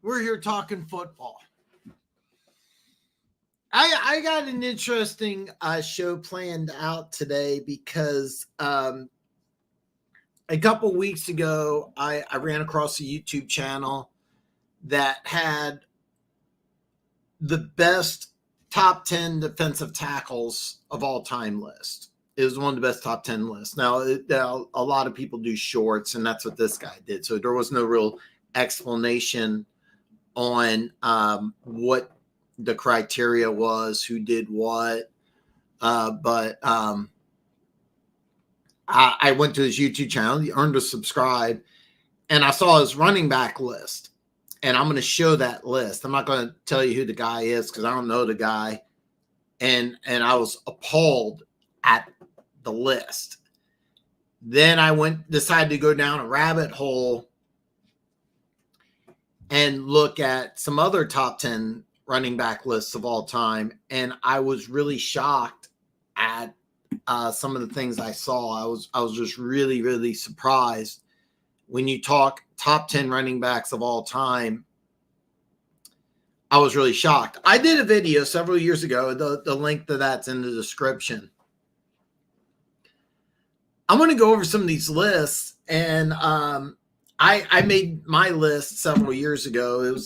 We're here talking football. I got an interesting show planned out today because a couple weeks ago, I ran across a YouTube channel that had the best top 10 defensive tackles of all time list. It was one of the best top 10 lists. Now, a lot of people do shorts, and that's what this guy did. So there was no real explanation on what the criteria was, who did what. But I went to his YouTube channel, he earned a subscribe, and I saw his running back list. And I'm going to show that list. I'm not going to tell you who the guy is because I don't know the guy. And I was appalled at the list. Then I decided to go down a rabbit hole and look at some other top 10 running back lists of all time. And I was really shocked at some of the things I saw. I was just really, really surprised. When you talk top 10 running backs of all time, I was really shocked. I did a video several years ago. The link to that's in the description. I'm going to go over some of these lists, and I made my list several years ago.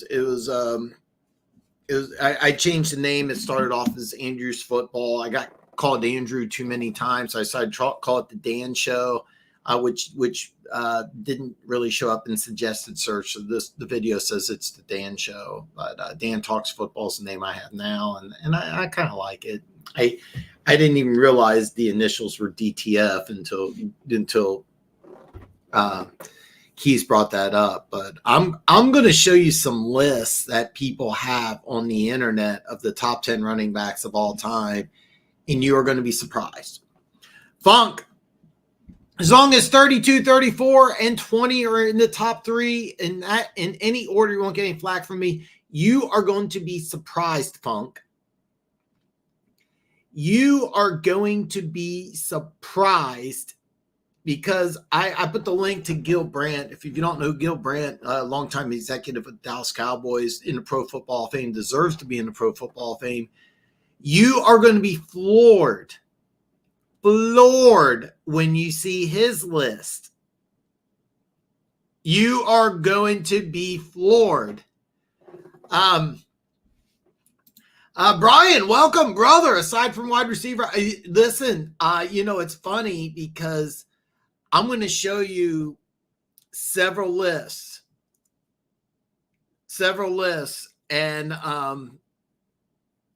I changed the name. It started off as Andrew's Football. I got called Andrew too many times, so I decided to call it the Dan Show, which didn't really show up in suggested search. So the video says it's the Dan Show, but Dan Talks Football is the name I have now, and I kind of like it. I didn't even realize the initials were DTF until Keys brought that up. But I'm going to show you some lists that people have on the internet of the top 10 running backs of all time, and you are going to be surprised. Funk, as long as 32, 34, and 20 are in the top three, in any order, you won't get any flack from me. You are going to be surprised, Funk. You are going to be surprised because I put the link to Gil Brandt. If you don't know Gil Brandt, a longtime executive of Dallas Cowboys in the Pro Football Hall of Fame, deserves to be in the Pro Football Hall of Fame. You are going to be floored when you see his list. You are going to be floored. Brian, welcome, brother. Aside from wide receiver, listen, it's funny because I'm going to show you several lists, and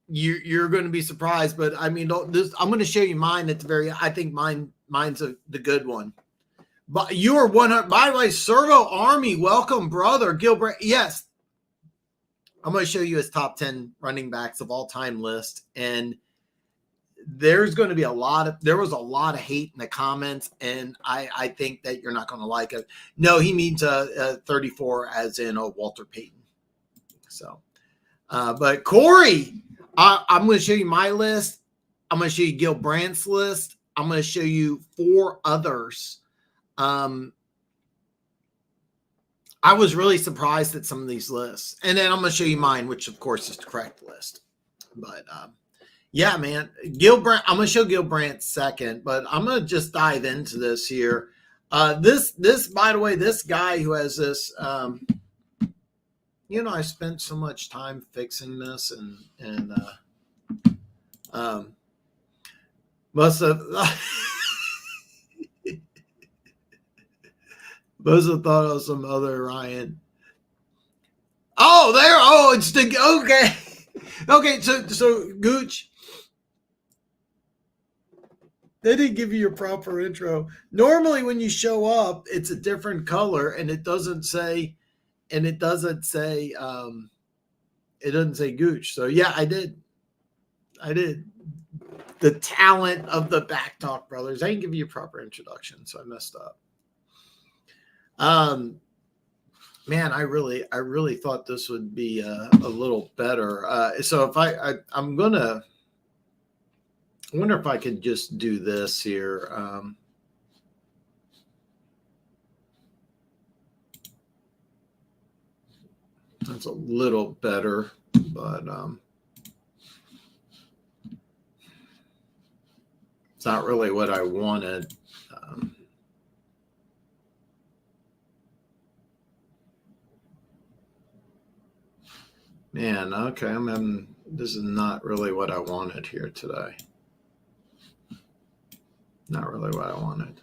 you're going to be surprised. But I mean, I'm going to show you mine at the very. I think mine's the good one. But you are 100. By the way, Servo Army, welcome, brother. Gil Brandt, yes. I'm going to show you his top 10 running backs of all time list. And there's going to be there was a lot of hate in the comments. And I think that you're not going to like it. No, he means 34 as in Walter Payton. So, but Corey, I'm going to show you my list. I'm going to show you Gil Brandt's list. I'm going to show you 4 others. I was really surprised at some of these lists. And then I'm going to show you mine, which of course is the correct list. But yeah, man, Gil Brandt, I'm going to show Gil Brandt second, but I'm going to just dive into this here. This, by the way, this guy who has this, I spent so much time fixing this and must have thought of some other Ryan. Oh, it's the okay. Okay, so Gooch, they didn't give you your proper intro. Normally when you show up, it's a different color and it doesn't say Gooch. So yeah, I did. The talent of the Back Talk brothers. I didn't give you a proper introduction, so I messed up. Man, I really thought this would be a little better. So if I wonder if I could just do this here. That's a little better, but it's not really what I wanted. Man, okay, this is not really what I wanted here today. Not really what I wanted.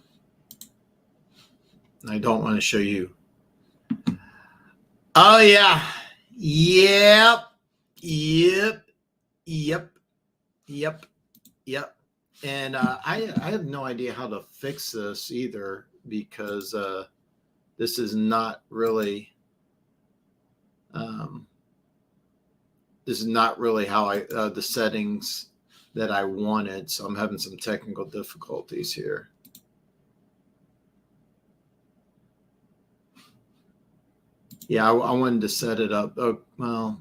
I don't want to show you. Oh, yeah. Yep. And I have no idea how to fix this either, because this is not really how I the settings that I wanted. So I'm having some technical difficulties here. Yeah, I wanted to set it up. Oh, well,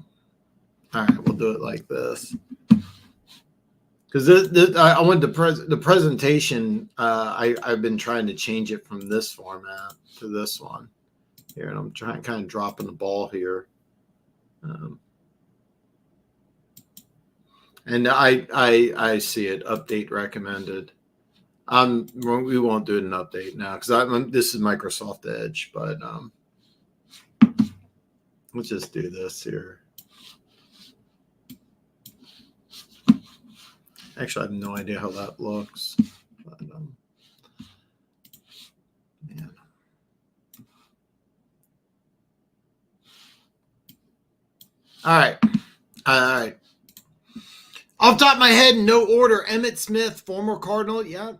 all right, we'll do it like this. Because I wanted the presentation. I've been trying to change it from this format to this one here, and I'm kind of dropping the ball here. And I see it. Update recommended. We won't do an update now because this is Microsoft Edge, but let's just do this here. Actually, I have no idea how that looks. But, man. All right. Off the top of my head, no order. Emmitt Smith, former Cardinal. Yeah.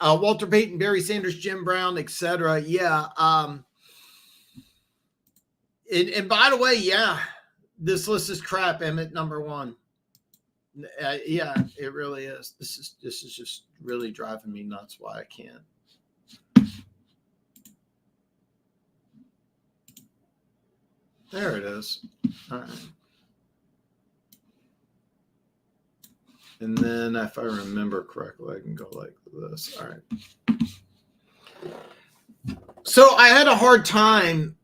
Walter Payton, Barry Sanders, Jim Brown, etc. Yeah. And by the way, yeah, this list is crap. Emmitt, number one. Yeah, it really is. This is just really driving me nuts. Why I can't. There it is. All right. And then if I remember correctly, I can go like this. All right. So I had a hard time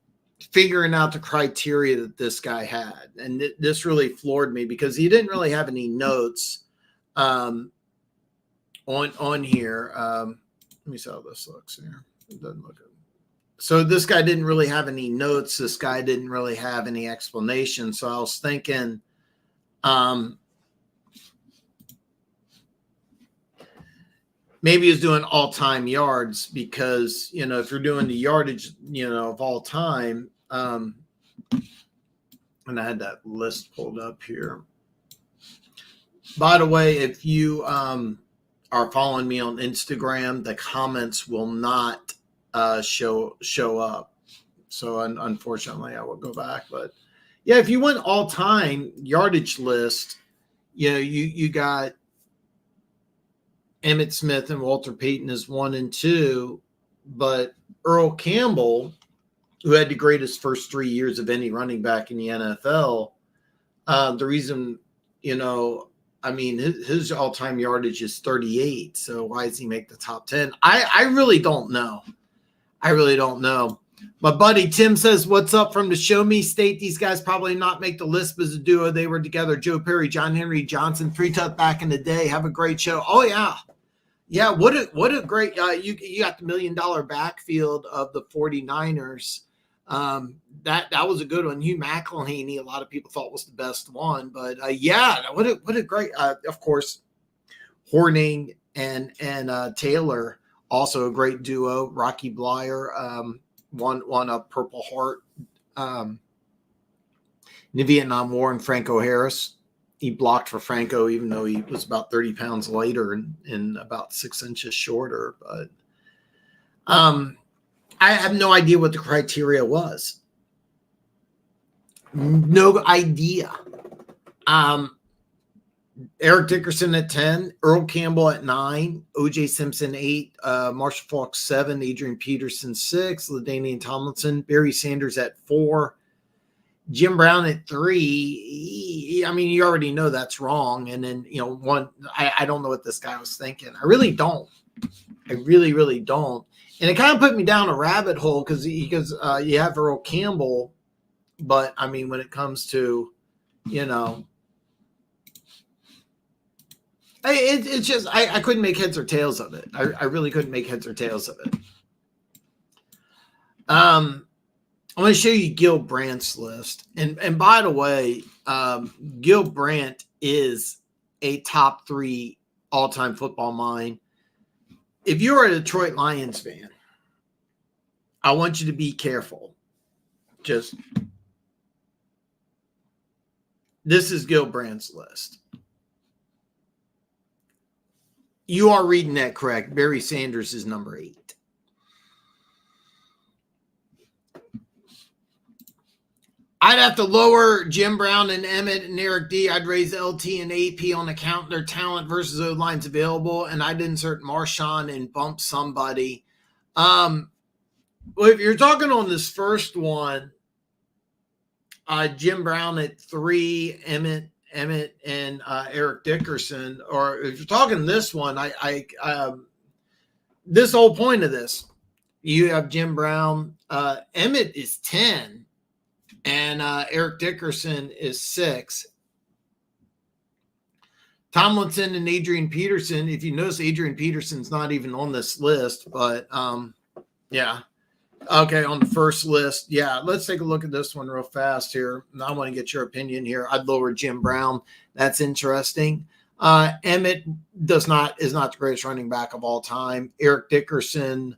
figuring out the criteria that this guy had. And this really floored me because he didn't really have any notes on here. Let me see how this looks here. It doesn't look good. So this guy didn't really have any notes. This guy didn't really have any explanation. So I was thinking, maybe he's doing all-time yards because, if you're doing the yardage, of all time, and I had that list pulled up here. By the way, if you are following me on Instagram, the comments will not show up. So unfortunately, I will go back. But yeah, if you went all-time yardage list, you got Emmitt Smith and Walter Payton as 1 and 2, but Earl Campbell, who had the greatest first 3 years of any running back in the NFL, the reason, his all-time yardage is 38. So why does he make the top 10? I really don't know. My buddy Tim says, what's up from the Show Me State? These guys probably not make the list, but as a duo, they were together. Joe Perry, John Henry Johnson, 3-tuck back in the day. Have a great show. Oh, yeah. Yeah, what a great you got the $1 million backfield of the 49ers. That was a good one. Hugh McElhaney, a lot of people thought was the best one, but yeah, what a great of course, Hornung and Taylor, also a great duo. Rocky Blyer won a Purple Heart in the Vietnam War, and Franco Harris. He blocked for Franco, even though he was about 30 pounds lighter and about 6 inches shorter. But I have no idea what the criteria was. No idea. Eric Dickerson at 10, Earl Campbell at 9, O.J. Simpson 8, Marshall Faulk 7, Adrian Peterson 6, LaDainian Tomlinson, Barry Sanders at 4, Jim Brown at 3. You already know that's wrong. And then, one, I don't know what this guy was thinking. I really don't. I really, really don't. And it kind of put me down a rabbit hole because you have Earl Campbell But I mean, when it comes to, you know, it's just I couldn't make heads or tails of it. I really couldn't make heads or tails of it. I'm going to show you Gil Brandt's list, and by the way, Gil Brandt is a top 3 all-time football mind. If you're a Detroit Lions fan, I want you to be careful. Just this is Gil Brandt's list. You are reading that correct. Barry Sanders is number 8. I'd have to lower Jim Brown and Emmett and Eric D. I'd raise LT and AP on account of their talent versus those lines available, and I'd insert Marshawn and bump somebody. Well, if you're talking on this first one, Jim Brown at 3, Emmett and Eric Dickerson, or if you're talking this one, this whole point of this, you have Jim Brown, Emmett is 10. And Eric Dickerson is 6. Tomlinson and Adrian Peterson. If you notice, Adrian Peterson's not even on this list, but yeah. Okay, on the first list. Yeah, let's take a look at this one real fast here. I want to get your opinion here. I'd lower Jim Brown. That's interesting. Emmett is not the greatest running back of all time. Eric Dickerson,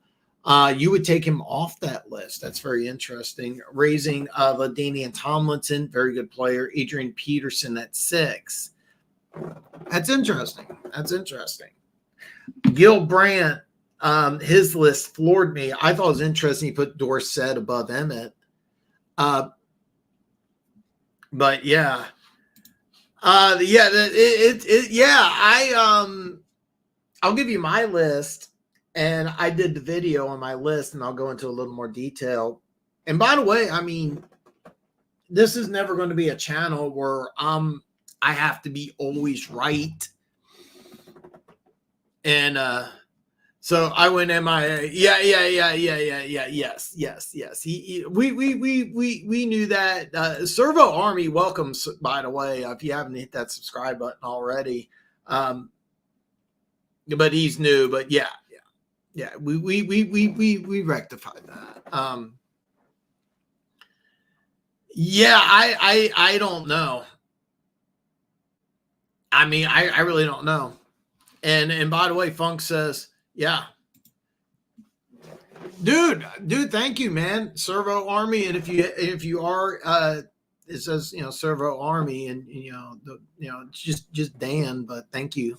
you would take him off that list. That's very interesting. Raising LaDainian Tomlinson, very good player. Adrian Peterson at 6. That's interesting. Gil Brandt, his list floored me. I thought it was interesting. He put Dorsett above Emmett. But yeah. I'll give you my list. And I did the video on my list, and I'll go into a little more detail. And by the way, I mean, this is never going to be a channel where I have to be always right. And so I went MIA. Yes. We knew that. Servo Army, welcome, by the way, if you haven't hit that subscribe button already. But he's new. But yeah, we rectified that. I don't know. I mean, I really don't know. And by the way, Funk says, yeah. Dude, thank you, man. Servo Army. And if you are it says, Servo Army, and it's just Dan, but thank you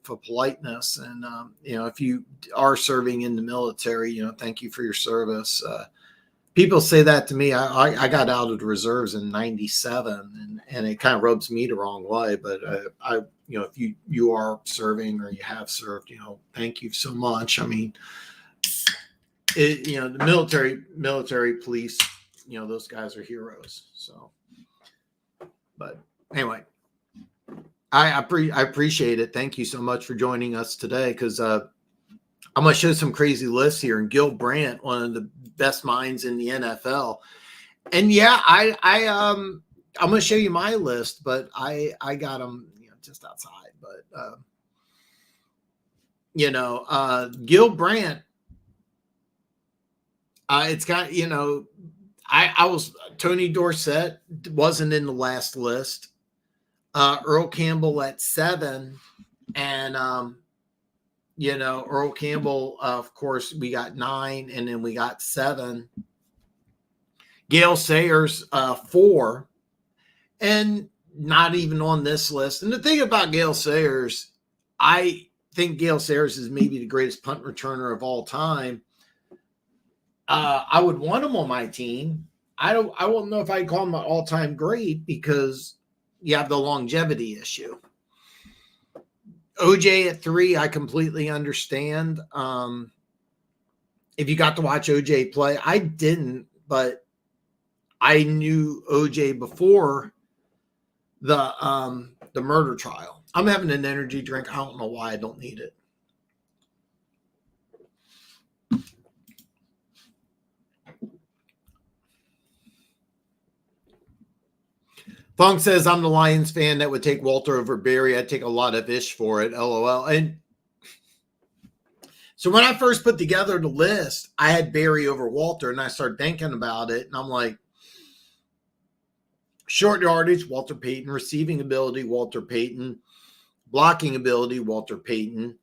for politeness. And if you are serving in the military, thank you for your service. People say that to me. I got out of the reserves in '97, and it kind of rubs me the wrong way. But if you are serving or you have served, thank you so much. I mean, the military police, those guys are heroes. So, but anyway, I appreciate it. Thank you so much for joining us today, because I'm going to show some crazy lists here. And Gil Brandt, one of the best minds in the NFL. And yeah, I'm going to show you my list, but I got them just outside. But Gil Brandt, it's got I was Tony Dorsett wasn't in the last list. Earl Campbell at 7, and Earl Campbell, of course, we got 9, and then we got 7. Gale Sayers, 4, and not even on this list. And the thing about Gale Sayers, I think Gale Sayers is maybe the greatest punt returner of all time. I would want him on my team. I won't know if I'd call him an all-time great, because you have the longevity issue. OJ at 3, I completely understand. If you got to watch OJ play, I didn't, but I knew OJ before the murder trial. I'm having an energy drink. I don't know why. I don't need it. Funk says, I'm the Lions fan that would take Walter over Barry. I'd take a lot of ish for it. LOL. And so when I first put together the list, I had Barry over Walter, and I started thinking about it. And I'm like, short yardage, Walter Payton. Receiving ability, Walter Payton. Blocking ability, Walter Payton.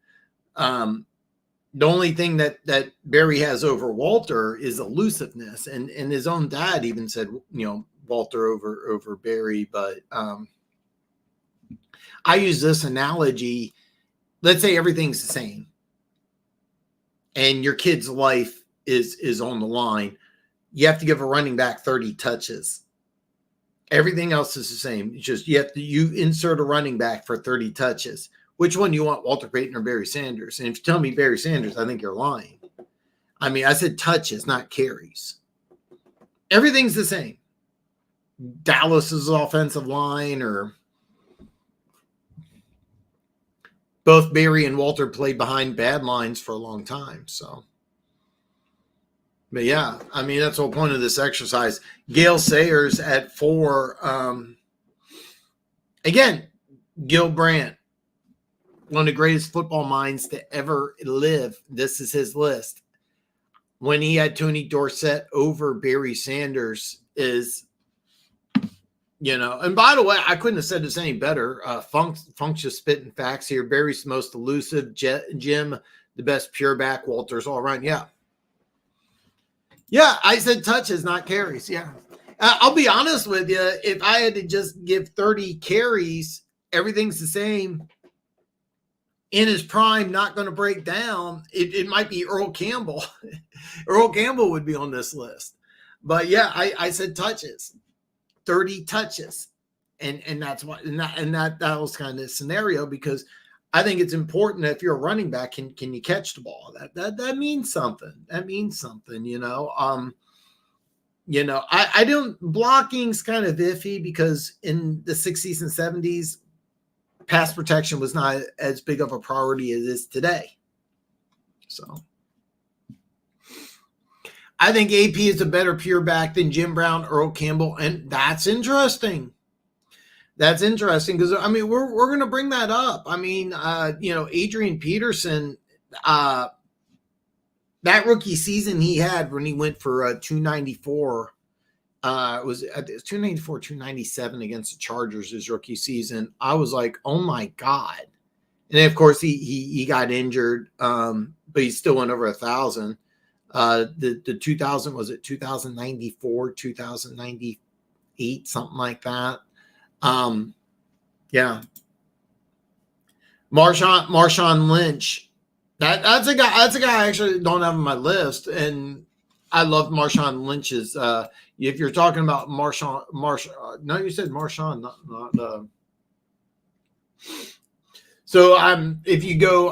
The only thing that Barry has over Walter is elusiveness. And his own dad even said, Walter over Barry. But I use this analogy. Let's say everything's the same and your kid's life is on the line. You have to give a running back 30 touches. Everything else is the same. It's just you insert a running back for 30 touches. Which one do you want, Walter Payton or Barry Sanders? And if you tell me Barry Sanders, I think you're lying. I mean, I said touches, not carries. Everything's the same. Dallas's offensive line, or both Barry and Walter played behind bad lines for a long time. So, but yeah, I mean, that's the whole point of this exercise. Gale Sayers at 4. Again, Gil Brandt, one of the greatest football minds to ever live. This is his list. When he had Tony Dorsett over Barry Sanders is, and by the way, I couldn't have said this any better. Funk's just spitting facts here. Barry's the most elusive. Jim, the best pure back. Walter's all around. Yeah. Yeah, I said touches, not carries. Yeah. I'll be honest with you. If I had to just give 30 carries, everything's the same. In his prime, not going to break down. It might be Earl Campbell. Earl Campbell would be on this list. But yeah, I said touches. 30 touches. And that's what, and that was kind of the scenario, because I think it's important that if you're a running back, can you catch the ball? That means something. That means something, I don't, blocking's kind of iffy, because in the 60s and 70s, pass protection was not as big of a priority as it is today. So I think AP is a better pure back than Jim Brown, Earl Campbell, and that's interesting. That's interesting, because I mean we're going to bring that up. I mean, Adrian Peterson, that rookie season he had when he went for 294. It was 294, 297 against the Chargers his rookie season. I was like, oh my God. And then of course he got injured, but he still went over 1,000. The 2000, was it 2094, 2098, something like that. Yeah. Marshawn Lynch. That's a guy I actually don't have on my list. And I love Marshawn Lynch's, if you're talking about Marshawn, no, you said Marshawn, not. So if you go,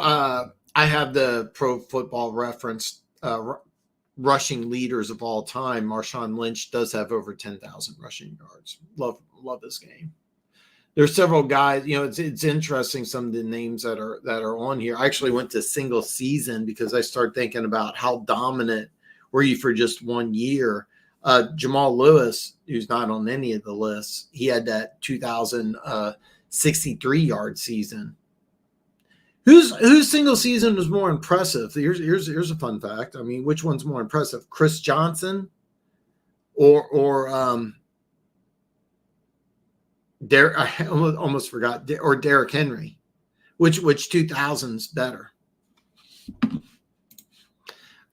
I have the Pro Football Reference rushing leaders of all time. Marshawn Lynch does have over 10,000 rushing yards. Love this game. There's several guys. It's interesting, some of the names that are on here. I actually went to single season because I started thinking about how dominant were you for just 1 year. Jamal Lewis, who's not on any of the lists, he had that 2,063-yard season. Whose single season was more impressive? Here's a fun fact. I mean, which one's more impressive, Chris Johnson or I almost forgot, or Derrick Henry? Which 2000's better?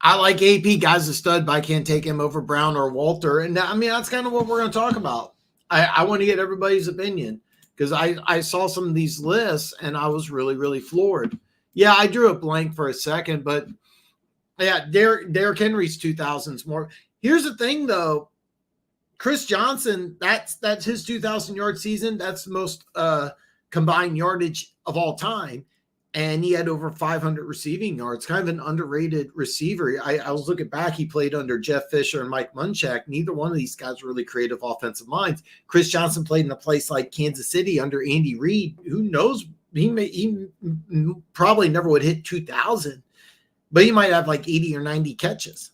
I like AP. Guy's a stud, but I can't take him over Brown or Walter. And I mean, that's kind of what we're going to talk about. I want to get everybody's opinion, because I saw some of these lists and I was really, really floored. Yeah, I drew a blank for a second, but yeah, Derrick Henry's 2000s more. Here's the thing, though. Chris Johnson, that's his 2,000-yard season. That's the most combined yardage of all time. And he had over 500 receiving yards, kind of an underrated receiver. I was looking back. He played under Jeff Fisher and Mike Munchak. Neither one of these guys were really creative offensive minds. Chris Johnson played in a place like Kansas City under Andy Reid. Who knows? He probably never would hit 2,000, but he might have like 80 or 90 catches.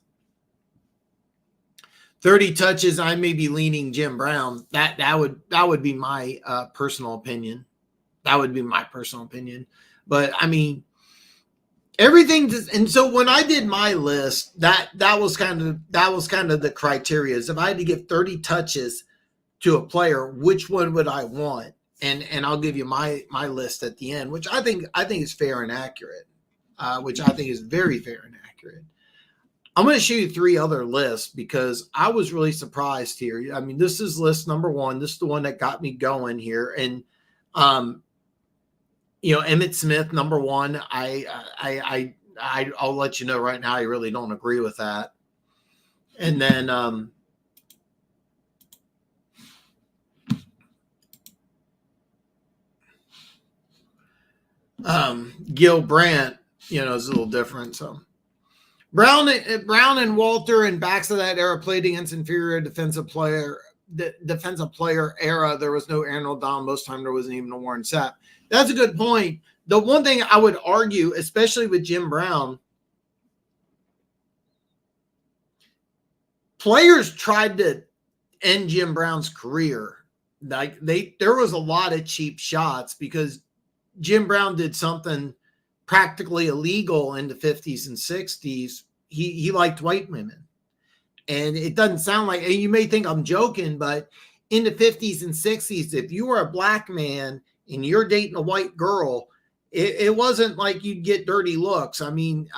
30 touches, I may be leaning Jim Brown. That would be my personal opinion. That would be my personal opinion. But I mean, everything and so when I did my list, that was kind of the criteria. Is if I had to give 30 touches to a player, which one would I want? And I'll give you my list at the end, which I think is fair and accurate. Which I think is very fair and accurate. I'm going to show you 3 other lists because I was really surprised here. I mean, this is list number 1. This is the one that got me going here. And, Emmitt Smith, number 1. I'll let you know right now, I really don't agree with that. And then, Gil Brandt, is a little different. So Brown and Walter and backs of that era played against inferior defensive player era. There was no Aaron O'Donnell. Most time there wasn't even a Warren Sapp. That's a good point. The one thing I would argue, especially with Jim Brown, players tried to end Jim Brown's career. Like there was a lot of cheap shots because Jim Brown did something practically illegal in the 50s and 60s. He liked white women. And it doesn't sound like, and you may think I'm joking, but in the 50s and 60s, if you were a black man and you're dating a white girl, it wasn't like you'd get dirty looks. I mean,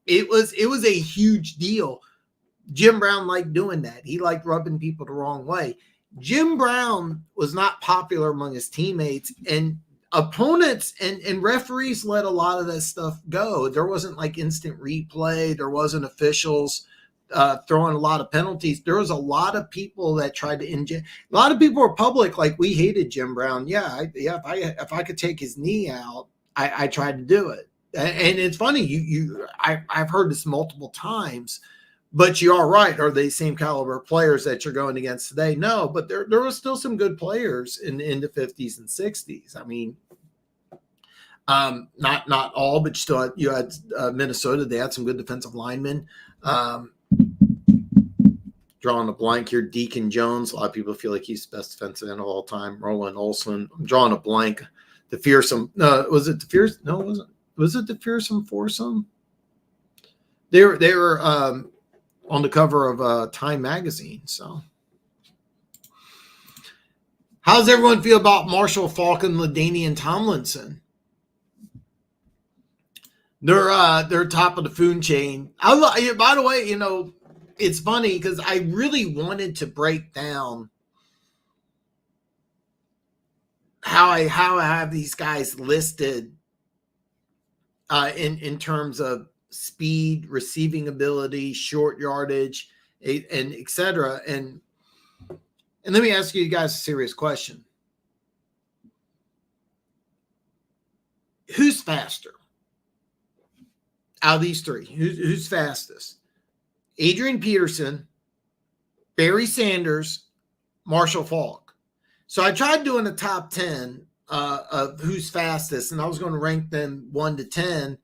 it was a huge deal. Jim Brown liked doing that. He liked rubbing people the wrong way. Jim Brown was not popular among his teammates, and opponents and referees let a lot of that stuff go. There wasn't like instant replay. There wasn't officials throwing a lot of penalties. There was a lot of people that tried to inject. A lot of people were public, like we hated Jim Brown. If I could take his knee out, I tried to do it. And it's funny, I've heard this multiple times. But you are right. Are they the same caliber players that you're going against today? No, but there was still some good players in the 50s and 60s. I mean, not all, but still you had Minnesota. They had some good defensive linemen. Drawing a blank here, Deacon Jones. A lot of people feel like he's the best defensive end of all time. Roland Olson. I'm drawing a blank. The fearsome. Was it the fearsome? No, it wasn't. Was it the fearsome foursome? They were on the cover of Time magazine. So, how does everyone feel about Marshall Faulk and LaDainian Tomlinson? They're top of the food chain. By the way, it's funny because I really wanted to break down how I have these guys listed in terms of speed, receiving ability, short yardage, and etc. And let me ask you guys a serious question. Who's faster out of these 3? Who's fastest? Adrian Peterson, Barry Sanders, Marshall Faulk. So I tried doing a top 10 of who's fastest, and I was going to rank them 1 to 10.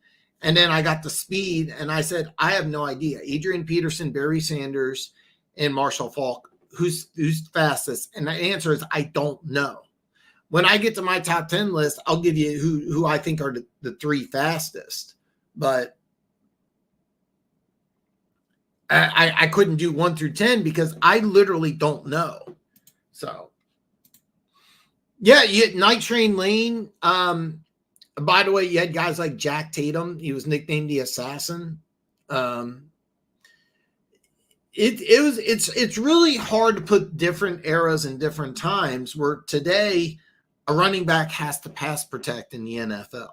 And then I got the speed, and I said, I have no idea. Adrian Peterson, Barry Sanders, and Marshall Faulk, who's fastest? And the answer is I don't know. When I get to my top 10 list, I'll give you who I think are the 3 fastest. But I couldn't do 1 through 10 because I literally don't know. So, yeah, you had Night Train Lane. By the way, you had guys like Jack Tatum. He was nicknamed the Assassin. It's really hard to put different eras and different times where today a running back has to pass protect in the NFL.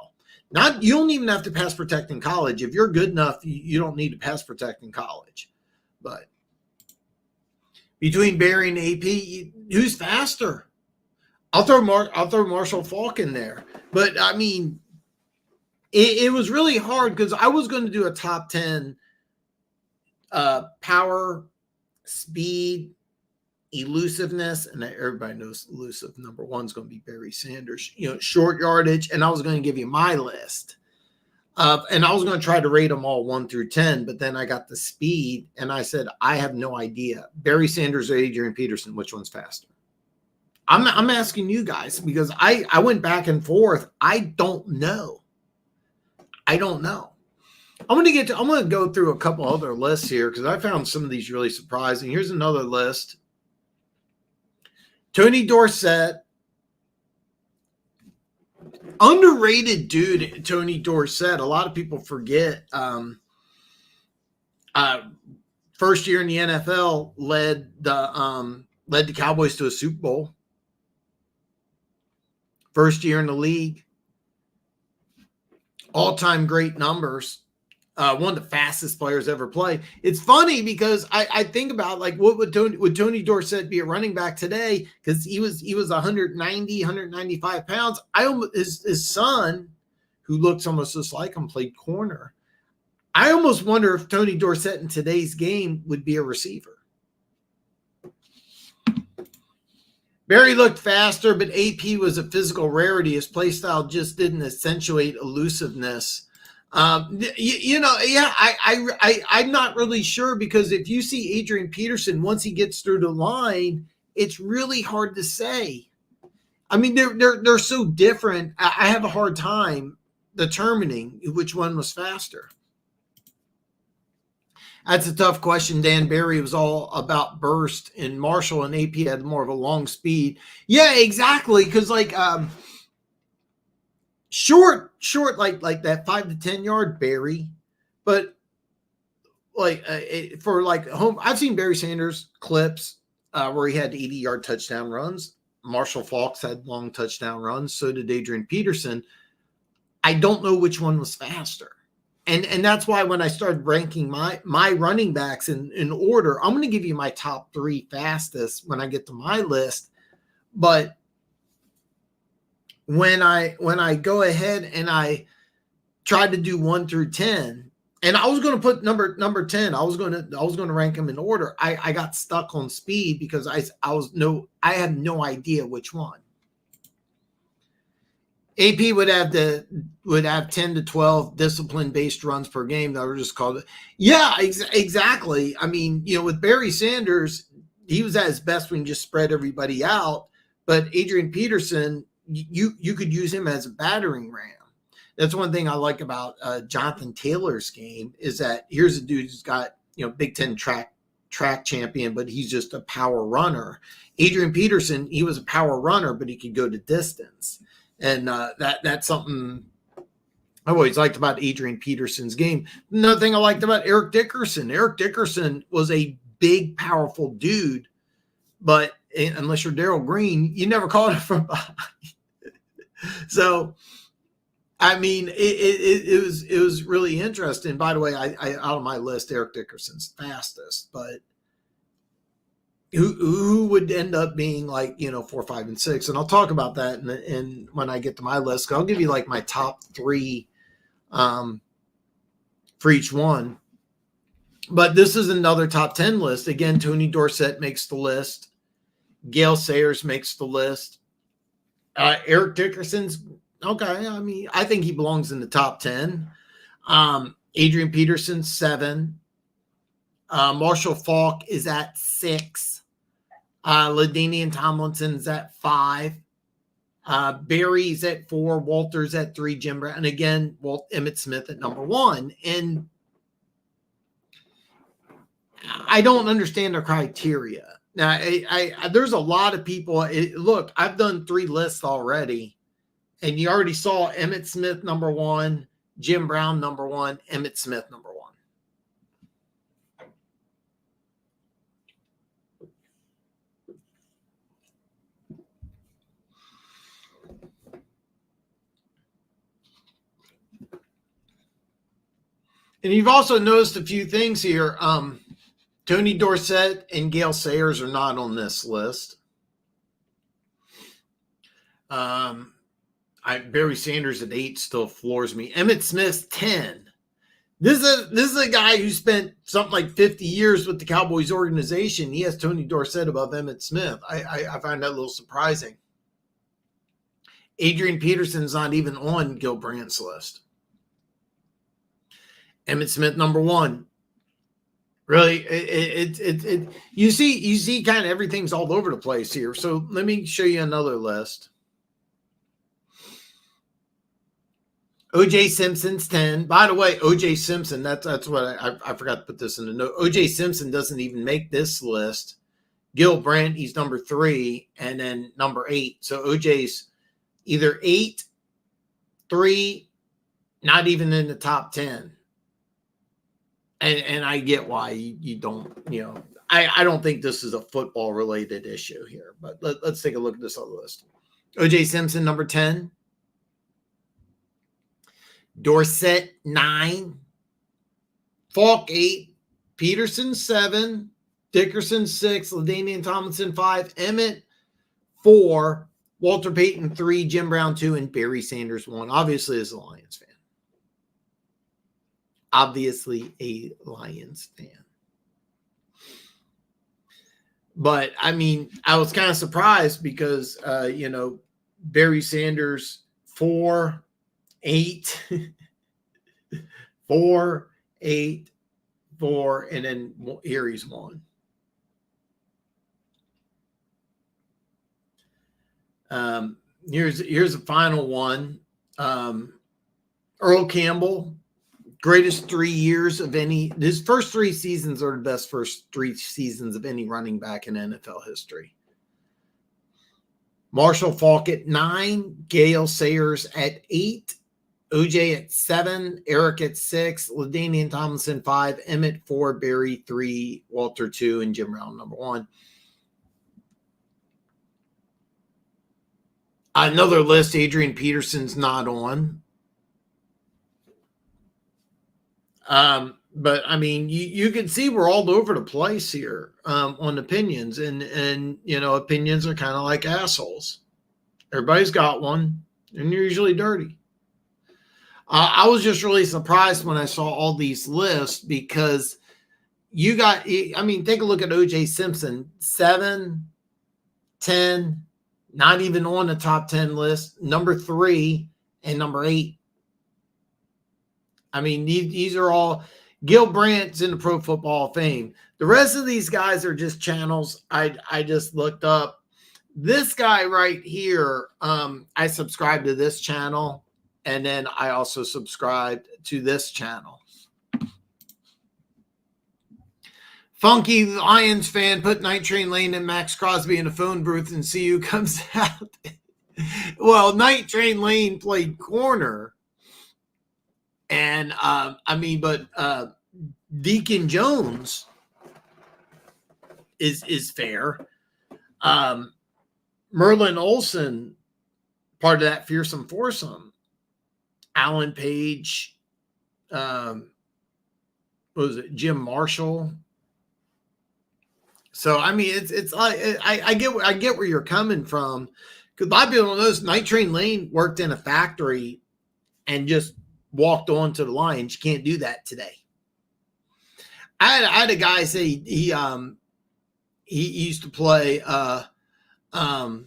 You don't even have to pass protect in college. If you're good enough, you don't need to pass protect in college. But between Barry and AP, who's faster? I'll throw Marshall Faulk in there. But I mean, it was really hard because I was going to do a top 10 power, speed, elusiveness, and everybody knows elusive. Number 1 is going to be Barry Sanders. Short yardage, and I was going to give you my list. And I was going to try to rate them all 1 through 10, but then I got the speed and I said, I have no idea. Barry Sanders or Adrian Peterson, which one's faster? I'm asking you guys because I went back and forth. I don't know. I'm going to go through a couple other lists here because I found some of these really surprising. Here's another list. Tony Dorsett. Underrated dude, Tony Dorsett. A lot of people forget. First year in the NFL, led the Cowboys to a Super Bowl. First year in the league, all-time great numbers. One of the fastest players ever play. It's funny because I think about like what would Tony Dorsett be a running back today? Because he was 190, 195 pounds. His son, who looks almost just like him, played corner. I almost wonder if Tony Dorsett in today's game would be a receiver. Barry looked faster, but AP was a physical rarity. His play style just didn't accentuate elusiveness. I'm not really sure because if you see Adrian Peterson, once he gets through the line, it's really hard to say. I mean, they're so different. I have a hard time determining which one was faster. That's a tough question, Dan. Barry was all about burst, and Marshall and AP had more of a long speed. Yeah, exactly. Because short, like that 5 to 10 yard Barry, but for home, I've seen Barry Sanders clips where he had 80-yard touchdown runs. Marshall Faulks had long touchdown runs. So did Adrian Peterson. I don't know which one was faster. And that's why when I started ranking my running backs in order, I'm going to give you my top 3 fastest when I get to my list. But when I go ahead and I tried to do 1 through 10, and I was going to put number 10, I was going to rank them in order. I got stuck on speed because I had no idea which one. AP would have 10 to 12 discipline-based runs per game that were just called it. Yeah, exactly. I mean, with Barry Sanders, he was at his best when you just spread everybody out. But Adrian Peterson, you could use him as a battering ram. That's one thing I like about Jonathan Taylor's game is that here's a dude who's got Big Ten track champion, but he's just a power runner. Adrian Peterson, he was a power runner, but he could go to distance. And that's something I always liked about Adrian Peterson's game. Another thing I liked about Eric Dickerson. Eric Dickerson was a big, powerful dude, but unless you're Darryl Green, you never caught it from behind. So, I mean, it was really interesting. By the way, I out of my list, Eric Dickerson's fastest, but who would end up being 4, 5, and 6. And I'll talk about that and when I get to my list. I'll give you my top 3 for each one. But this is another top 10 list. Again, Tony Dorsett makes the list. Gale Sayers makes the list. Eric Dickerson's okay. I mean, I think he belongs in the top 10. Adrian Peterson, 7. Marshall Faulk is at 6. LaDainian Tomlinson's at 5. Barry's at 4. Walter's at 3. Jim Brandt, and again, Emmitt Smith at number 1. And I don't understand their criteria. Now, there's a lot of people. Look, I've done 3 lists already, and you already saw Emmitt Smith number 1, Jim Brown number 1, Emmitt Smith number 1. And you've also noticed a few things here. Tony Dorsett and Gale Sayers are not on this list. Barry Sanders at 8 still floors me. Emmitt Smith's 10. This is a guy who spent something like 50 years with the Cowboys organization. He has Tony Dorsett above Emmitt Smith. I find that a little surprising. Adrian Peterson's not even on Gil Brandt's list. Emmitt Smith, number 1. Really, you see kind of everything's all over the place here. So let me show you another list. O.J. Simpson's 10. By the way, O.J. Simpson, that's what I forgot to put this in the note. O.J. Simpson doesn't even make this list. Gil Brandt, he's number 3, and then number 8. So O.J.'s either 8, 3, not even in the top 10. And I get why you don't, I don't think this is a football related issue here, but let's take a look at this other list. O.J. Simpson, number 10. Dorsett, 9. Falk, 8. Peterson, 7. Dickerson, 6. LaDainian Tomlinson, 5. Emmitt, 4. Walter Payton, 3. Jim Brown, 2. And Barry Sanders, 1. Obviously, as a Lions fan. Obviously a Lions fan. But, I mean, I was kind of surprised because, Barry Sanders, 4, 8, 4, 8, 4, and then here he's 1. Here's a final one. Earl Campbell, greatest 3 years of any. His first 3 seasons are the best first 3 seasons of any running back in NFL history. Marshall Faulk at 9, Gale Sayers at 8, OJ at 7, Eric at 6, LaDainian Tomlinson 5, Emmitt 4, Barry 3, Walter 2, and Jim Brown number 1. Another list, Adrian Peterson's not on. But I mean, you can see we're all over the place here on opinions, and opinions are kind of like assholes. Everybody's got one, and you're usually dirty. I was just really surprised when I saw all these lists because take a look at O.J. Simpson, 7, 10, not even on the top 10 list, number 3 and number 8. I mean, these are all. Gil Brandt's in the Pro Football Hall of Fame. The rest of these guys are just channels. I just looked up. This guy right here, I subscribe to this channel, and then I also subscribed to this channel. Funky Lions fan, put Night Train Lane and Max Crosby in a phone booth and see who comes out. Well, Night Train Lane played corner. And, Deacon Jones is fair. Merlin Olsen, part of that fearsome foursome. Alan Page, what was it? Jim Marshall. So, I mean, it's like, I get where you're coming from. Because a lot of people don't know this. Night Train Lane worked in a factory and just walked on to the Lions. You can't do that today. I had a guy say he used to play at a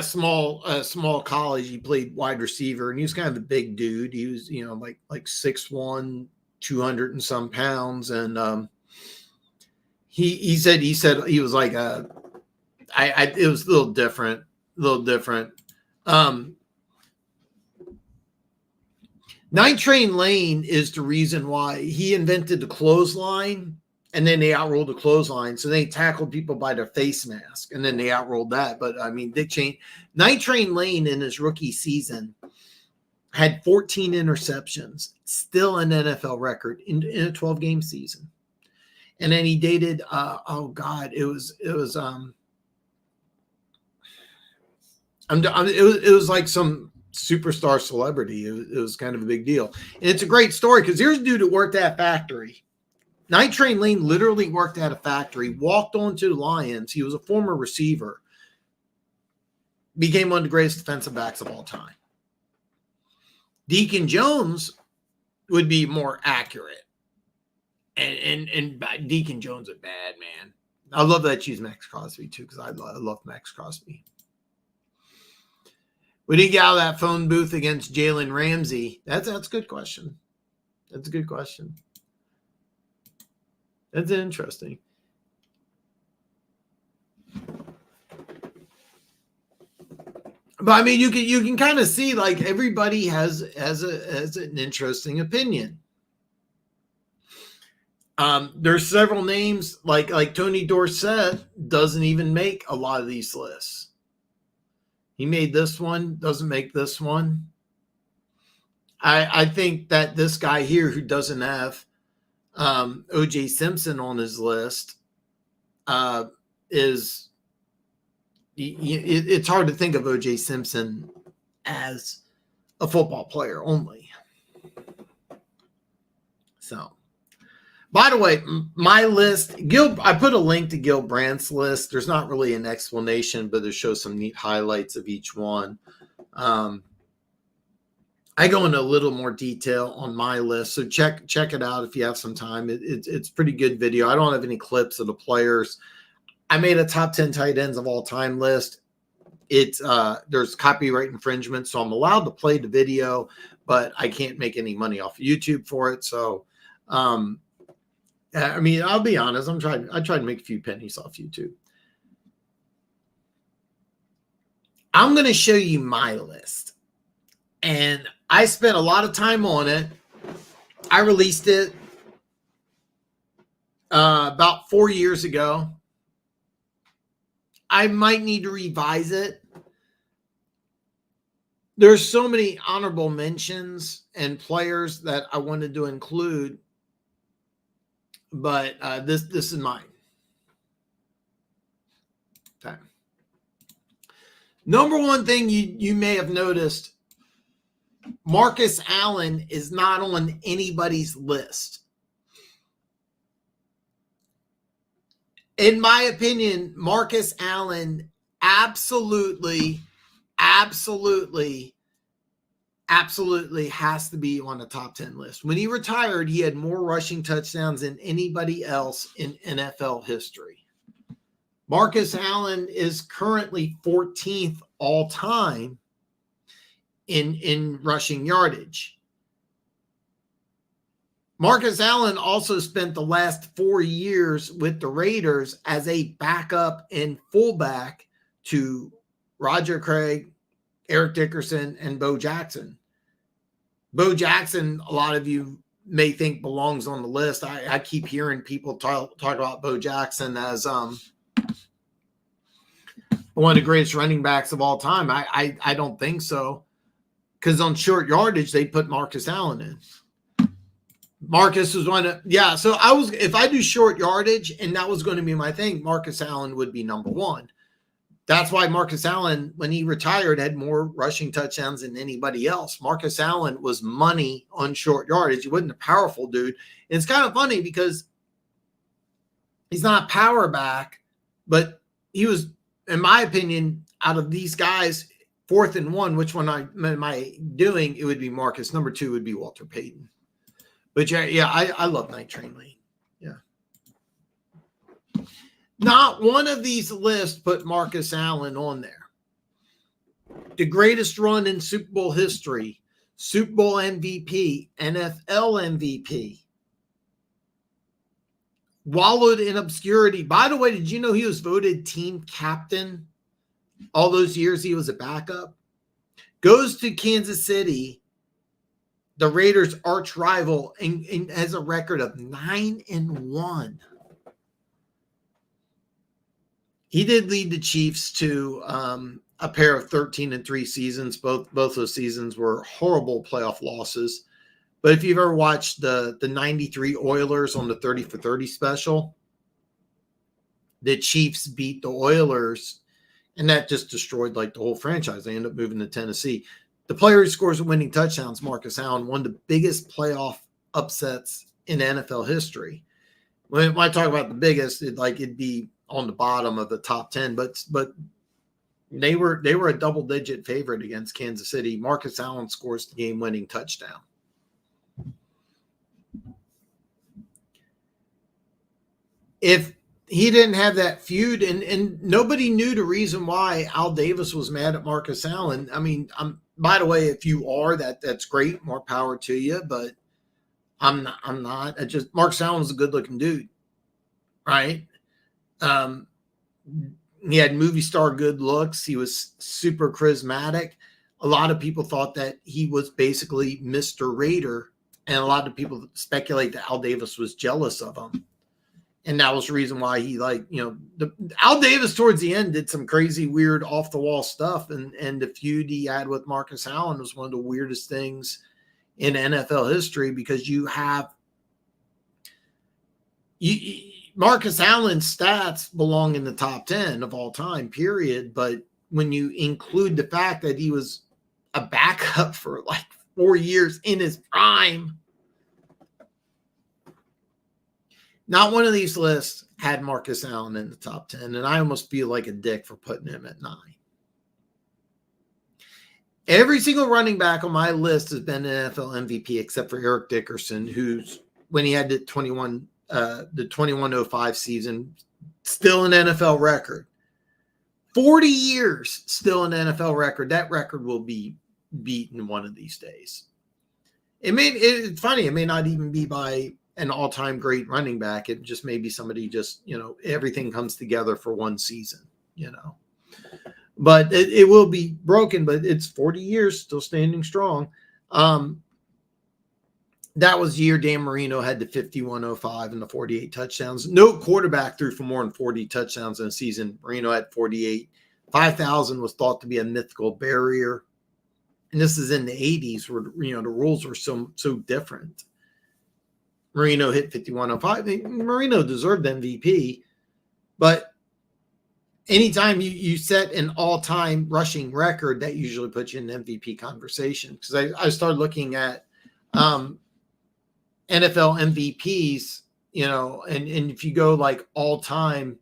small college. He played wide receiver, and he was kind of a big dude. He was like 6'1", 200 and some pounds, and he said he was like it was a little different. Night Train Lane is the reason why he invented the clothesline, and then they outrolled the clothesline. So they tackled people by their face mask, and then they outrolled that. But I mean, they changed. Night Train Lane in his rookie season had 14 interceptions, still an NFL record in a 12-game season. And then he dated, it was like some superstar celebrity. It was kind of a big deal. And it's a great story because here's a dude that worked at a factory. Night Train Lane literally worked at a factory, walked on to the Lions. He was a former receiver, became one of the greatest defensive backs of all time. Deacon Jones would be more accurate. And Deacon Jones is bad, man. I love that you use Max Crosby too, because I love Max Crosby. We didn't get out of that phone booth against Jalen Ramsey. That's a good question. That's a good question. That's interesting. But I mean, you can kind of see like everybody has an interesting opinion. There's several names like Tony Dorsett doesn't even make a lot of these lists. He made this one, doesn't make this one. I think that this guy here who doesn't have O.J. Simpson on his list is it's hard to think of O.J. Simpson as a football player only. So, by the way, my list, I put a link to Gil Brandt's list. There's not really an explanation, but it shows some neat highlights of each one. I go into a little more detail on my list, so check it out if you have some time. It's pretty good video. I don't have any clips of the players. I made a top 10 tight ends of all time list. It's there's copyright infringement, so I'm allowed to play the video, but I can't make any money off of YouTube for it. So, I mean, I'll be honest. I tried to make a few pennies off YouTube. I'm going to show you my list, and I spent a lot of time on it. I released it about 4 years ago. I might need to revise it. There's so many honorable mentions and players that I wanted to include, but this is mine. Okay. Number one thing you may have noticed, Marcus Allen is not on anybody's list. In my opinion, Marcus Allen absolutely has to be on the top 10 list. When he retired, he had more rushing touchdowns than anybody else in NFL history. Marcus Allen is currently 14th all time in rushing yardage. Marcus Allen also spent the last 4 years with the Raiders as a backup and fullback to Roger Craig, Eric Dickerson, and Bo Jackson. Bo Jackson, a lot of you may think belongs on the list. I keep hearing people talk about Bo Jackson as one of the greatest running backs of all time. I don't think so, because on short yardage, they put Marcus Allen in. Marcus was one of, so if I do short yardage and that was going to be my thing, Marcus Allen would be number one. That's why Marcus Allen, when he retired, had more rushing touchdowns than anybody else. Marcus Allen was money on short yardage. He wasn't a powerful dude. And it's kind of funny because he's not a power back, but he was, in my opinion, out of these guys, 4th and 1, which one am I doing? It would be Marcus. Number 2 would be Walter Payton. But I love Night Train Lane. Yeah. Not one of these lists put Marcus Allen on there. The greatest run in Super Bowl history, Super Bowl MVP, NFL MVP. Wallowed in obscurity. By the way, did you know he was voted team captain all those years he was a backup? Goes to Kansas City, the Raiders' arch rival, and has a record of 9-1. He did lead the Chiefs to a pair of 13-3 seasons. Both those seasons were horrible playoff losses. But if you've ever watched the 93 Oilers on the 30 for 30 special, the Chiefs beat the Oilers, and that just destroyed like the whole franchise. They ended up moving to Tennessee. The player who scores winning touchdowns, Marcus Allen, one of the biggest playoff upsets in NFL history. When I talk about the biggest, it'd be on the bottom of the top 10, but they were a double-digit favorite against Kansas City. Marcus Allen scores the game-winning touchdown. If he didn't have that feud, and nobody knew the reason why Al Davis was mad at Marcus Allen. I mean, by the way, if you are, that's great, more power to you, but I'm not. Marcus Allen was a good looking dude, right? He had movie star good looks. He was super charismatic. A lot of people thought that he was basically Mr. Raider, and a lot of people speculate that Al Davis was jealous of him. And that was the reason why he, Al Davis towards the end did some crazy, weird, off the wall stuff. And the feud he had with Marcus Allen was one of the weirdest things in NFL history, because you have Marcus Allen's stats belong in the top 10 of all time, period. But when you include the fact that he was a backup for like 4 years in his prime, not one of these lists had Marcus Allen in the top 10, and I almost feel like a dick for putting him at 9. Every single running back on my list has been an NFL MVP except for Eric Dickerson, who's, when he had the 2105 season, still an NFL record. 40 years, still an NFL record. That record will be beaten one of these days. It's funny. It may not even be by an all-time great running back. It just may be somebody just, everything comes together for one season, but it will be broken, but it's 40 years still standing strong. That was the year Dan Marino had the 5105 and the 48 touchdowns. No quarterback threw for more than 40 touchdowns in a season. Marino had 48. 5,000 was thought to be a mythical barrier. And this is in the 80s where, the rules were so different. Marino hit 5105. Marino deserved MVP, but anytime you set an all-time rushing record, that usually puts you in the MVP conversation. Because I started looking at NFL MVPs, and if you go like all-time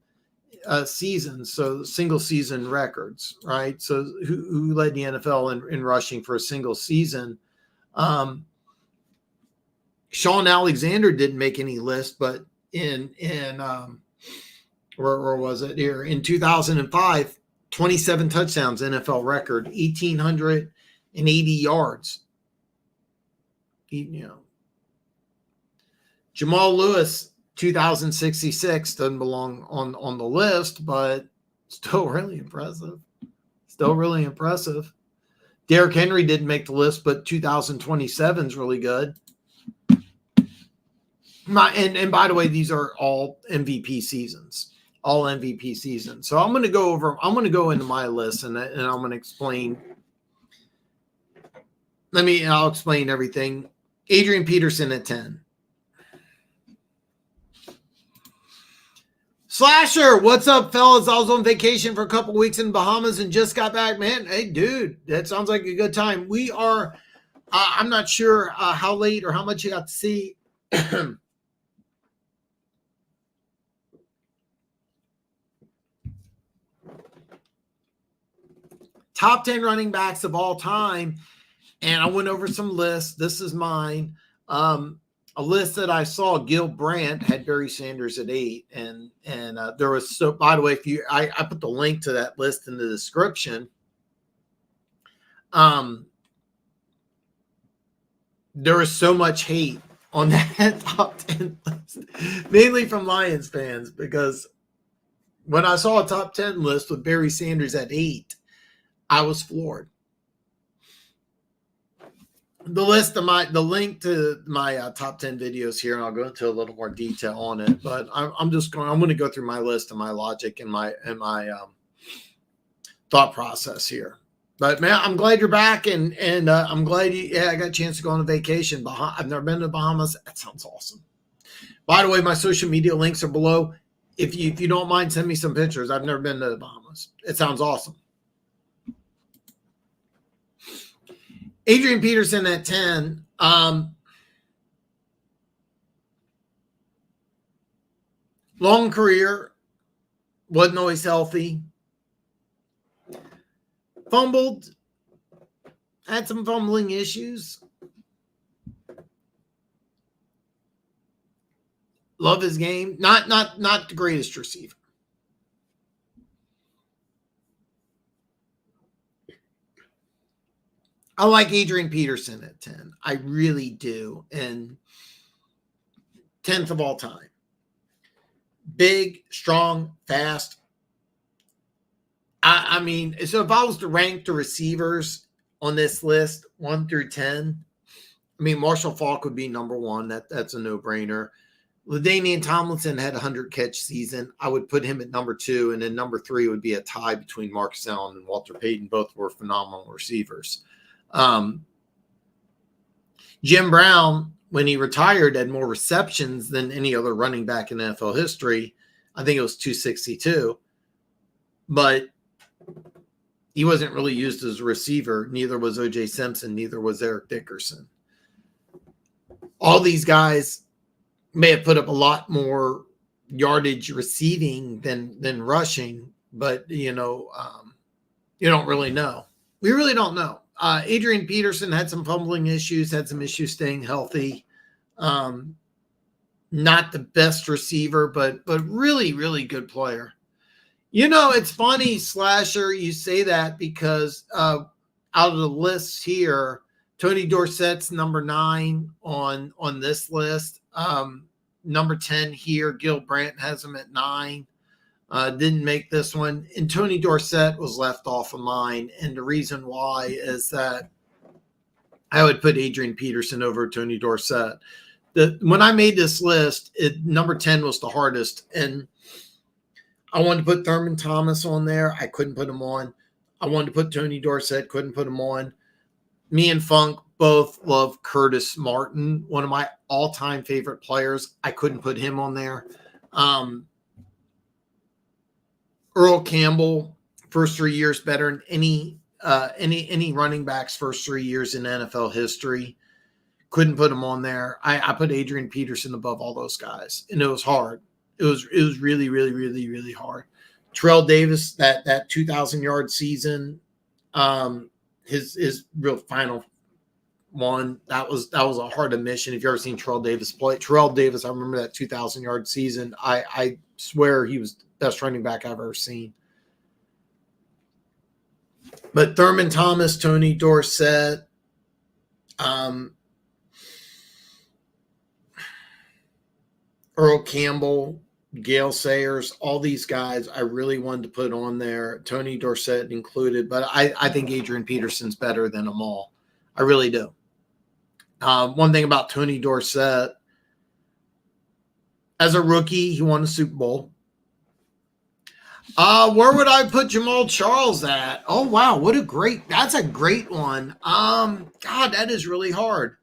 seasons, so single season records, right? So who led the NFL in rushing for a single season? Sean Alexander didn't make any list, but where was it here? In 2005, 27 touchdowns, NFL record, 1,880 yards. Jamal Lewis, 2,066, doesn't belong on the list, but still really impressive. Derrick Henry didn't make the list, but 2,027 is really good. And by the way, these are all MVP seasons. So I'm going to go into my list and I'm going to explain. I'll explain everything. Adrian Peterson at 10. Slasher, what's up, fellas? I was on vacation for a couple weeks in Bahamas and just got back, man. Hey, dude, that sounds like a good time. We are, I'm not sure how late or how much you got to see. Top 10 running backs of all time. And I went over some lists. This is mine. A list that I saw, Gil Brandt had Barry Sanders at 8. And there was, so by the way, I put the link to that list in the description. There was so much hate on that top 10 list, mainly from Lions fans, because when I saw a top 10 list with Barry Sanders at 8, I was floored. The link to my top 10 videos here, and I'll go into a little more detail on it. But I'm going to go through my list and my logic and my thought process here. But man, I'm glad you're back, and I'm glad I got a chance to go on a vacation. I've never been to Bahamas. That sounds awesome. By the way, my social media links are below. If you don't mind, send me some pictures. I've never been to the Bahamas. It sounds awesome. Adrian Peterson at 10. Long career, wasn't always healthy. Fumbled, had some fumbling issues. 1,880 Love his game. Not the greatest receiver. I like Adrian Peterson at 10. I really do. And 10th of all time. Big, strong, fast. I mean, so if I was to rank the receivers on this list, 1 through 10, I mean, Marshall Faulk would be number 1. That's a no-brainer. LaDainian Tomlinson had a 100-catch season. I would put him at number 2, and then number 3 would be a tie between Marcus Allen and Walter Payton. Both were phenomenal receivers. Jim Brown, when he retired, had more receptions than any other running back in NFL history. I think it was 262. But he wasn't really used as a receiver. Neither was O.J. Simpson. Neither was Eric Dickerson. All these guys may have put up a lot more yardage receiving than rushing, but, you don't really know. We really don't know. Adrian Peterson had some fumbling issues, had some issues staying healthy. Not the best receiver, but really, really good player. It's funny, Slasher, you say that because out of the lists here, Tony Dorsett's number 9 on this list. Number 10 here, Gil Brandt has him at 9. Didn't make this one. And Tony Dorsett was left off of mine. And the reason why is that I would put Adrian Peterson over Tony Dorsett. When I made this list, number 10 was the hardest. And I wanted to put Thurman Thomas on there. I couldn't put him on. I wanted to put Tony Dorsett. Couldn't put him on. Me and Funk both love Curtis Martin, one of my all-time favorite players. I couldn't put him on there. Earl Campbell, first 3 years better than any running back's first 3 years in NFL history. Couldn't put him on there. I put Adrian Peterson above all those guys, and it was hard. It was really, really, really, really hard. Terrell Davis, that 2,000-yard season, his real final one, that was a hard admission. If you've ever seen Terrell Davis play, Terrell Davis, I remember that 2,000-yard season. I swear he was the best running back I've ever seen. But Thurman Thomas, Tony Dorsett, Earl Campbell, Gale Sayers, all these guys I really wanted to put on there, Tony Dorsett included, but I think Adrian Peterson's better than them all. I really do. One thing about Tony Dorsett, as a rookie, he won a Super Bowl. Where would I put Jamal Charles at? Oh, wow. That's a great one. God, that is really hard.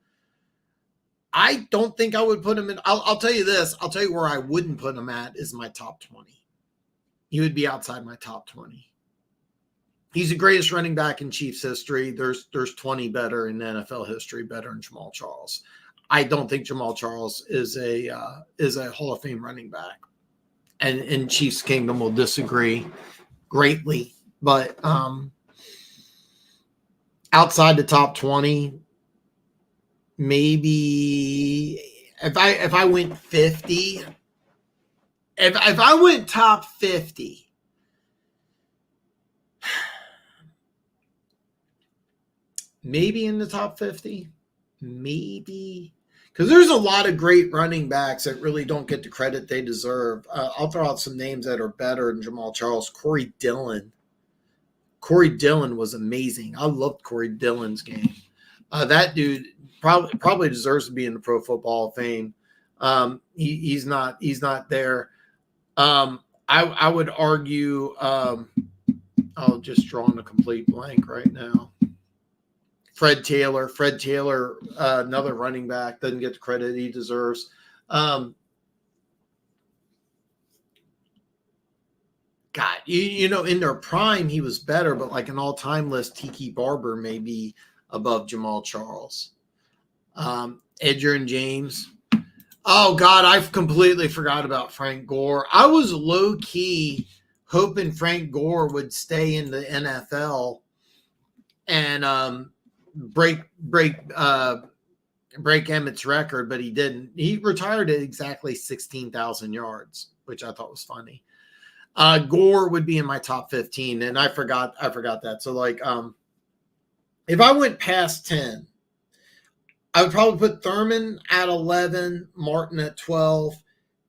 I don't think I would put him in. I'll tell you this. I'll tell you where I wouldn't put him at is my top 20. He would be outside my top 20. He's the greatest running back in Chiefs history. There's 20 better in NFL history, better than Jamal Charles. I don't think Jamal Charles is a Hall of Fame running back. And Chiefs Kingdom will disagree greatly. But outside the top 20, maybe if I went 50, if I went top 50, maybe in the top 50, maybe, because there's a lot of great running backs that really don't get the credit they deserve. I'll throw out some names that are better than Jamal Charles. Corey Dillon was amazing. I loved Corey Dillon's game. That dude probably deserves to be in the Pro Football Hall of Fame. He's not there. I would argue. I'll just draw on a complete blank right now. Fred Taylor, another running back, doesn't get the credit he deserves. God, in their prime, he was better, but like an all-time list, Tiki Barber may be above Jamal Charles. Edgerrin James. Oh, God, I've completely forgot about Frank Gore. I was low-key hoping Frank Gore would stay in the NFL and break break Emmett's record, but he didn't. He retired at exactly 16,000 yards, which I thought was funny. Gore would be in my top 15, and I forgot that. So like, if I went past 10, I would probably put Thurman at 11, Martin at 12,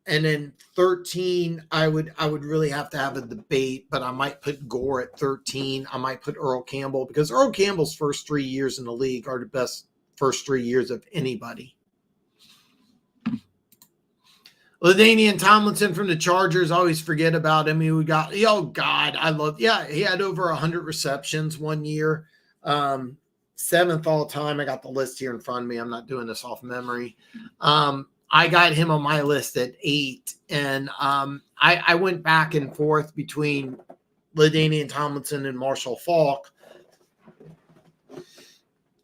and then 13. I would really have to have a debate, but I might put Gore at 13. I might put Earl Campbell, because Earl Campbell's first 3 years in the league are the best first 3 years of anybody. LaDainian Tomlinson from the Chargers, I always forget about him. We got, oh God, he had over 100 receptions one year. 7th all time. I got the list here in front of me. I'm not doing this off memory. I got him on my list at 8. And I went back and forth between LaDainian Tomlinson and Marshall Faulk.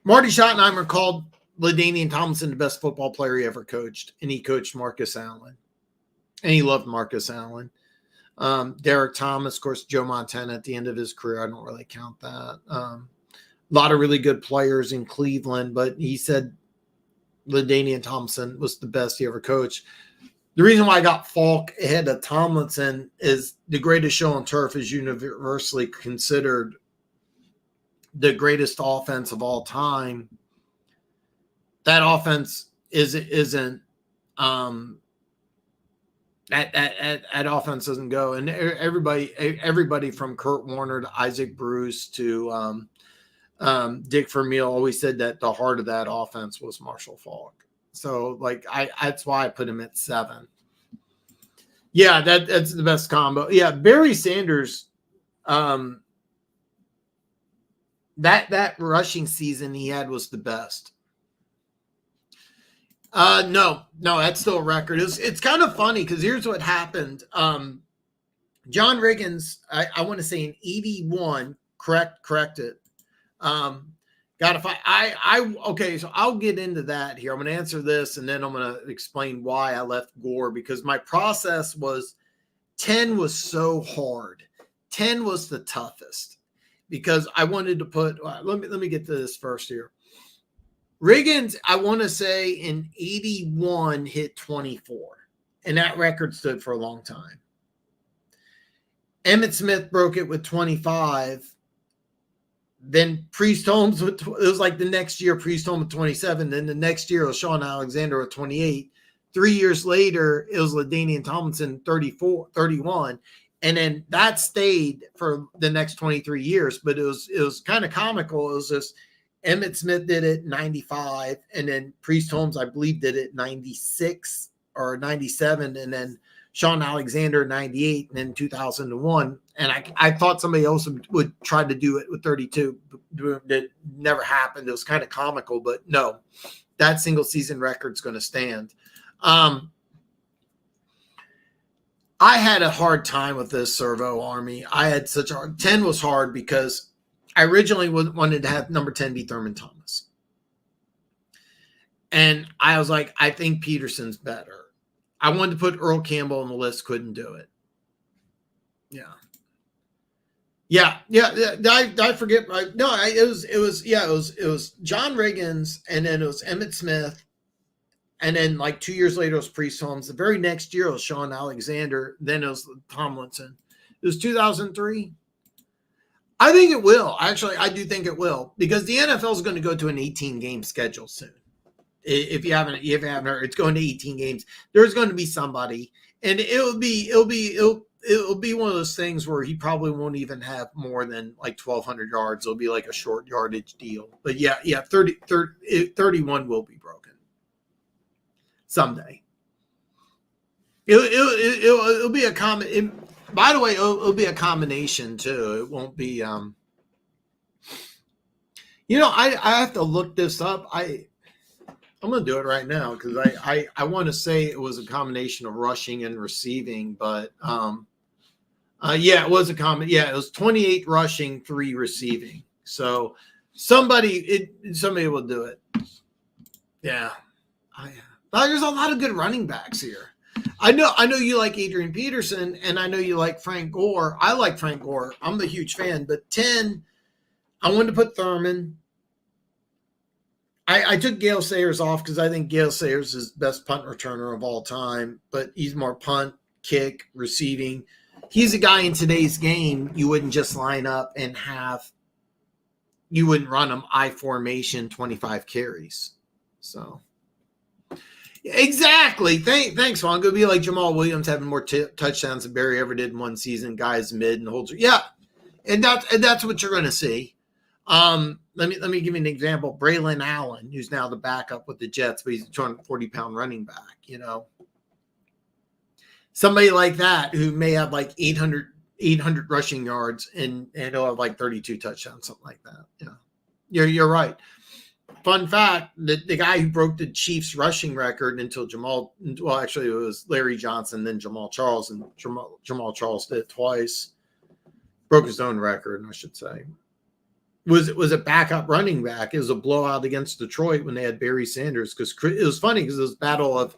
Marty Schottenheimer called LaDainian Tomlinson the best football player he ever coached, and he coached Marcus Allen. And he loved Marcus Allen. Derek Thomas, of course, Joe Montana at the end of his career. I don't really count that. A lot of really good players in Cleveland, but he said LaDainian Tomlinson was the best he ever coached. The reason why I got Falk ahead of Tomlinson is the greatest show on turf is universally considered the greatest offense of all time. That offense isn't that offense doesn't go. And everybody from Kurt Warner to Isaac Bruce to Dick Vermeil always said that the heart of that offense was Marshall Faulk. So like that's why I put him at 7. Yeah, that's the best combo. Yeah, Barry Sanders, that rushing season he had was the best. No, that's still a record. It's kind of funny because here's what happened. John Riggins, I want to say in 81, correct it. Okay, so I'll get into that here. I'm going to answer this and then I'm going to explain why I left Gore, because my process was 10 was so hard. 10 was the toughest because I wanted to put, let me get to this first here. Riggins, I want to say in 81 hit 24, and that record stood for a long time. Emmitt Smith broke it with 25. Then Priest Holmes, it was like the next year, Priest Holmes with 27. Then the next year it was Sean Alexander with 28. 3 years later, it was LaDainian Tomlinson, 31. And then that stayed for the next 23 years. But it was kind of comical. It was just Emmitt Smith did it 95. And then Priest Holmes, I believe, did it 96 or 97. And then Sean Alexander 98, and then 2001. And I thought somebody else would try to do it with 32. That never happened. It was kind of comical, but no, that single season record's going to stand. I had a hard time with this Servo Army. I had 10 was hard because I originally wanted to have number 10 be Thurman Thomas. And I was like, I think Peterson's better. I wanted to put Earl Campbell on the list, couldn't do it. Yeah. I forget. No, it was John Riggins, and then it was Emmitt Smith, and then like 2 years later it was Priest Holmes. The very next year it was Sean Alexander. Then it was Tomlinson. It was 2003. I think it will. Actually, I do think it will, because the NFL is going to go to an 18-game schedule soon. If you haven't heard, it's going to 18 games. There's going to be somebody, and it'll be one of those things where he probably won't even have more than like 1,200 yards. It'll be like a short yardage deal. But 31 will be broken someday. It'll be a common. By the way, it'll be a combination too. It won't be. I have to look this up. I'm going to do it right now because I want to say it was a combination of rushing and receiving, but it was a it was 28 rushing, 3 receiving. So somebody will do it. Yeah. There's a lot of good running backs here. I know you like Adrian Peterson, and I know you like Frank Gore. I like Frank Gore. I'm the huge fan, but 10, I wanted to put Thurman. I took Gale Sayers off because I think Gale Sayers is best punt returner of all time, but he's more punt, kick, receiving. He's a guy in today's game you wouldn't just line up and have. You wouldn't run him I formation 25 carries. So exactly. Thanks, Juan. It would be like Jamal Williams having more touchdowns than Barry ever did in one season. Guys mid and holds. Yeah, and that's what you're going to see. Let me give you an example. Braylon Allen, who's now the backup with the Jets, but he's a 240-pound running back. You know, somebody like that who may have like 800 rushing yards and he'll have like 32 touchdowns, something like that. Yeah, you're right. Fun fact, the guy who broke the Chiefs rushing record until actually it was Larry Johnson, then Jamal Charles, and Jamal Charles did it twice. Broke his own record, I should say. Was a backup running back. It was a blowout against Detroit when they had Barry Sanders, because it was funny because it was a battle of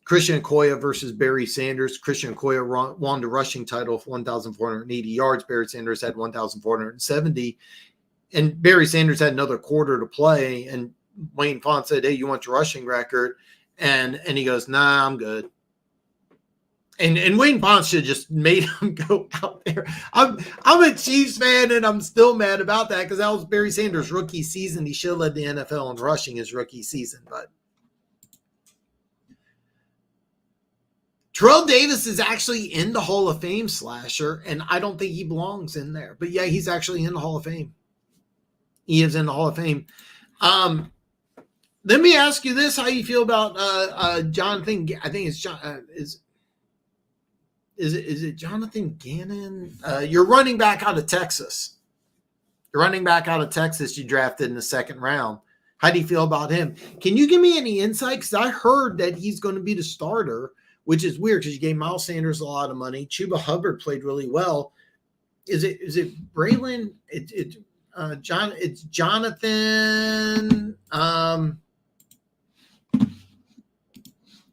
Christian Okoye versus Barry Sanders. Christian Okoye won the rushing title of 1,480 yards. Barry Sanders had 1,470. And Barry Sanders had another quarter to play. And Wayne Fonte said, "Hey, you want your rushing record?" And he goes, "Nah, I'm good." And Wayne Fonte should just made him go out there. I'm a Chiefs fan, and I'm still mad about that because that was Barry Sanders' rookie season. He should have led the NFL in rushing his rookie season, but Terrell Davis is actually in the Hall of Fame, Slasher, and I don't think he belongs in there. But yeah, he's actually in the Hall of Fame. He is in the Hall of Fame. Let me ask you this: how you feel about Jonathan? I think it's John. Is it Jonathan Gannon? You're running back out of Texas. You're running back out of Texas. You drafted in the second round. How do you feel about him? Can you give me any insight? Because I heard that he's going to be the starter, which is weird because you gave Miles Sanders a lot of money. Chuba Hubbard played really well. Is it Braylon? It's Jonathan.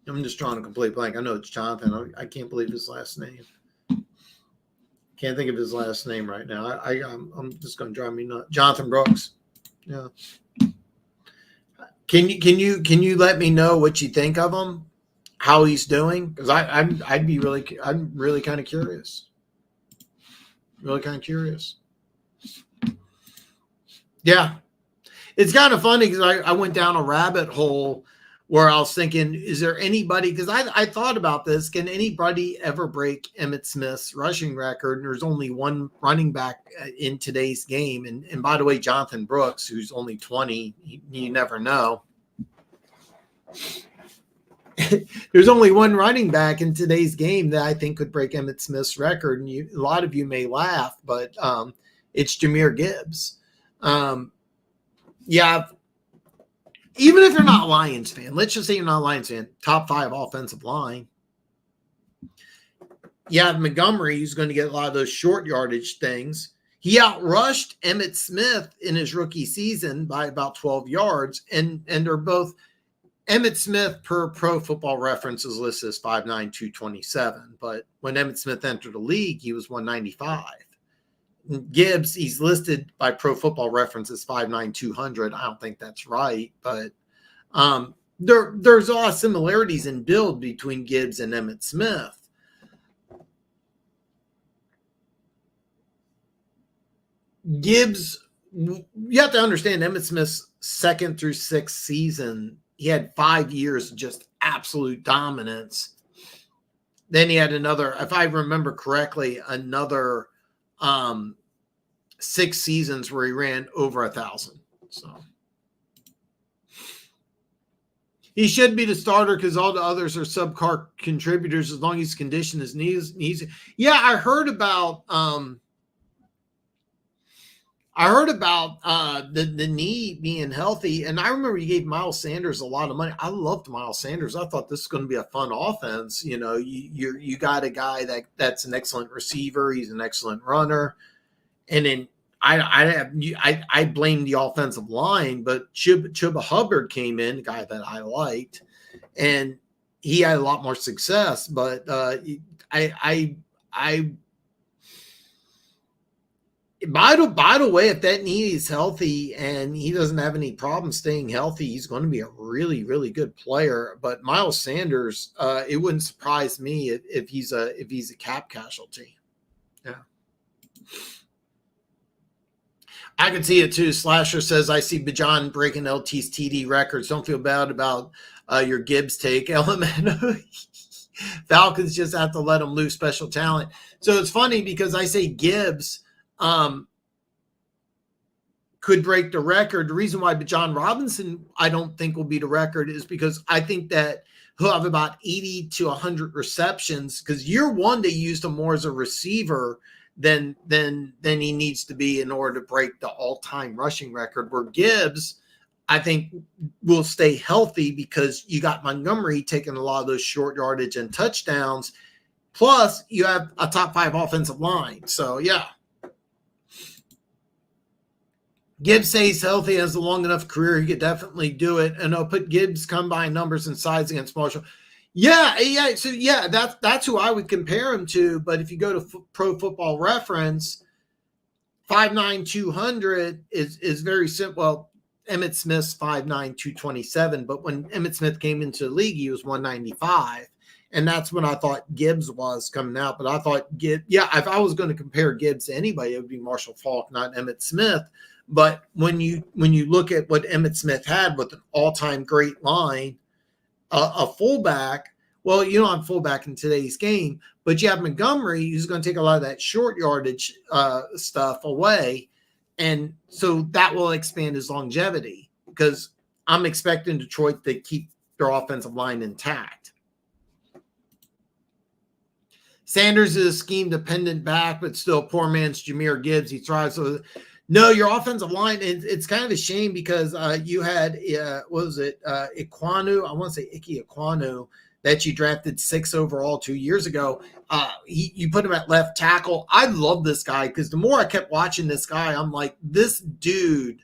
I'm just drawing a complete blank. I know it's Jonathan. I can't believe his last name. Can't think of his last name right now. I'm just going to drive me nuts. Jonathan Brooks. Yeah. Can you let me know what you think of him? How he's doing? Because I'm really kind of curious. Really kind of curious. Yeah. It's kind of funny because I went down a rabbit hole where I was thinking, is there anybody, because I thought about this, can anybody ever break Emmitt Smith's rushing record? And there's only one running back in today's game. And by the way, Jonathan Brooks, who's only 20, you never know. There's only one running back in today's game that I think could break Emmitt Smith's record. And a lot of you may laugh, but it's Jahmyr Gibbs. Yeah. Even if you're not a Lions fan, let's just say you're not a Lions fan, top 5 offensive line. You have Montgomery, who's going to get a lot of those short yardage things. He outrushed Emmitt Smith in his rookie season by about 12 yards. And they're both, Emmitt Smith per Pro Football Reference is listed as 5'9", 227. But when Emmitt Smith entered the league, he was 195. Gibbs, he's listed by Pro Football Reference as 5'9", 200. I don't think that's right, but there's a lot of similarities in build between Gibbs and Emmitt Smith. Gibbs, you have to understand Emmitt Smith's 2nd through 6th season, he had 5 years of just absolute dominance. Then he had another, if I remember correctly, another 6 seasons where he ran over 1,000. So he should be the starter because all the others are subpar contributors as long as his condition is knees. Yeah, I heard about the knee being healthy, and I remember you gave Miles Sanders a lot of money. I loved Miles Sanders. I thought this was going to be a fun offense. You know, you got a guy that's an excellent receiver. He's an excellent runner, and then I blame the offensive line, but Chuba Hubbard came in, a guy that I liked, and he had a lot more success. But By the way, if that knee is healthy and he doesn't have any problem staying healthy, he's going to be a really, really good player. But Miles Sanders, it wouldn't surprise me if he's a cap casualty. Yeah. I can see it too. Slasher says, I see Bajan breaking LT's TD records. Don't feel bad about your Gibbs take. Element. Falcons just have to let him lose, special talent. So it's funny because I say Gibbs could break the record. The reason why Bijan Robinson I don't think will beat the record is because I think that he'll have about 80 to 100 receptions, because year one they used him more as a receiver than he needs to be in order to break the all-time rushing record, where Gibbs I think will stay healthy because you got Montgomery taking a lot of those short yardage and touchdowns. Plus, you have a top 5 offensive line. So, yeah. Gibbs stays healthy, has a long enough career, he could definitely do it. And I'll put Gibbs combine numbers and size against Marshall. Yeah. So, yeah, that's who I would compare him to. But if you go to Pro Football Reference, 5'9", 200 is very simple. Well, Emmitt Smith's 5'9", 227, but when Emmitt Smith came into the league, he was 195, and that's when I thought Gibbs was coming out. But I thought Gibbs, if I was going to compare Gibbs to anybody, it would be Marshall Faulk, not Emmitt Smith. But when you look at what Emmitt Smith had with an all-time great line, a fullback, well, you don't have fullback in today's game, but you have Montgomery, who's going to take a lot of that short yardage stuff away. And so that will expand his longevity, because I'm expecting Detroit to keep their offensive line intact. Sanders is a scheme-dependent back, but still poor man's Jahmyr Gibbs. He thrives. So, no, your offensive line, it's kind of a shame because you had, what was it, Ekwonu? I want to say Ike Ekwonu, that you drafted 6 overall 2 years ago. You put him at left tackle. I love this guy because the more I kept watching this guy, I'm like, this dude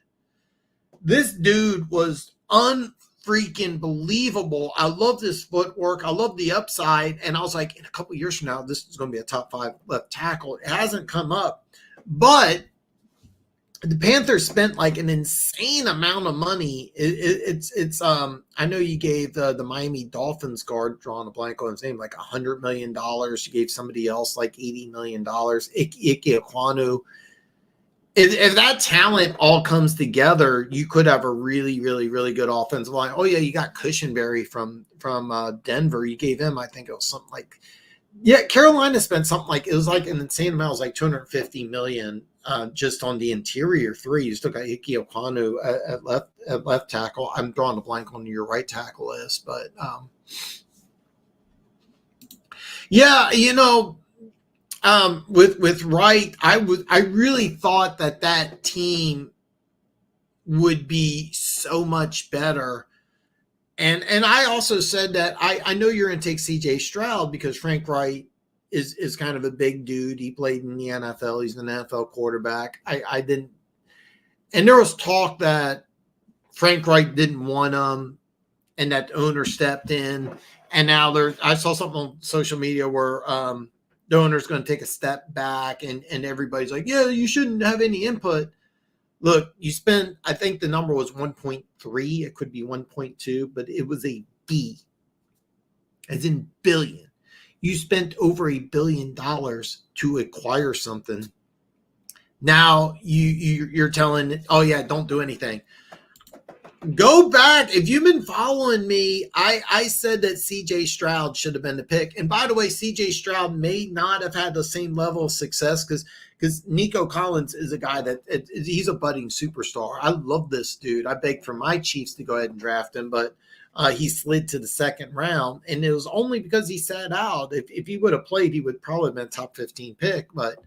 was unfreaking believable. I love this footwork. I love the upside. And I was like, in a couple of years from now, this is going to be a top 5 left tackle. It hasn't come up. But the Panthers spent like an insane amount of money. I know you gave the Miami Dolphins guard, drawing a blank on his name, like $100 million. You gave somebody else like $80 million. Ike Ekwonu. If that talent all comes together, you could have a really, really, really good offensive line. Oh yeah, you got Cushenberry from Denver. You gave him, I think it was something like, Carolina spent something like, it was like an insane amount. It was like $250 million. Just on the interior 3. You still got Ike Ekwonu at left tackle. I'm drawing a blank on your right tackle list, but with Wright, I really thought that team would be so much better. And I also said that I know you're going to take CJ Stroud because Frank Wright is kind of a big dude. He played in the NFL. He's an NFL quarterback. I didn't, and there was talk that Frank Wright didn't want him and that the owner stepped in. And now I saw something on social media where the owner's going to take a step back and everybody's like, yeah, you shouldn't have any input. Look, you spent, I think the number was 1.3. It could be 1.2, but it was a B, as in billion. You spent over $1 billion to acquire something. Now you're telling, oh yeah, don't do anything. Go back. If you've been following me, I said that CJ Stroud should have been the pick. And by the way, CJ Stroud may not have had the same level of success because Nico Collins is a guy that he's a budding superstar. I love this dude. I begged for my Chiefs to go ahead and draft him, but he slid to the second round, and it was only because he sat out. If he would have played, he would probably have been a top 15 pick. But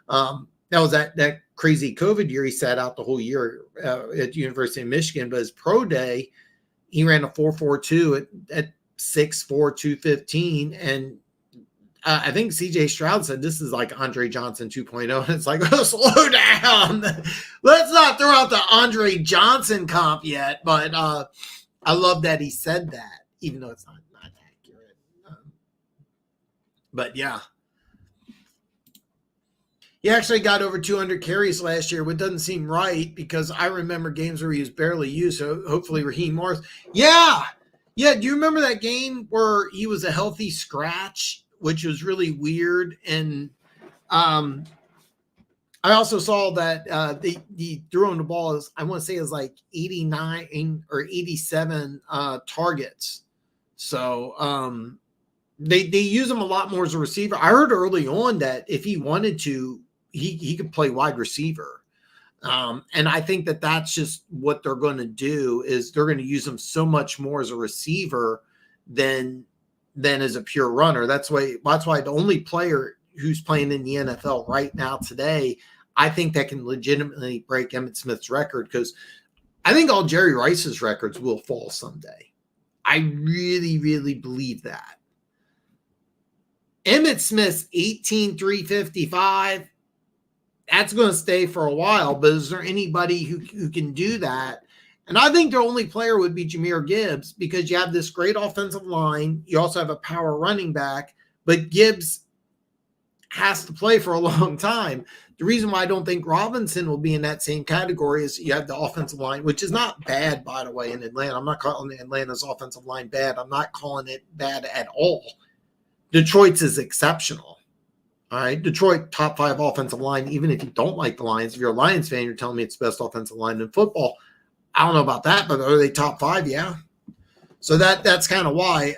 that was that crazy COVID year. He sat out the whole year at the University of Michigan. But his pro day, he ran a 4.42 at 6'4", 215. And I think CJ Stroud said this is like Andre Johnson 2.0. And it's like, oh, slow down. Let's not throw out the Andre Johnson comp yet. But I love that he said that, even though it's not accurate. But yeah. He actually got over 200 carries last year, which doesn't seem right because I remember games where he was barely used. So hopefully Raheem Morris. Yeah. Yeah. Do you remember that game where he was a healthy scratch, which was really weird? And I also saw that the throwing the ball is, I want to say, is like 89 or 87 targets. So they use him a lot more as a receiver. I heard early on that if he wanted to, he could play wide receiver. And I think that that's just what they're going to do, is they're going to use him so much more as a receiver than as a pure runner. That's why the only player who's playing in the NFL right now today, I think that can legitimately break Emmitt Smith's record, because I think all Jerry Rice's records will fall someday. I really, really believe that. Emmitt Smith's 18,355, that's going to stay for a while, but is there anybody who can do that? And I think the only player would be Jahmyr Gibbs, because you have this great offensive line. You also have a power running back, but Gibbs has to play for a long time. The reason why I don't think Robinson will be in that same category is you have the offensive line, which is not bad, by the way, in Atlanta. I'm not calling Atlanta's offensive line bad. I'm not calling it bad at all. Detroit's is exceptional. All right. Detroit, top 5 offensive line, even if you don't like the Lions. If you're a Lions fan, you're telling me it's the best offensive line in football. I don't know about that, but are they top 5? Yeah. So that's kind of why.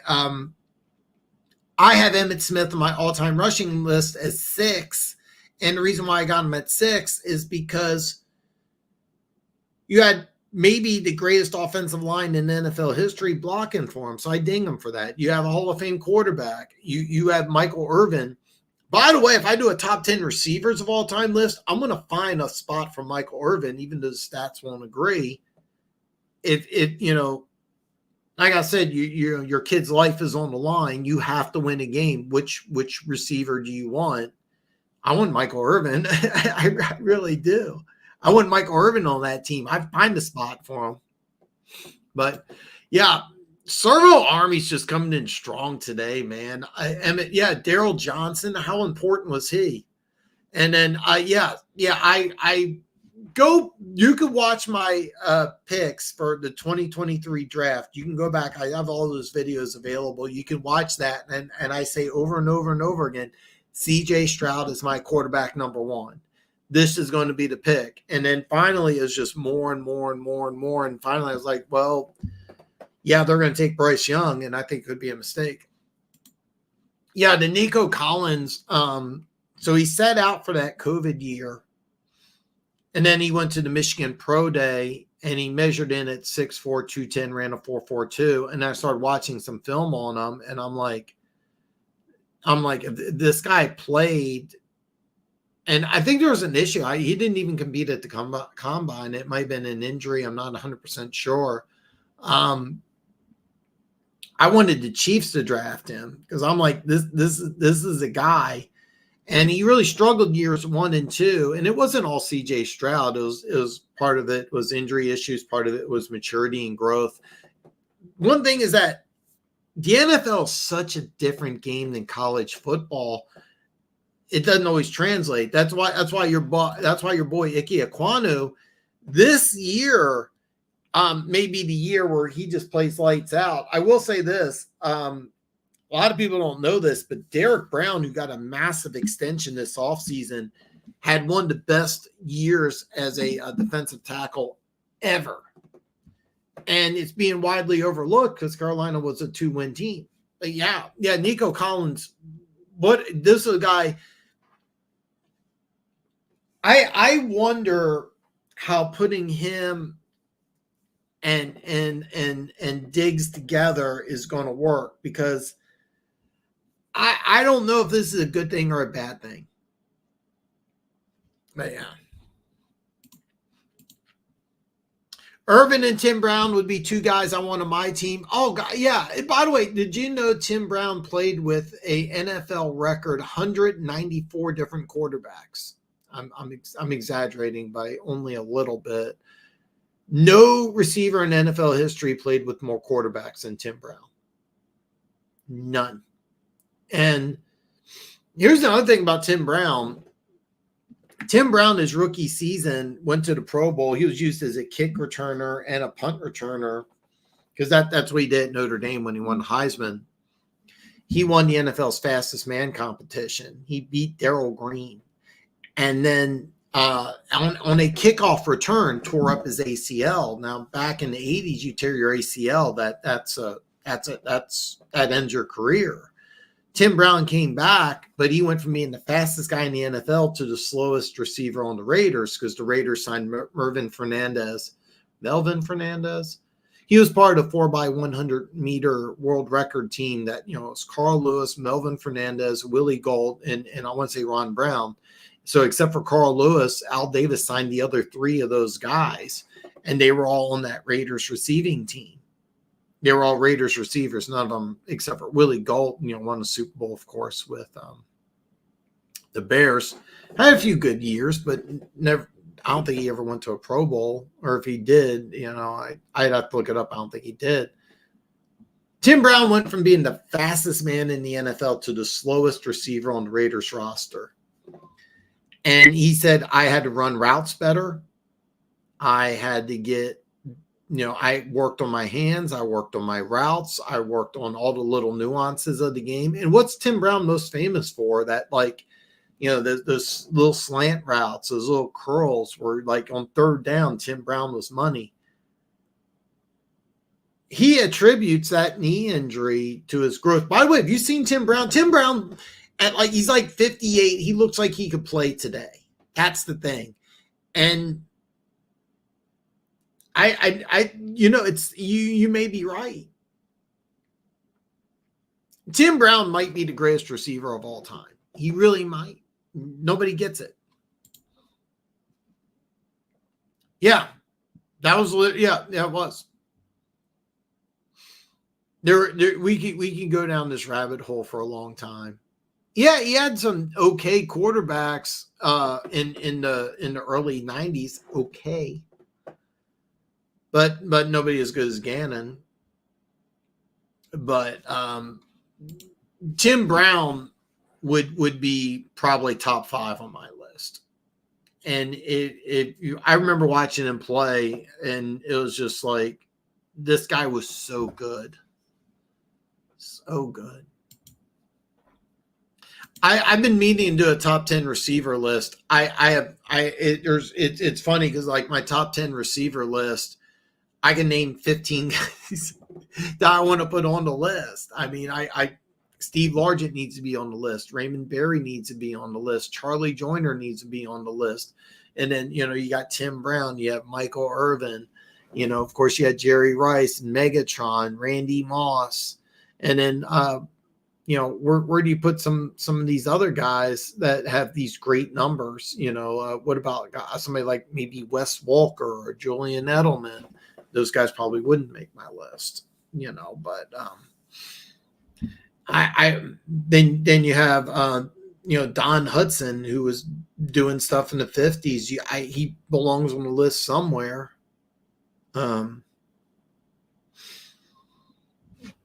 I have Emmitt Smith on my all-time rushing list as 6. And the reason why I got him at 6 is because you had maybe the greatest offensive line in NFL history blocking for him. So I ding him for that. You have a Hall of Fame quarterback. You have Michael Irvin. By the way, if I do a top 10 receivers of all time list, I'm going to find a spot for Michael Irvin, even though the stats won't agree. If like I said, your kid's life is on the line. You have to win a game. Which receiver do you want? I want Michael Irvin. I really do. I want Michael Irvin on that team. I'd find a spot for him. But yeah, Servo Army's just coming in strong today, man. Daryl Johnson. How important was he? And then I go. You can watch my picks for the 2023 draft. You can go back. I have all those videos available. You can watch that. And I say over and over and over again, CJ Stroud is my quarterback number 1. This is going to be the pick. And then finally it's just more and more and more and more. And finally I was like, well, yeah, they're going to take Bryce Young, and I think it could be a mistake. Yeah, the Nico Collins. So he set out for that COVID year. And then he went to the Michigan Pro Day, and he measured in at 6'4", 210, ran a 4.42. And I started watching some film on him, and I'm like, this guy played. And I think there was an issue. He didn't even compete at the combine. It might have been an injury. I'm not 100% sure. I wanted the Chiefs to draft him because I'm like, this is a guy. And he really struggled years 1 and 2. And it wasn't all CJ Stroud. It was part of it was injury issues. Part of it was maturity and growth. One thing is that the NFL is such a different game than college football. It doesn't always translate. That's why your boy Ike Ekwonu this year may be the year where he just plays lights out. I will say this. A lot of people don't know this, but Derek Brown, who got a massive extension this offseason, had one of the best years as a defensive tackle ever. And it's being widely overlooked because Carolina was a 2-win team. But yeah, Nico Collins. This is a guy. I wonder how putting him and Diggs together is going to work, because I don't know if this is a good thing or a bad thing. But yeah. Irvin and Tim Brown would be 2 guys I want on my team. Oh, God, yeah. By the way, did you know Tim Brown played with a NFL record 194 different quarterbacks? I'm exaggerating by only a little bit. No receiver in NFL history played with more quarterbacks than Tim Brown. None. And here's the other thing about Tim Brown. Tim Brown, his rookie season, went to the Pro Bowl. He was used as a kick returner and a punt returner because that's what he did at Notre Dame when he won Heisman. He won the NFL's fastest man competition. He beat Darrell Green. And then on a kickoff return, tore up his ACL. Now, back in the 80s, you tear your ACL, that ends your career. Tim Brown came back, but he went from being the fastest guy in the NFL to the slowest receiver on the Raiders because the Raiders signed Melvin Fernandez. He was part of the 4x100 meter world record team that, it's Carl Lewis, Melvin Fernandez, Willie Gold, and I want to say Ron Brown. So except for Carl Lewis, Al Davis signed the other three of those guys, and they were all on that Raiders receiving team. They were all Raiders receivers, none of them except for Willie Gold, won the Super Bowl, of course, with the Bears. Had a few good years, but never. I don't think he ever went to a Pro Bowl, or if he did, I'd have to look it up. I don't think he did. Tim Brown went from being the fastest man in the NFL to the slowest receiver on the Raiders roster. And he said, I had to run routes better. I had to get, I worked on my hands. I worked on my routes. I worked on all the little nuances of the game. And what's Tim Brown most famous for? That, those little slant routes, those little curls were like on third down, Tim Brown was money. He attributes that knee injury to his growth. By the way, have you seen Tim Brown? Tim Brown, he's like 58. He looks like he could play today. That's the thing. And it's you may be right. Tim Brown might be the greatest receiver of all time. He really might. Nobody gets it. Yeah, that was it was. We can go down this rabbit hole for a long time. Yeah, he had some okay quarterbacks in the early 90s. Okay. But nobody as good as Gannon. But Tim Brown would be probably top 5 on my list. And I remember watching him play, and it was just like, this guy was so good. So good. I've been meaning to do a top 10 receiver list. It's funny because like my top 10 receiver list, I can name 15 guys that I want to put on the list. I mean, Steve Largent needs to be on the list. Raymond Berry needs to be on the list. Charlie Joyner needs to be on the list. And then, you got Tim Brown, you have Michael Irvin, of course you had Jerry Rice and Megatron, Randy Moss. And then, where do you put some of these other guys that have these great numbers? What about somebody like maybe Wes Walker or Julian Edelman? Those guys probably wouldn't make my list, but then you have Don Hudson, who was doing stuff in the 50s. He belongs on the list somewhere.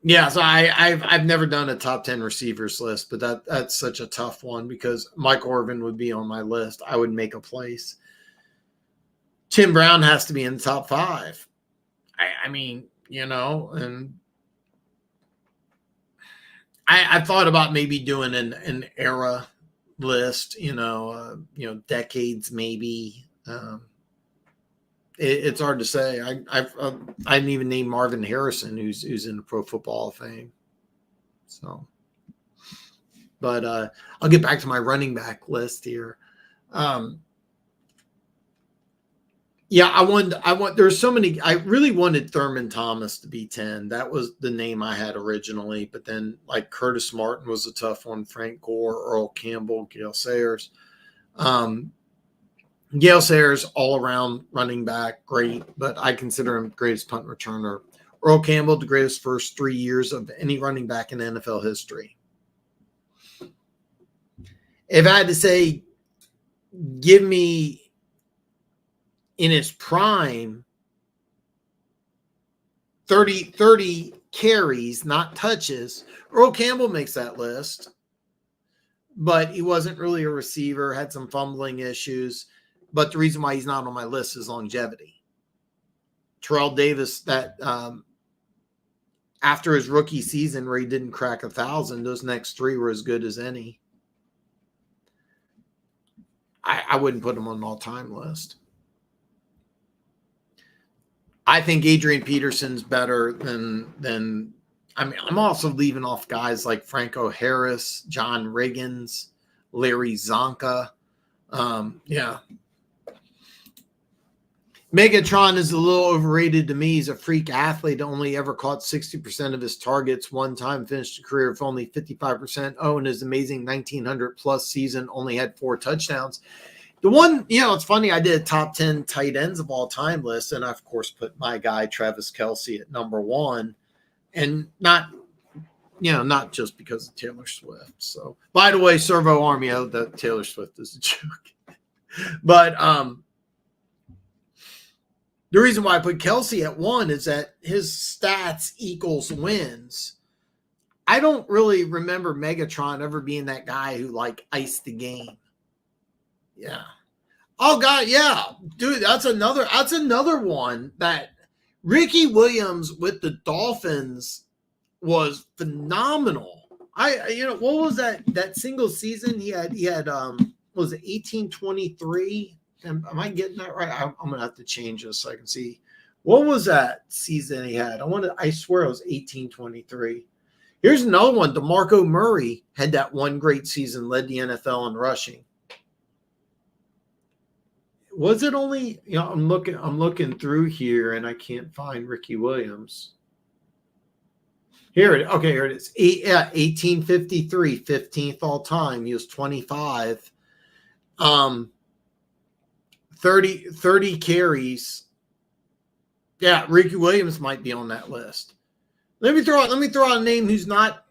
Yeah, so I've never done a top 10 receivers list, but that's such a tough one because Michael Irvin would be on my list. I would make a place. Tim Brown has to be in the top 5. I mean, and I thought about maybe doing an era list, decades maybe. It's hard to say. I didn't even name Marvin Harrison, who's in the Pro Football Hall of Fame. So, but I'll get back to my running back list here. There's so many. I really wanted Thurman Thomas to be 10. That was the name I had originally, but then like Curtis Martin was a tough one. Frank Gore, Earl Campbell, Gale Sayers. Gale Sayers, all around running back, great, but I consider him the greatest punt returner. Earl Campbell, the greatest first 3 years of any running back in NFL history. If I had to say, give me in his prime 30 carries, not touches, Earl Campbell makes that list. but he wasn't really a receiver, had some fumbling issues. But the reason why he's not on my list is longevity. Terrell Davis, that after his rookie season where he didn't crack 1,000, those next 3 were as good as any. I wouldn't put him on an all-time list. I think Adrian Peterson's better than I mean, I'm also leaving off guys like Franco Harris, John Riggins, Larry Zonka. Yeah. Megatron is a little overrated to me. He's a freak athlete. Only ever caught 60% of his targets one time, finished a career of only 55%. Oh, and his amazing 1,900 plus season only had 4 touchdowns. The one, it's funny. I did a top 10 tight ends of all time list. And I, of course, put my guy, Travis Kelce, at number 1. And not just because of Taylor Swift. So, by the way, Servo Army, that Taylor Swift is a joke. But, the reason why I put Kelce at 1 is that his stats equals wins. I don't really remember Megatron ever being that guy who iced the game. Yeah. Oh God, yeah. Dude, that's another one that Ricky Williams with the Dolphins was phenomenal. What was that single season he had what was it 1823? Am I getting that right? I'm going to have to change this so I can see. What was that season he had? I swear it was 1823. Here's another one. DeMarco Murray had that one great season, led the NFL in rushing. Was it only, I'm looking through here and I can't find Ricky Williams. Here it is. 1853, 15th all time. He was 25. 30 carries. Yeah, Ricky Williams might be on that list. Let me throw out a name who's not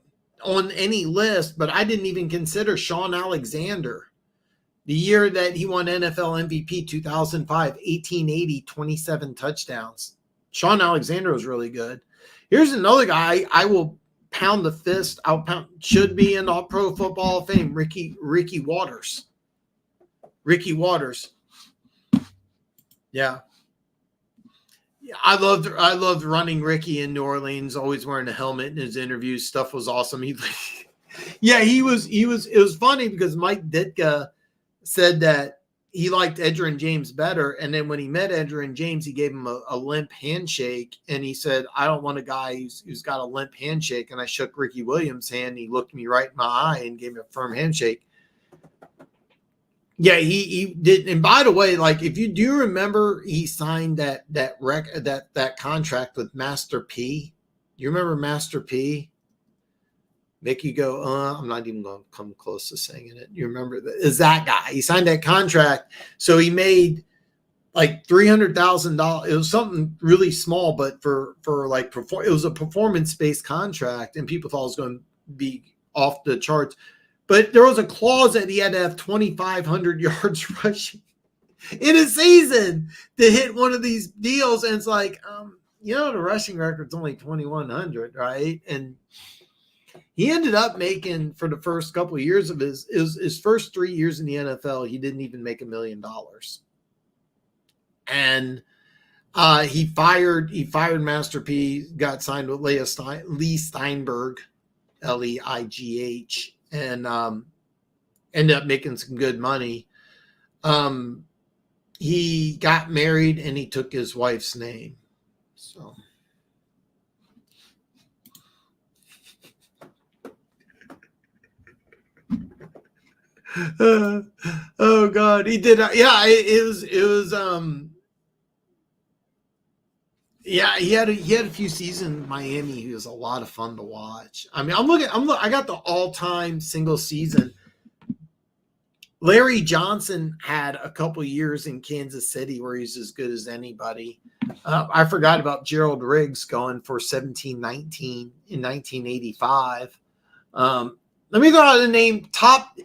on any list, but I didn't even consider Sean Alexander. The year that he won NFL MVP, 2005, 1880, 27 touchdowns. Sean Alexander was really good. Here's another guy I will pound the fist. Should be in All Pro Football Hall of Fame. Ricky Waters. Ricky Waters. Yeah. I loved running Ricky in New Orleans, always wearing a helmet in his interviews. Stuff was awesome. It was funny because Mike Ditka said that he liked Edgerrin James better. And then when he met Edgerrin James, he gave him a limp handshake. And he said, I don't want a guy who's got a limp handshake. And I shook Ricky Williams' hand. And he looked me right in my eye and gave me a firm handshake. Yeah, he did. And by the way, if you do remember, he signed that contract with Master P. You remember Master P? Make you go, I'm not even going to come close to saying it. You remember that? Is that guy? He signed that contract. So he made $300,000. It was something really small, but it was a performance-based contract, and people thought it was going to be off the charts. But there was a clause that he had to have 2,500 yards rushing in a season to hit one of these deals. And it's the rushing record's only 2,100, right? And he ended up making, for the first couple of years of his first 3 years in the NFL, he didn't even make $1 million. And he fired Master P, got signed with Lee Steinberg, Leigh, and ended up making some good money. He got married and he took his wife's name. So oh God, he did. Yeah, it was yeah, he had a few seasons in Miami. He was a lot of fun to watch. I mean, I got the all-time single season. Larry Johnson had a couple years in Kansas City where he's as good as anybody. I forgot about Gerald Riggs going for 17-19 in 1985. Let me throw out the name top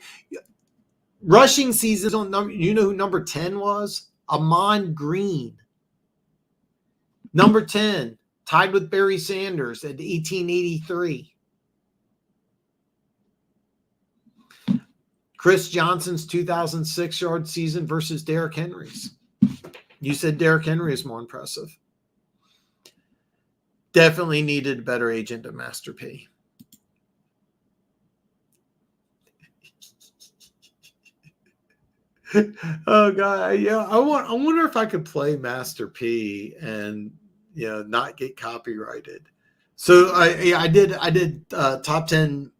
rushing seasons on number. You know who number 10 was? Amon Green. Number 10, tied with Barry Sanders at 1883. Chris Johnson's 2006 yard season versus Derrick Henry's. You said Derrick Henry is more impressive. Definitely needed a better agent than Master P. Oh God, yeah. I wonder if I could play Master P and not get copyrighted. So I did top 10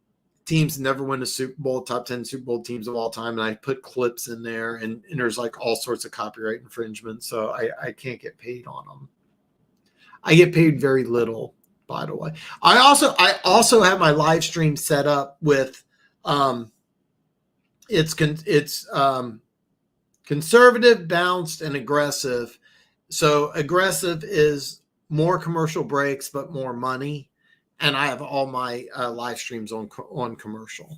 teams never win a Super Bowl, top 10 Super Bowl teams of all time, and I put clips in there, and there's like all sorts of copyright infringement, so I can't get paid on them. I get paid very little, by the way. I also have my live stream set up with it's conservative, balanced, and aggressive. So aggressive is more commercial breaks, but more money. And I have all my live streams on commercial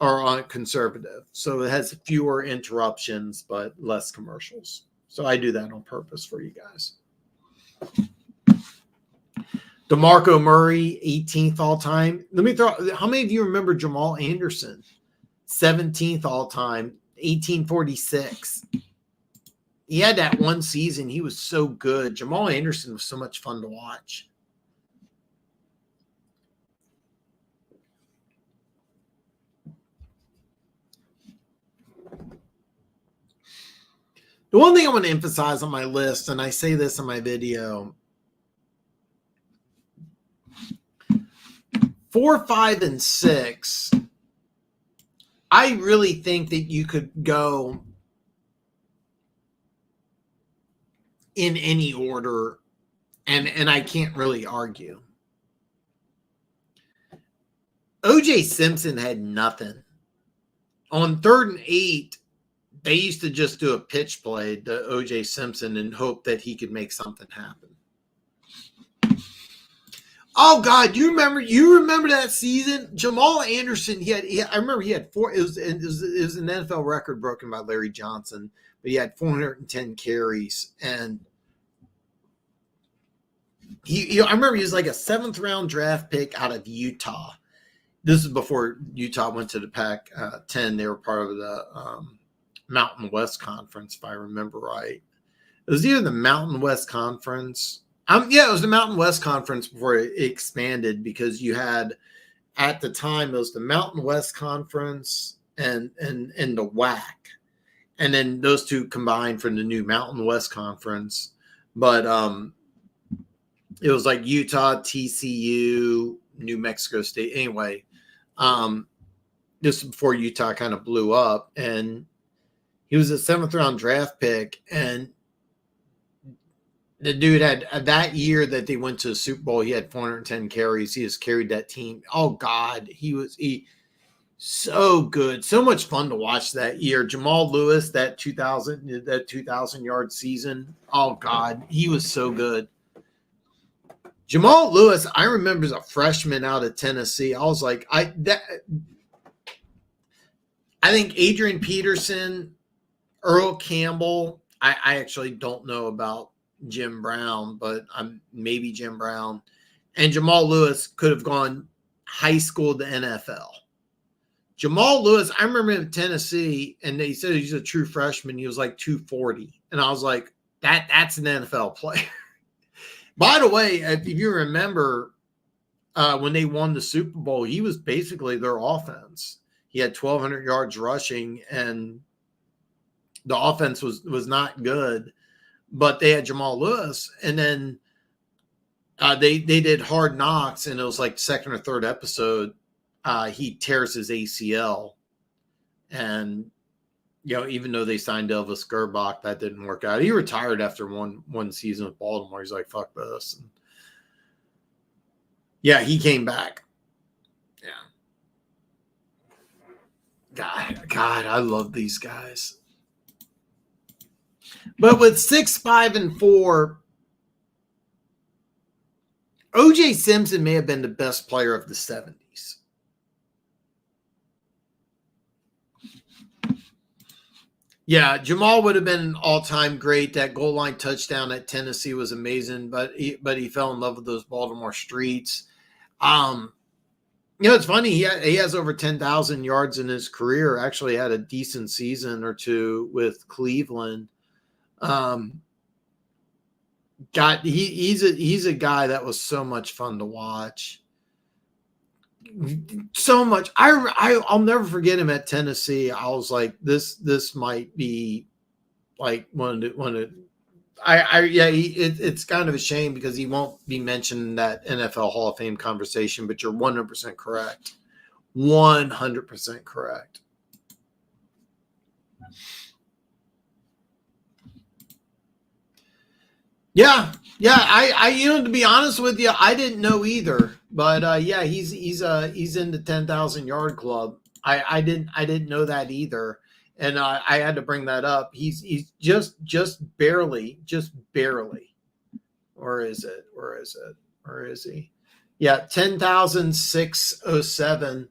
or on conservative. So it has fewer interruptions, but less commercials. So I do that on purpose for you guys. DeMarco Murray, 18th all time. Let me throw. How many of you remember Jamal Anderson? 17th all time, 1846. He had that one season. He was so good. Jamal Anderson was so much fun to watch. The one thing I want to emphasize on my list, and I say this in my video, 4, 5, and 6, I really think that you could go in any order, and I can't really argue. O.J. Simpson had nothing. On 3rd and 8, they used to just do a pitch play to O.J. Simpson and hope that he could make something happen. Oh God, you remember that season? Jamal Anderson, I remember he had 4. It was an NFL record broken by Larry Johnson, but he had 410 carries, and I remember he was like a 7th round draft pick out of Utah. This is before Utah went to the Pac-10. They were part of the Mountain West Conference, if I remember right. It was either the Mountain West Conference. It was the Mountain West Conference before it expanded, because you had, at the time, it was the Mountain West Conference and the WAC. And then those two combined for the new Mountain West Conference. But it was like Utah, TCU, New Mexico State. Anyway, this was before Utah kind of blew up. And he was a 7th round draft pick, and the dude had, that year that they went to the Super Bowl, he had 410 carries. He just carried that team. Oh God, he so good, so much fun to watch that year. Jamal Lewis, that 2,000 yard season. Oh God, he was so good. Jamal Lewis, I remember as a freshman out of Tennessee. I was like, I think Adrian Peterson, Earl Campbell. I actually don't know about Jim Brown, but maybe Jim Brown, and Jamal Lewis could have gone high school to NFL. Jamal Lewis, I remember in Tennessee, and they said he's a true freshman. He was like 240, and I was like, that's an NFL player. By the way, if you remember, when they won the Super Bowl, he was basically their offense. He had 1,200 yards rushing, and the offense was not good. But they had Jamal Lewis, and then they did Hard Knocks, and it was like 2nd or 3rd episode. He tears his ACL, and even though they signed Elvis Gerbach, that didn't work out. He retired after one season with Baltimore. He's like, "Fuck this." And yeah, he came back. Yeah, God, I love these guys. But with 6, 5, and 4, O.J. Simpson may have been the best player of the 70s. Yeah, Jamal would have been an all-time great. That goal line touchdown at Tennessee was amazing, but he fell in love with those Baltimore streets. You know, it's funny. He has over 10,000 yards in his career. Actually, had a decent season or two with Cleveland. He's a guy that was so much fun to watch. So much. I'll never forget him at Tennessee. I was like, this might be like it's kind of a shame because he won't be mentioned in that NFL Hall of Fame conversation, but you're 100% correct. 100% correct. Yeah. To be honest with you, I didn't know either. But he's in the 10,000 yard club. I didn't know that either. And I had to bring that up. He's just barely. Or is it? Where is he? Yeah, 10,607.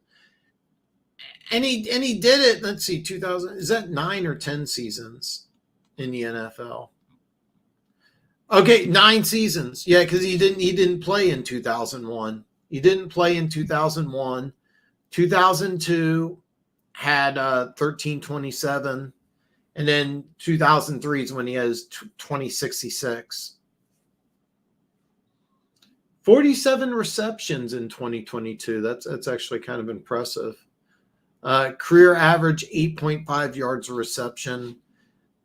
And he did it. Let's see, 2000. Is that 9 or 10 seasons in the NFL? Okay, 9 seasons. Yeah, because he didn't play in 2001. He didn't play in 2001. 2002 had 1327, and then 2003 is when he has 2066. 47 receptions in 2022. That's actually kind of impressive. Career average 8.5 yards a reception.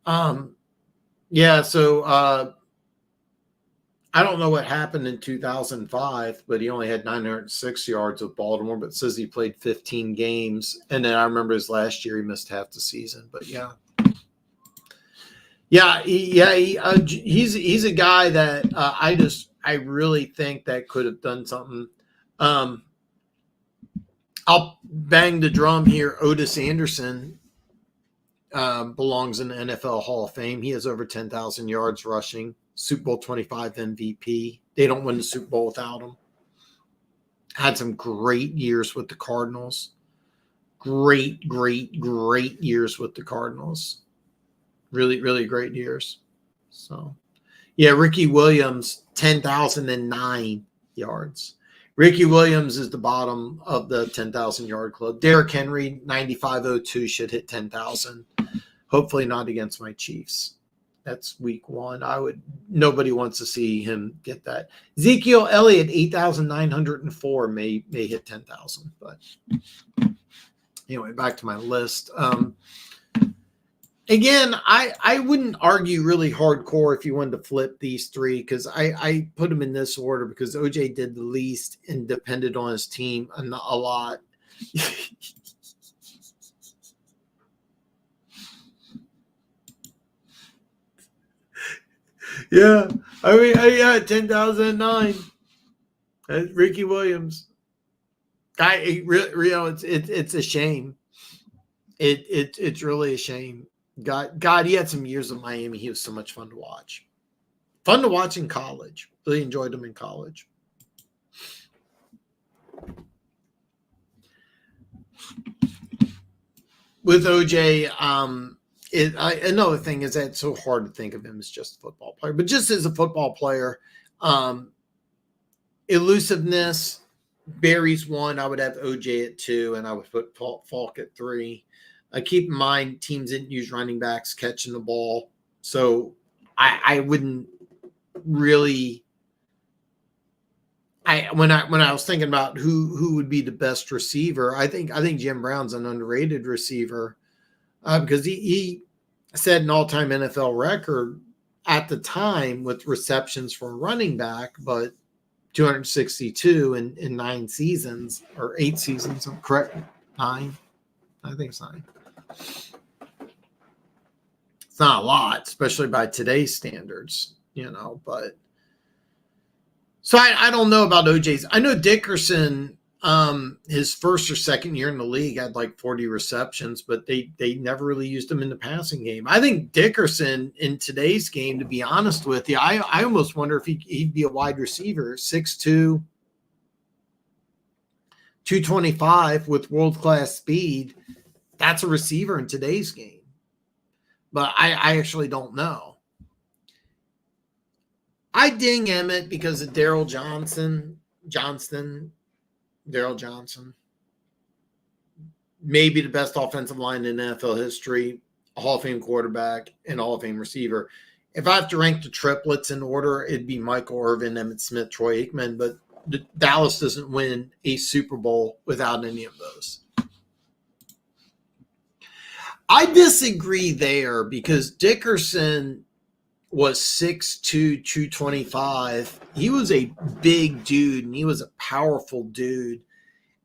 So I don't know what happened in 2005, but he only had 906 yards with Baltimore, but says he played 15 games. And then I remember his last year, he missed half the season, but yeah. He's a guy that I really think that could have done something. I'll bang the drum here. Otis Anderson belongs in the NFL Hall of Fame. He has over 10,000 yards rushing. Super Bowl 25 MVP. They don't win the Super Bowl without him. Had some great years with the Cardinals. Great years with the Cardinals. Really, really great years. So, yeah, Ricky Williams, 10,009 yards. Ricky Williams is the bottom of the 10,000 yard club. Derrick Henry, 9502 should hit 10,000. Hopefully not against my Chiefs. That's week 1. Nobody wants to see him get that. Ezekiel Elliott, 8,904 may hit 10,000. But anyway, back to my list. Again, I wouldn't argue really hardcore if you wanted to flip these 3 because I put them in this order because OJ did the least and depended on his team a lot. Yeah, I mean, 10,009. Ricky Williams. It's a shame. It's really a shame. God, he had some years in Miami. He was so much fun to watch. Fun to watch in college. Really enjoyed him in college. With OJ, another thing is that it's so hard to think of him as just a football player, but just as a football player, elusiveness, Barry's 1. I would have OJ at 2, and I would put Falk at 3. Keep in mind, teams didn't use running backs catching the ball, so I wouldn't really. When I was thinking about who would be the best receiver, I think Jim Brown's an underrated receiver because he set an all-time NFL record at the time with receptions for a running back, but 262 in 9 seasons or 8 seasons. I'm correct. 9. I think it's 9. It's not a lot, especially by today's standards, but so I don't know about OJ's. I know Dickerson, his first or second year in the league had like 40 receptions, but they never really used him in the passing game. I think Dickerson in today's game, to be honest with you, I almost wonder if he'd be a wide receiver, 6'2", 225 with world-class speed. That's a receiver in today's game. But I actually don't know. I ding Emmett because of Daryl Johnston. Daryl Johnson. Maybe the best offensive line in NFL history, a Hall of Fame quarterback, and Hall of Fame receiver. If I have to rank the triplets in order, it'd be Michael Irvin, Emmitt Smith, Troy Aikman, but Dallas doesn't win a Super Bowl without any of those. I disagree there because Dickerson was 6'2", 225. He was a big dude, and he was a powerful dude.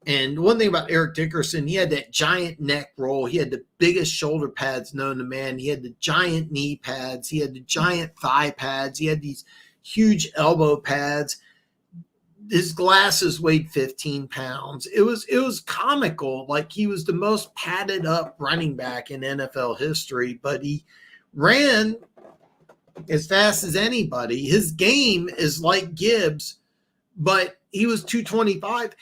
And one thing about Eric Dickerson, he had that giant neck roll. He had the biggest shoulder pads known to man. He had the giant knee pads. He had the giant thigh pads. He had these huge elbow pads. His glasses weighed 15 pounds. It was comical. Like, he was the most padded up running back in NFL history, but he ran as fast as anybody. His game is like Gibbs, but he was 225.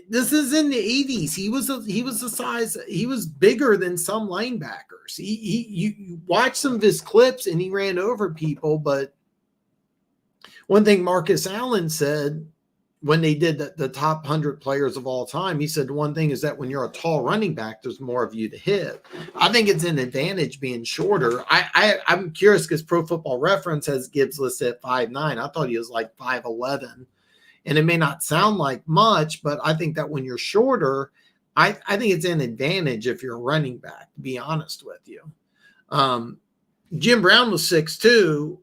This is in the 80s. He was the size. He was bigger than some linebackers. You watch some of his clips, and he ran over people. But one thing Marcus Allen said when they did the top 100 players of all time, he said one thing is that when you're a tall running back, there's more of you to hit. I think it's an advantage being shorter. I'm curious because Pro Football Reference has Gibbs listed at 5'9". I thought he was like 5'11". And it may not sound like much, but I think that when you're shorter, I think it's an advantage if you're a running back, to be honest with you. Jim Brown was 6'2".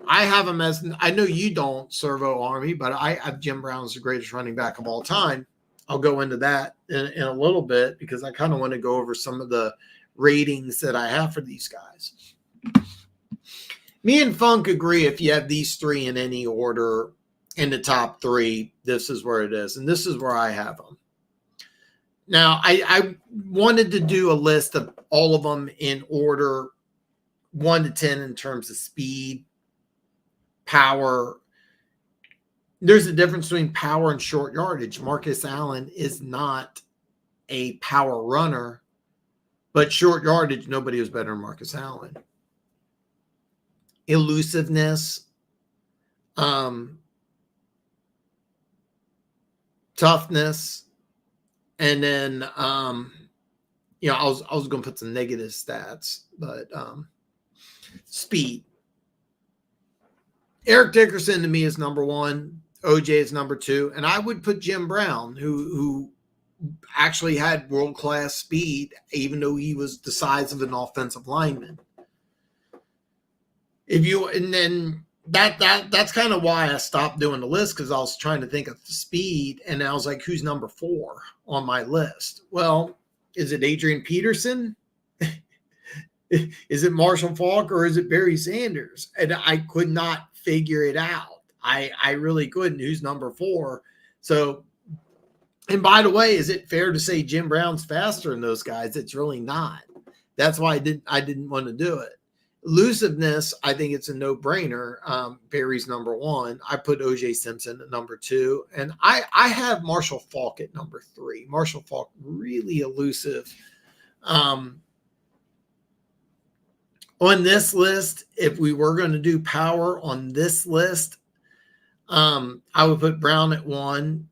I have him as, I know you don't, Servo Army, but I have Jim Brown as the greatest running back of all time. I'll go into that in a little bit because I kind of want to go over some of the ratings that I have for these guys. Me and Funk agree if you have these three in any order in the top three, this is where it is. And this is where I have them. Now, I wanted to do a list of all of them in order 1 to 10 in terms of speed, power. There's a difference between power and short yardage. Marcus Allen is not a power runner, but short yardage, nobody was better than Marcus Allen. Elusiveness, toughness, and then I was going to put some negative stats, but speed. Eric Dickerson to me is number one. OJ is number two, and I would put Jim Brown, who actually had world-class speed, even though he was the size of an offensive lineman. That's kind of why I stopped doing the list, because I was trying to think of the speed, and I was like, who's number 4 on my list? Well, is it Adrian Peterson? Is it Marshall Faulk, or is it Barry Sanders? And I could not figure it out. I really couldn't. Who's number 4? So, and by the way, is it fair to say Jim Brown's faster than those guys? It's really not. That's why I didn't want to do it. Elusiveness, I think it's a no-brainer. Barry's number 1. I put O.J. Simpson at number 2. And I have Marshall Faulk at number 3. Marshall Faulk, really elusive. On this list, if we were going to do power on this list, I would put Brown at 1.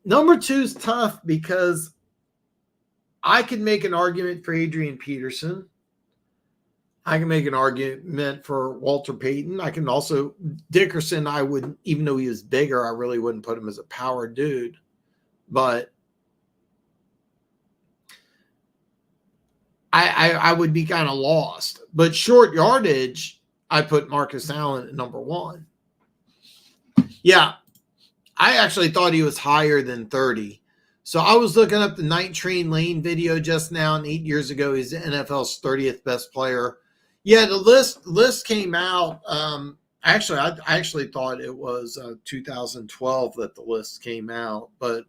Number 2 is tough because I could make an argument for Adrian Peterson. I can make an argument for Walter Payton. I can also, Dickerson, I wouldn't, even though he was bigger, I really wouldn't put him as a power dude. But I would be kind of lost. But short yardage, I put Marcus Allen at number 1. Yeah, I actually thought he was higher than 30. So I was looking up the Night Train Lane video just now, and 8 years ago, he's the NFL's 30th best player. Yeah, the list came out. I actually thought it was 2012 that the list came out, but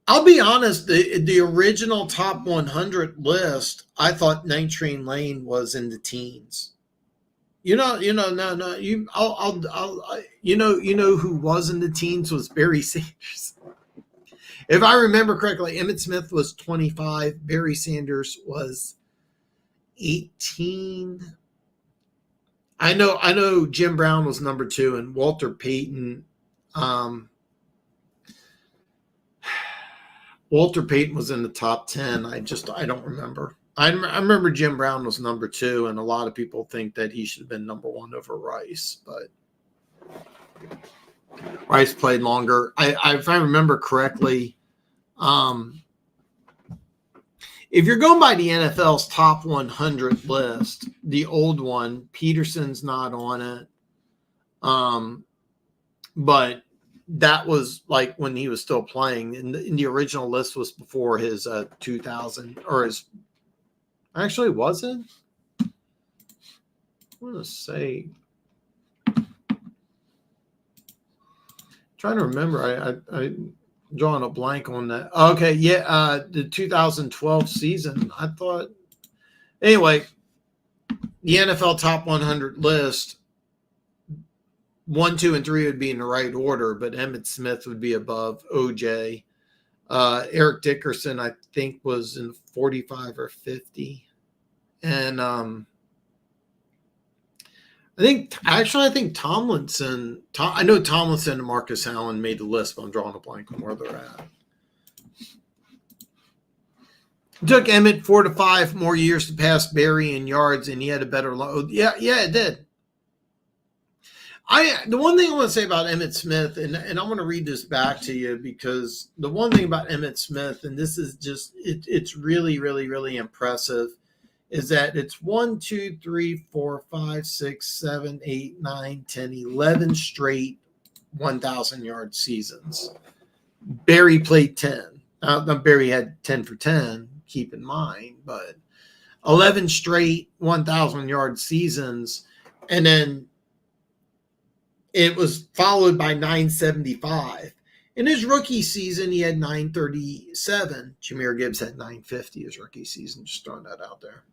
I'll be honest. The original top 100 list, I thought Night Train Lane was in the teens. You know who was in the teens was Barry Sanders. If I remember correctly, Emmitt Smith was 25. Barry Sanders was 18. I know Jim Brown was number 2 and Walter Payton. Walter Payton was in the top 10. I don't remember. I remember Jim Brown was number 2, and a lot of people think that he should have been number 1 over Rice, but Rice played longer. If I remember correctly, if you're going by the NFL's top 100 list, the old one, Peterson's not on it. But that was like when he was still playing. And the original list was before his 2000 or his. Actually, was it? I want to say. Trying to remember. I drawing a blank on that. Okay, yeah, the 2012 season. I thought. Anyway, the NFL top 100 list. 1, 2, and 3 would be in the right order, but Emmitt Smith would be above OJ. Eric Dickerson, I think, was in 45 or 50. And I think Tomlinson, I know Tomlinson and Marcus Allen made the list, but I'm drawing a blank on where they're at. It took Emmett 4 to 5 more years to pass Barry in yards, and he had a better load. Yeah, it did. The one thing I want to say about Emmitt Smith, and I want to read this back to you, because the one thing about Emmitt Smith, and this is just, it's really, really, really impressive, is that it's 1, 2, 3, 4, 5, 6, 7, 8, 9, 10, 11 straight 1,000-yard seasons. Barry played 10. Barry had 10 for 10, keep in mind, but 11 straight 1,000-yard seasons, and then it was followed by 975. In his rookie season, he had 937. Jahmyr Gibbs had 950 his rookie season. Just throwing that out there.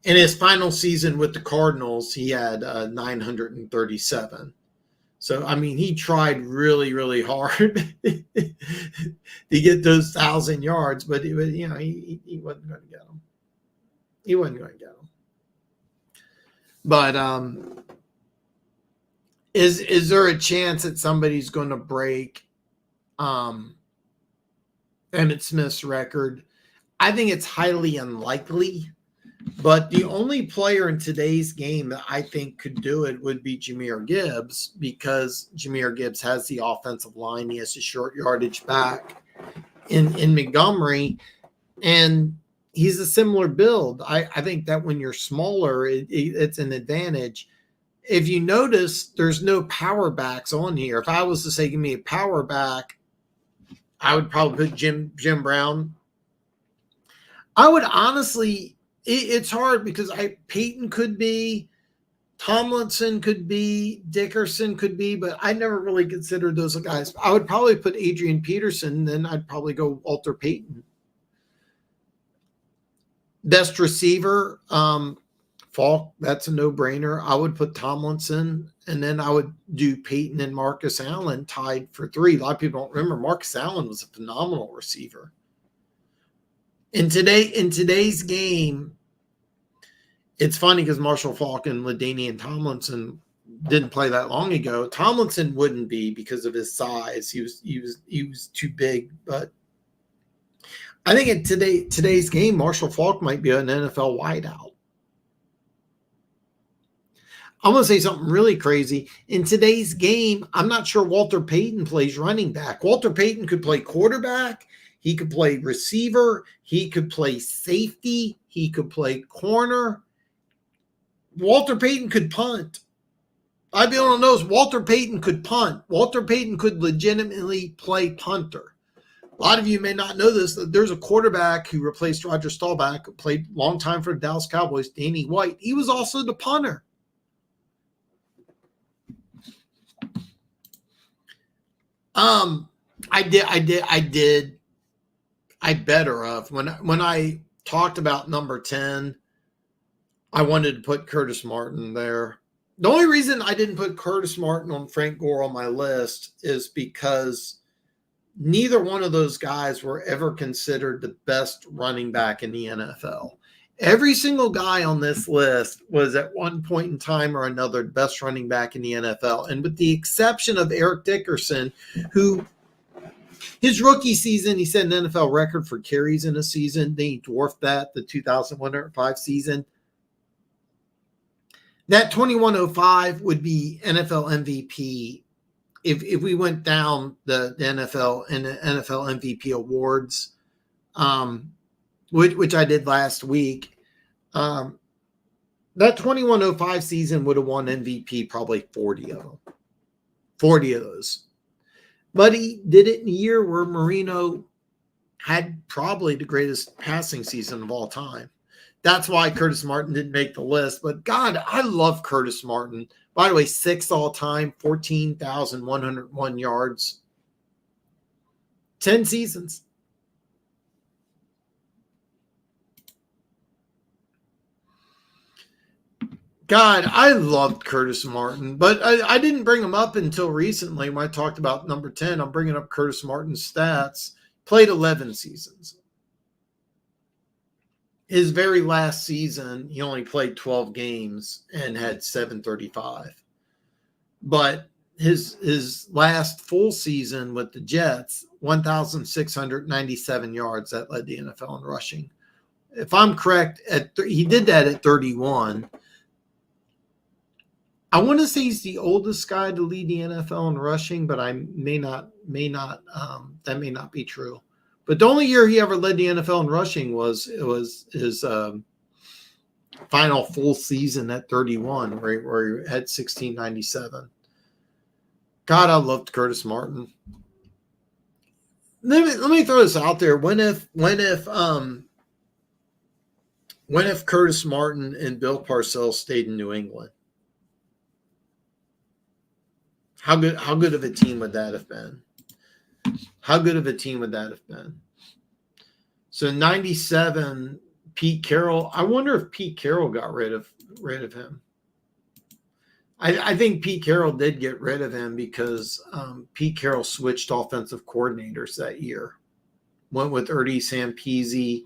In his final season with the Cardinals, he had 937. So, I mean, he tried really, really hard to get those 1,000 yards, but he wasn't going to get them. He wasn't going to get them. But Is there a chance that somebody's going to break Emmitt Smith's record? I think it's highly unlikely, but the only player in today's game that I think could do it would be Jahmyr Gibbs, because Jahmyr Gibbs has the offensive line. He has a short yardage back in Montgomery, and he's a similar build. I think that when you're smaller, it's an advantage. If you notice, there's no power backs on here. If I was to say, give me a power back, I would probably put Jim Brown. I would honestly, it's hard because Peyton could be, Tomlinson could be, Dickerson could be, but I never really considered those guys. I would probably put Adrian Peterson, then I'd probably go Walter Payton. Best receiver, Falk, that's a no-brainer. I would put Tomlinson, and then I would do Peyton and Marcus Allen tied for 3. A lot of people don't remember Marcus Allen was a phenomenal receiver. In today's game, it's funny because Marshall Falk and LaDainian Tomlinson didn't play that long ago. Tomlinson wouldn't be because of his size. He was too big, but I think in today's game, Marshall Falk might be an NFL wideout. I'm going to say something really crazy. In today's game, I'm not sure Walter Payton plays running back. Walter Payton could play quarterback. He could play receiver. He could play safety. He could play corner. Walter Payton could punt. I'd be on those. Walter Payton could punt. Walter Payton could legitimately play punter. A lot of you may not know this. There's a quarterback who replaced Roger Staubach, who played a long time for the Dallas Cowboys, Danny White. He was also the punter. I better have. When I talked about number 10, I wanted to put Curtis Martin there. The only reason I didn't put Curtis Martin on Frank Gore on my list is because neither one of those guys were ever considered the best running back in the NFL. Every single guy on this list was at one point in time or another the best running back in the NFL. And with the exception of Eric Dickerson, who his rookie season, he set an NFL record for carries in a season. Then he dwarfed that the 2,105 season. That 2105 would be NFL MVP. If we went down the NFL and the NFL MVP awards, which I did last week, that 2105 season would have won MVP probably 40 of them. 40 of those. But he did it in a year where Marino had probably the greatest passing season of all time. That's why Curtis Martin didn't make the list. But God, I love Curtis Martin. By the way, 6th all time, 14,101 yards, 10 seasons. God, I loved Curtis Martin, but I didn't bring him up until recently when I talked about number 10. I'm bringing up Curtis Martin's stats. Played 11 seasons. His very last season, he only played 12 games and had 735. But his last full season with the Jets, 1,697 yards. That led the NFL in rushing. If I'm correct, he did that at 31. I want to say he's the oldest guy to lead the NFL in rushing, but I may not. That may not be true. But the only year he ever led the NFL in rushing was his final full season at 31, where he had 1,697. God, I loved Curtis Martin. Let me throw this out there. When if Curtis Martin and Bill Parcells stayed in New England? How good of a team would that have been? How good of a team would that have been? So 97, Pete Carroll. I wonder if Pete Carroll got rid of him. I think Pete Carroll did get rid of him because Pete Carroll switched offensive coordinators that year. Went with Ernie Sampisi.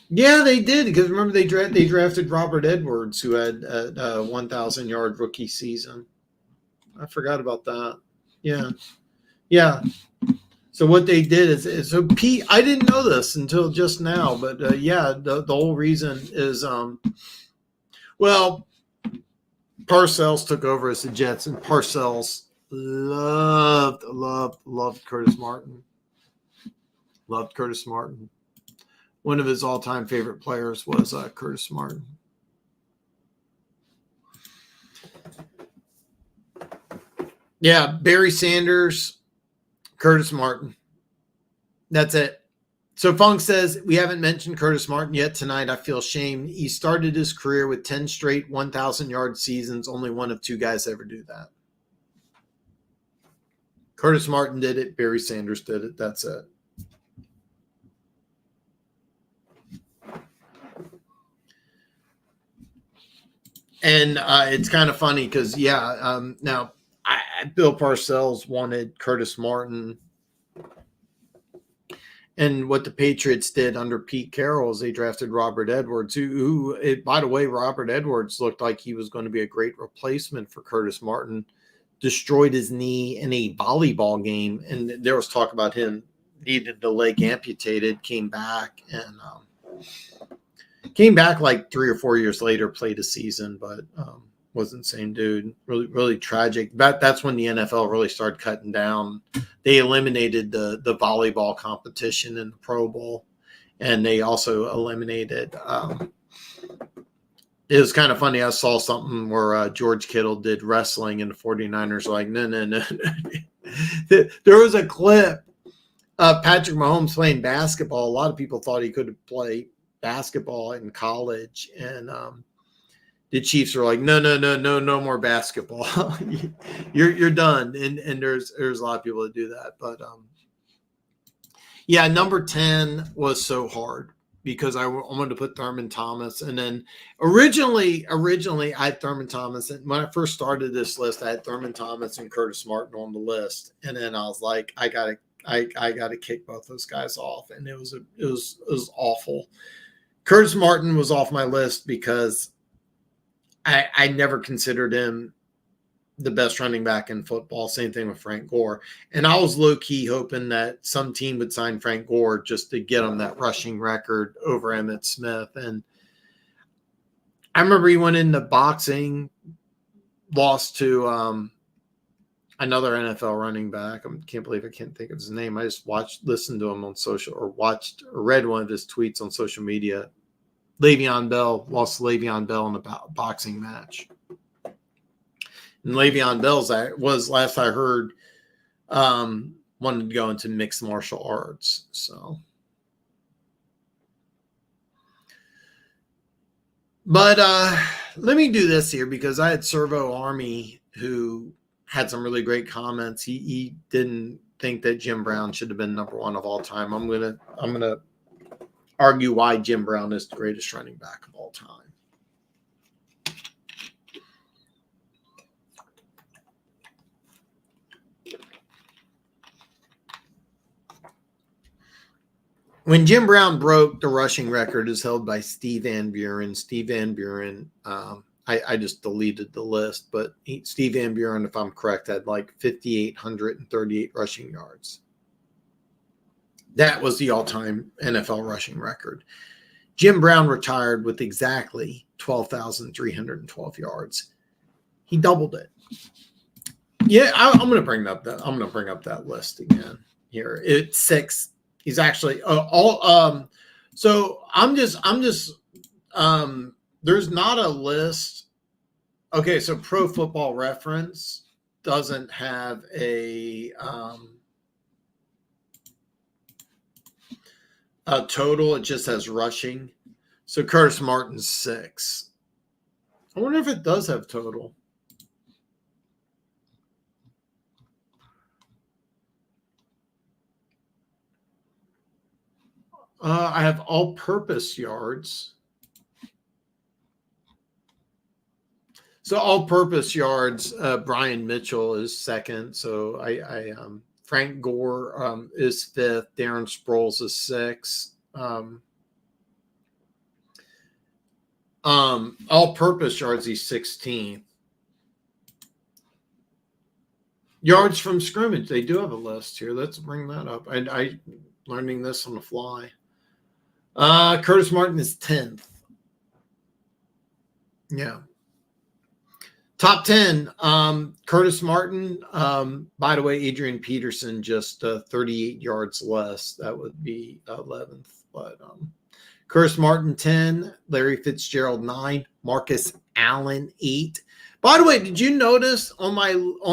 Yeah, they did, because remember they drafted Robert Edwards, who had a 1,000-yard rookie season. I forgot about that. Yeah. So what they did is so Pete. I didn't know this until just now, but the whole reason is Parcells took over as the Jets, and Parcells loved Curtis Martin. Loved Curtis Martin. One of his all-time favorite players was Curtis Martin. Yeah, Barry Sanders, Curtis Martin. That's it. So Funk says, we haven't mentioned Curtis Martin yet tonight. I feel shame. He started his career with 10 straight 1,000-yard seasons. Only one of two guys ever do that. Curtis Martin did it. Barry Sanders did it. That's it. And it's kind of funny because, now Bill Parcells wanted Curtis Martin. And what the Patriots did under Pete Carroll is they drafted Robert Edwards, who by the way, Robert Edwards looked like he was going to be a great replacement for Curtis Martin. Destroyed his knee in a volleyball game. And there was talk about him needed the leg amputated, came back like 3 or 4 years later, played a season, but wasn't the same dude. Really, really tragic. That's when the NFL really started cutting down. They eliminated the volleyball competition in the Pro Bowl, and they also eliminated it was kind of funny. I saw something where George Kittle did wrestling, and the 49ers were like, no. There was a clip of Patrick Mahomes playing basketball. A lot of people thought he could play basketball in college, and the Chiefs are like, no more basketball. you're done. And there's a lot of people that do that, but number 10 was so hard because I wanted to put Thurman Thomas. And then originally I had Thurman Thomas. And when I first started this list, I had Thurman Thomas and Curtis Martin on the list. And then I was like, I gotta kick both those guys off. And it was awful. Curtis Martin was off my list because I never considered him the best running back in football. Same thing with Frank Gore. And I was low-key hoping that some team would sign Frank Gore just to get him that rushing record over Emmitt Smith. And I remember he went into boxing, lost to another NFL running back. I can't believe I can't think of his name. I just listened to him on social, or read one of his tweets on social media. Le'Veon Bell, lost to Le'Veon Bell in a boxing match. And Le'Veon Bell's was, last I heard, wanted to go into mixed martial arts. So, but let me do this here, because I had Servo Army who had some really great comments. He didn't think that Jim Brown should have been number one of all time. I'm gonna argue why Jim Brown is the greatest running back of all time. When Jim Brown broke the rushing record, is held by Steve Van Buren. Steve Van Buren, I just deleted the list, but Steve Van Buren, if I'm correct, had like 5,838 rushing yards. That was the all-time NFL rushing record. Jim Brown retired with exactly 12,312 yards. He doubled it. Yeah, I'm going to bring up that list again here. It's 6. He's actually so I'm just there's not a list. Okay, so Pro Football Reference doesn't have a total. It just has rushing. So Curtis Martin's 6. I wonder if it does have total. I have all-purpose yards. So all-purpose yards, Brian Mitchell is 2nd. So I Frank Gore is 5th. Darren Sproles is 6th. All-purpose yards, he's 16th. Yards from scrimmage, they do have a list here. Let's bring that up. I learning this on the fly. Curtis Martin is 10th. Yeah. Top 10, Curtis Martin. By the way, Adrian Peterson just 38 yards less. That would be 11th. But Curtis Martin 10, Larry Fitzgerald 9, Marcus Allen 8. By the way, did you notice on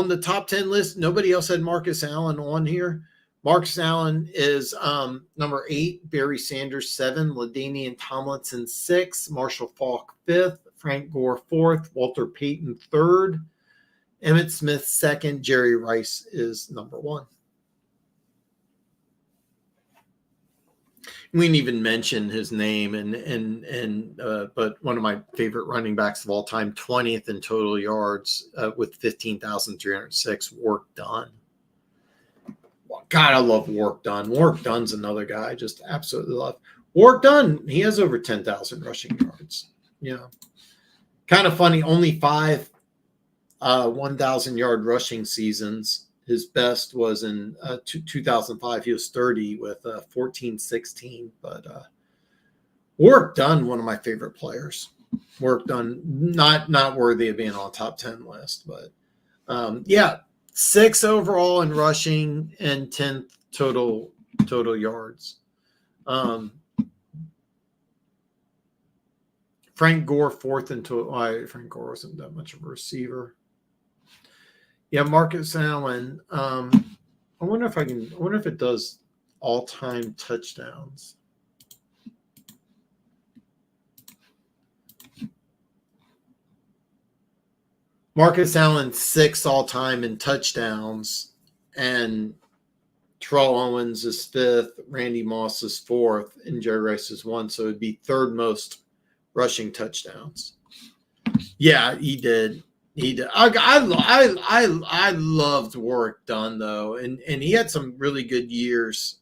the top 10 list, nobody else had Marcus Allen on here? Marcus Allen is number 8, Barry Sanders 7, LaDainian Tomlinson 6, Marshall Faulk 5th, Frank Gore 4th, Walter Payton 3rd, Emmitt Smith 2nd, Jerry Rice is number 1. We didn't even mention his name, but one of my favorite running backs of all time, 20th in total yards with 15,306. Work done. God, I love Work Done. Work Dunn's another guy I just absolutely love. Work Done, he has over 10,000 rushing yards. Yeah. Kind of funny, only 5 1,000-yard rushing seasons. His best was in 2005. He was 30 with 14-16. But Work Done, one of my favorite players. Work Done, not worthy of being on a top 10 list. But, yeah. 6 overall in rushing and 10th total yards. Frank Gore 4th in total. Frank Gore wasn't that much of a receiver. Yeah, Marcus Allen. I wonder if it does all-time touchdowns. Marcus Allen 6 all-time in touchdowns and Terrell Owens is 5th, Randy Moss is 4th, and Jerry Rice is 1. So it'd be 3rd most rushing touchdowns. Yeah, he did. He did. I loved Warwick Dunn though, and he had some really good years.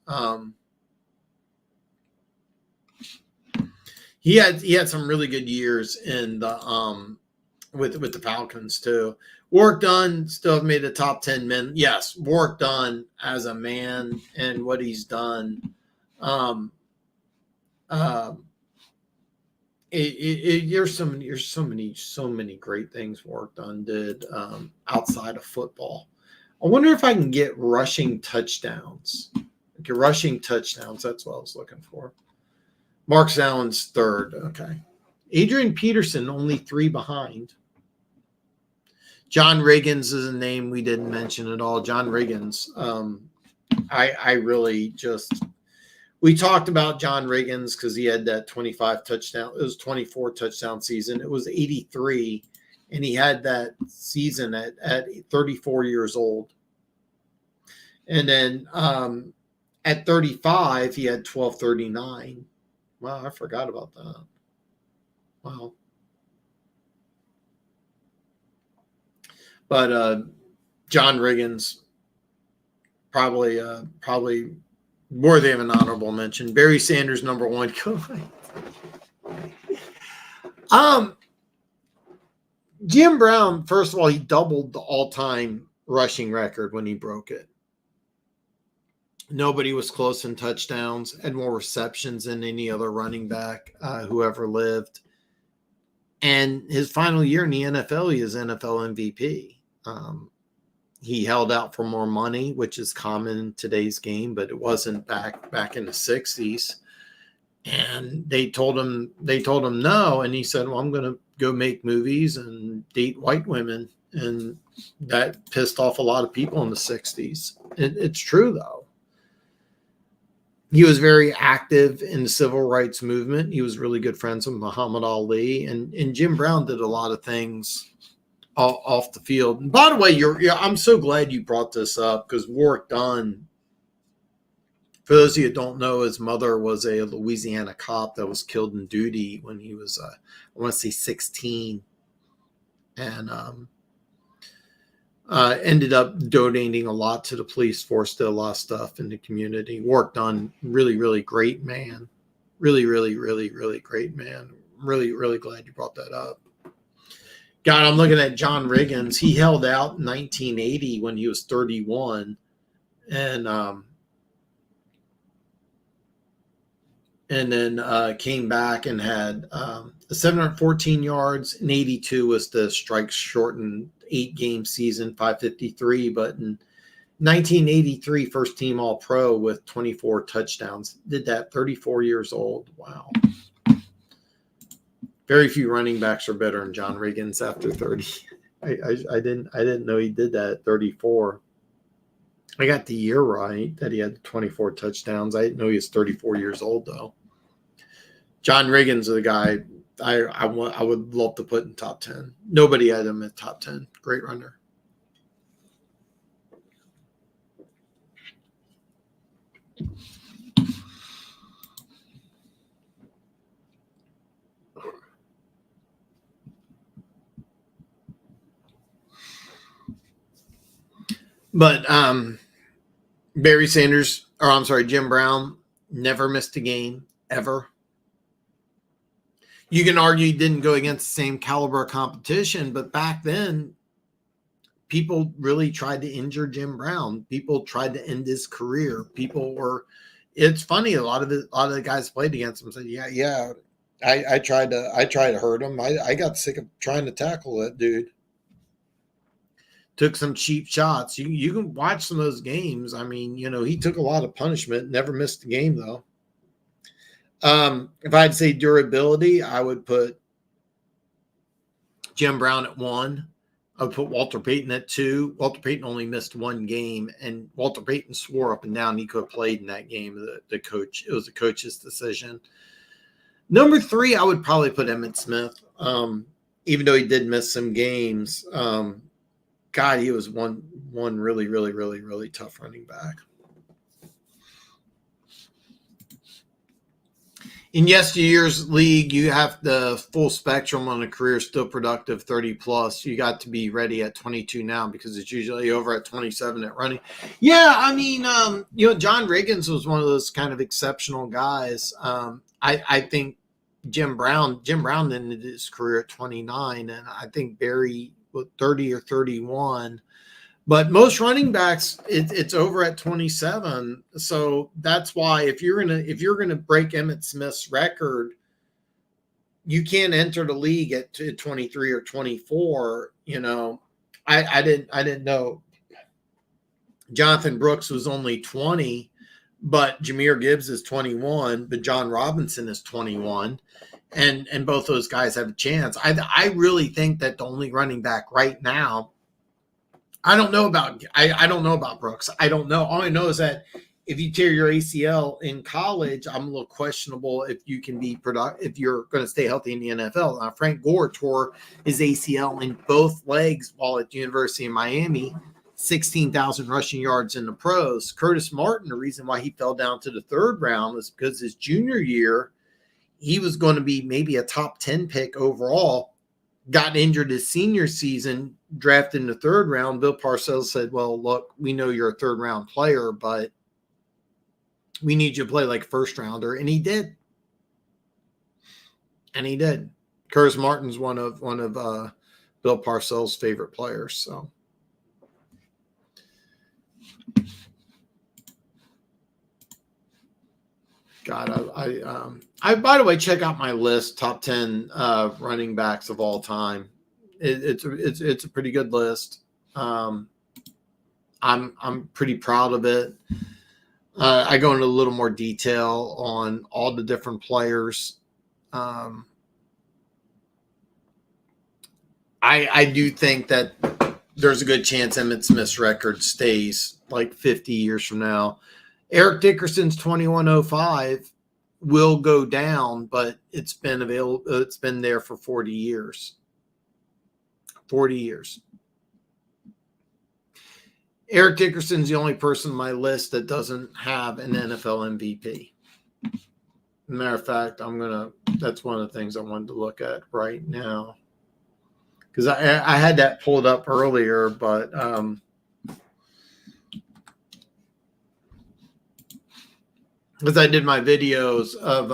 He had some really good years in the with the Falcons too. Warwick Dunn still made the top 10 men. Yes, Warwick Dunn as a man and what he's done. There's so many great things Warwick Dunn did outside of football. I wonder if I can get rushing touchdowns. Okay, rushing touchdowns. That's what I was looking for. Mark Allen's 3rd. Okay. Adrian Peterson only 3 behind. John Riggins is a name we didn't mention at all. John Riggins. I really just we talked about John Riggins because he had that 25 touchdown. It was 24 touchdown season. It was 83, and he had that season at 34 years old. And then at 35, he had 1239. Wow, I forgot about that. Wow. But John Riggins, probably worthy of an honorable mention. Barry Sanders, number 1. Jim Brown, first of all, he doubled the all-time rushing record when he broke it. Nobody was close in touchdowns, had more receptions than any other running back who ever lived. And his final year in the NFL, he was NFL MVP. He held out for more money, which is common in today's game, but it wasn't back in the 60s. And they told him no, and he said, "Well, I'm going to go make movies and date white women," and that pissed off a lot of people in the 60s. It's true though. He was very active in the civil rights movement. He was really good friends with Muhammad Ali, and Jim Brown did a lot of things off the field. And by the way, I'm so glad you brought this up because Warwick Dunn, for those of you who don't know, his mother was a Louisiana cop that was killed in duty when he was, I want to say 16, and ended up donating a lot to the police force, did a lot of stuff in the community. Warwick Dunn, really, really great man. Really, really, really, really great man. Really, really glad you brought that up. God, I'm looking at John Riggins. He held out in 1980 when he was 31, and then came back and had 714 yards, and 82 was the strikes shortened 8-game season, 553. But in 1983, first team All-Pro with 24 touchdowns. Did that 34 years old. Wow. Very few running backs are better than John Riggins after 30. I didn't know he did that at 34. I got the year right that he had 24 touchdowns. I didn't know he was 34 years old though. John Riggins is the guy I would love to put in top 10. Nobody had him at top 10. Great runner. But Jim Brown never missed a game ever. You can argue he didn't go against the same caliber of competition, but back then, people really tried to injure Jim Brown. People tried to end his career. It's funny. A lot of the guys played against him said, "Yeah, I tried to hurt him. I got sick of trying to tackle that dude. Took some cheap shots. You can watch some of those games. I mean, he took a lot of punishment. Never missed a game though." If I'd say durability, I would put Jim Brown at 1. I would put Walter Payton at 2. Walter Payton only missed 1 game, and Walter Payton swore up and down he could have played in that game. It was the coach's decision. Number 3, I would probably put Emmitt Smith. Even though he did miss some games, God, he was one really, really, really, really tough running back. In yesteryear's league, you have the full spectrum on a career, still productive, 30 plus. You got to be ready at 22 now because it's usually over at 27 at running. Yeah, I mean, John Riggins was one of those kind of exceptional guys. I think Jim Brown ended his career at 29, and I think Barry was 30 or 31. But most running backs, it's over at 27. So that's why if you're gonna break Emmitt Smith's record, you can't enter the league at 23 or 24. I didn't know Jonathan Brooks was only 20, but Jahmyr Gibbs is 21, but John Robinson is 21. And both those guys have a chance. I really think that the only running back right now, I don't know about Brooks. I don't know. All I know is that if you tear your ACL in college, I'm a little questionable if you can be productive, if you're going to stay healthy in the NFL. Now, Frank Gore tore his ACL in both legs while at the University of Miami, 16,000 rushing yards in the pros. Curtis Martin, the reason why he fell down to the third round was because his junior year, he was going to be maybe a top 10 pick overall. Got injured his senior season, drafted in the third round. Bill Parcells said, well, look, we know you're a third round player, but we need you to play like first rounder. And he did. Curtis Martin's one of Bill Parcells' favorite players. So. God, I by the way, check out my list, top 10 running backs of all time. It's a pretty good list. I'm pretty proud of it. I go into a little more detail on all the different players. I do think that there's a good chance Emmitt Smith's record stays like 50 years from now. Eric Dickerson's 2105 will go down, but it's been available. It's been there for 40 years. 40 years. Eric Dickerson's the only person on my list that doesn't have an NFL MVP. Matter of fact, that's one of the things I wanted to look at right now. Because I had that pulled up earlier, but because I did my videos of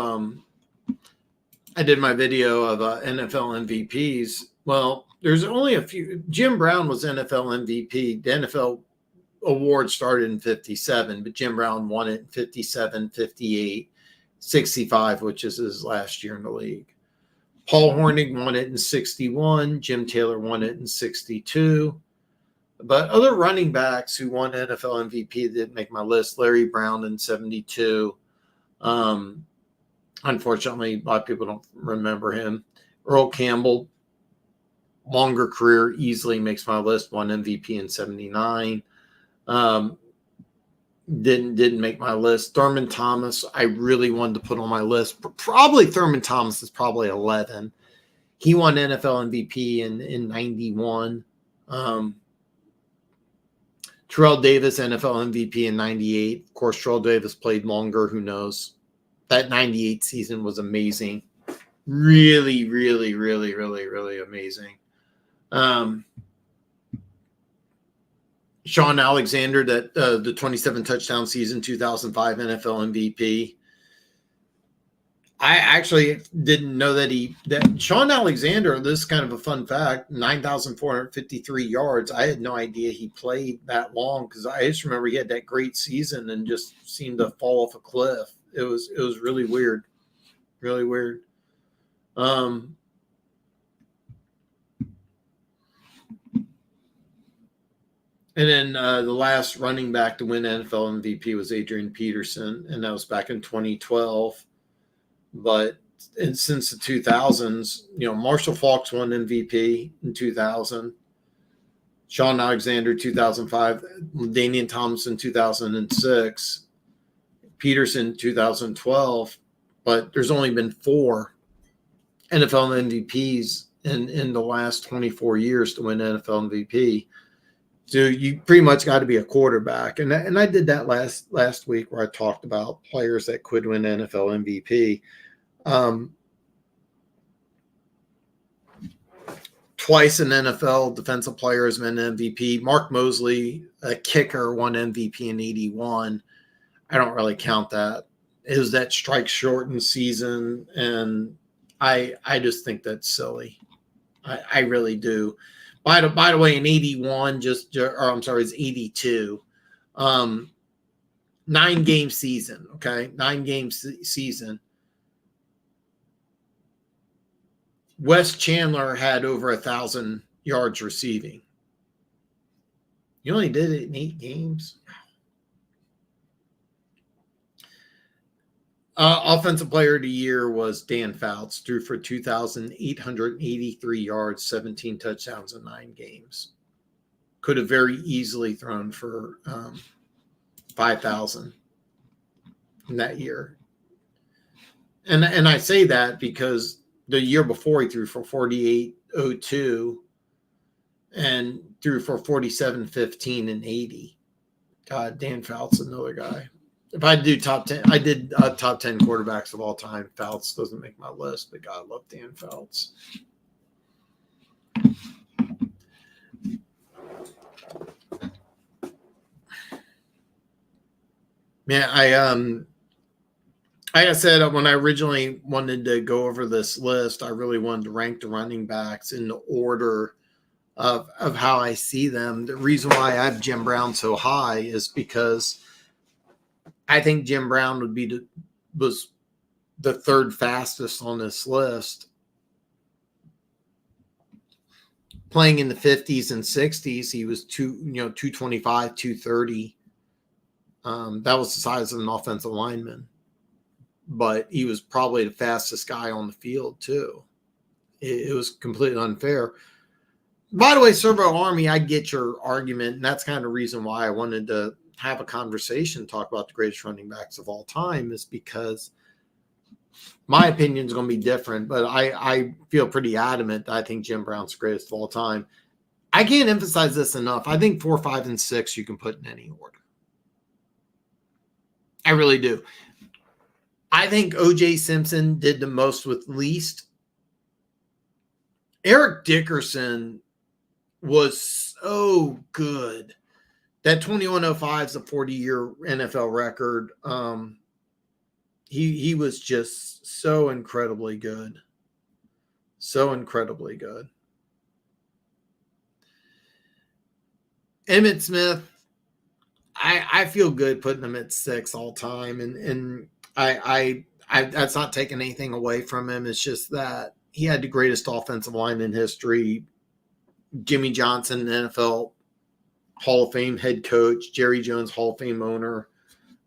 NFL MVPs. Well, there's only a few. Jim Brown was NFL MVP. The NFL award started in 57, but Jim Brown won it in 57, 58, 65, which is his last year in the league. Paul Hornung won it in 61. Jim Taylor won it in 62. But other running backs who won NFL MVP didn't make my list. Larry Brown in 72. Unfortunately, a lot of people don't remember him. Earl Campbell, longer career, easily makes my list. Won MVP in 79. Didn't make my list. Thurman Thomas, I really wanted to put on my list. Probably Thurman Thomas is probably 11. He won NFL MVP in 91. Terrell Davis, NFL MVP in 98. Of course, Terrell Davis played longer. Who knows? That 98 season was amazing. Really, really, really, really, really amazing. Sean Alexander, that the 27 touchdown season, 2005 NFL MVP. I actually didn't know that Sean Alexander, this is kind of a fun fact, 9,453 yards. I had no idea he played that long because I just remember he had that great season and just seemed to fall off a cliff. It was really weird. Really weird. And then the last running back to win NFL MVP was Adrian Peterson, and that was back in 2012. But since the 2000s, Marshall Faulk won MVP in 2000. Sean Alexander, 2005. Damian Thompson, 2006. Peterson, 2012. But there's only been 4 NFL MVPs in the last 24 years to win NFL MVP. So you pretty much got to be a quarterback. And I did that last week where I talked about players that could win NFL MVP. Twice an NFL defensive player has been MVP. Mark Mosley, a kicker, won MVP in 81. I don't really count that. It was that strike shortened season, and I just think that's silly. I really do. By the way, in 81, it's 82. 9-game season, okay? 9-game season. Wes Chandler had over 1,000 yards receiving. You only did it in 8 games. Offensive player of the year was Dan Fouts, threw for 2,883 yards, 17 touchdowns in 9 games. Could have very easily thrown for 5,000 in that year. And I say that because the year before he threw for 4,802 and threw for 4,715 and 80. God, Dan Fouts, another guy. If I do top 10, I did top 10 quarterbacks of all time. Fouts doesn't make my list, but God, I love Dan Fouts. Man, like I said, when I originally wanted to go over this list, I really wanted to rank the running backs in the order of how I see them. The reason why I have Jim Brown so high is because I think Jim Brown was the third fastest on this list. Playing in the 50s and 60s, he was 225, 230. That was the size of an offensive lineman. But he was probably the fastest guy on the field, too. It was completely unfair. By the way, Servo Army, I get your argument, and that's kind of the reason why I wanted to have a conversation, talk about the greatest running backs of all time, is because my opinion is going to be different, but I feel pretty adamant that I think Jim Brown's the greatest of all time. I can't emphasize this enough. I think 4, 5, and 6 you can put in any order. I really do. I think O.J. Simpson did the most with least. Eric Dickerson was so good. That 2105 is a 40-year NFL record. He was just so incredibly good. So incredibly good. Emmitt Smith, I feel good putting him at 6 all time, and I that's not taking anything away from him. It's just that he had the greatest offensive line in history. Jimmy Johnson, NFL Hall of Fame head coach, Jerry Jones Hall of Fame owner.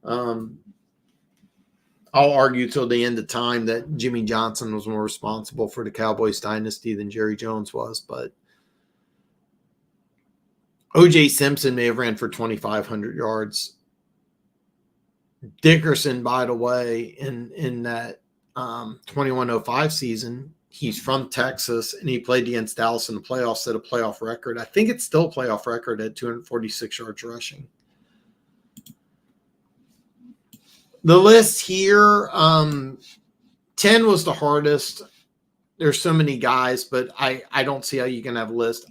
I'll argue till the end of time that Jimmy Johnson was more responsible for the Cowboys dynasty than Jerry Jones was, but O.J. Simpson may have ran for 2,500 yards. Dickerson, by the way, in that 2105 season, he's from Texas, and he played against Dallas in the playoffs, set a playoff record. I think it's still a playoff record at 246 yards rushing. The list here, 10 was the hardest. There's so many guys, but I don't see how you can have a list.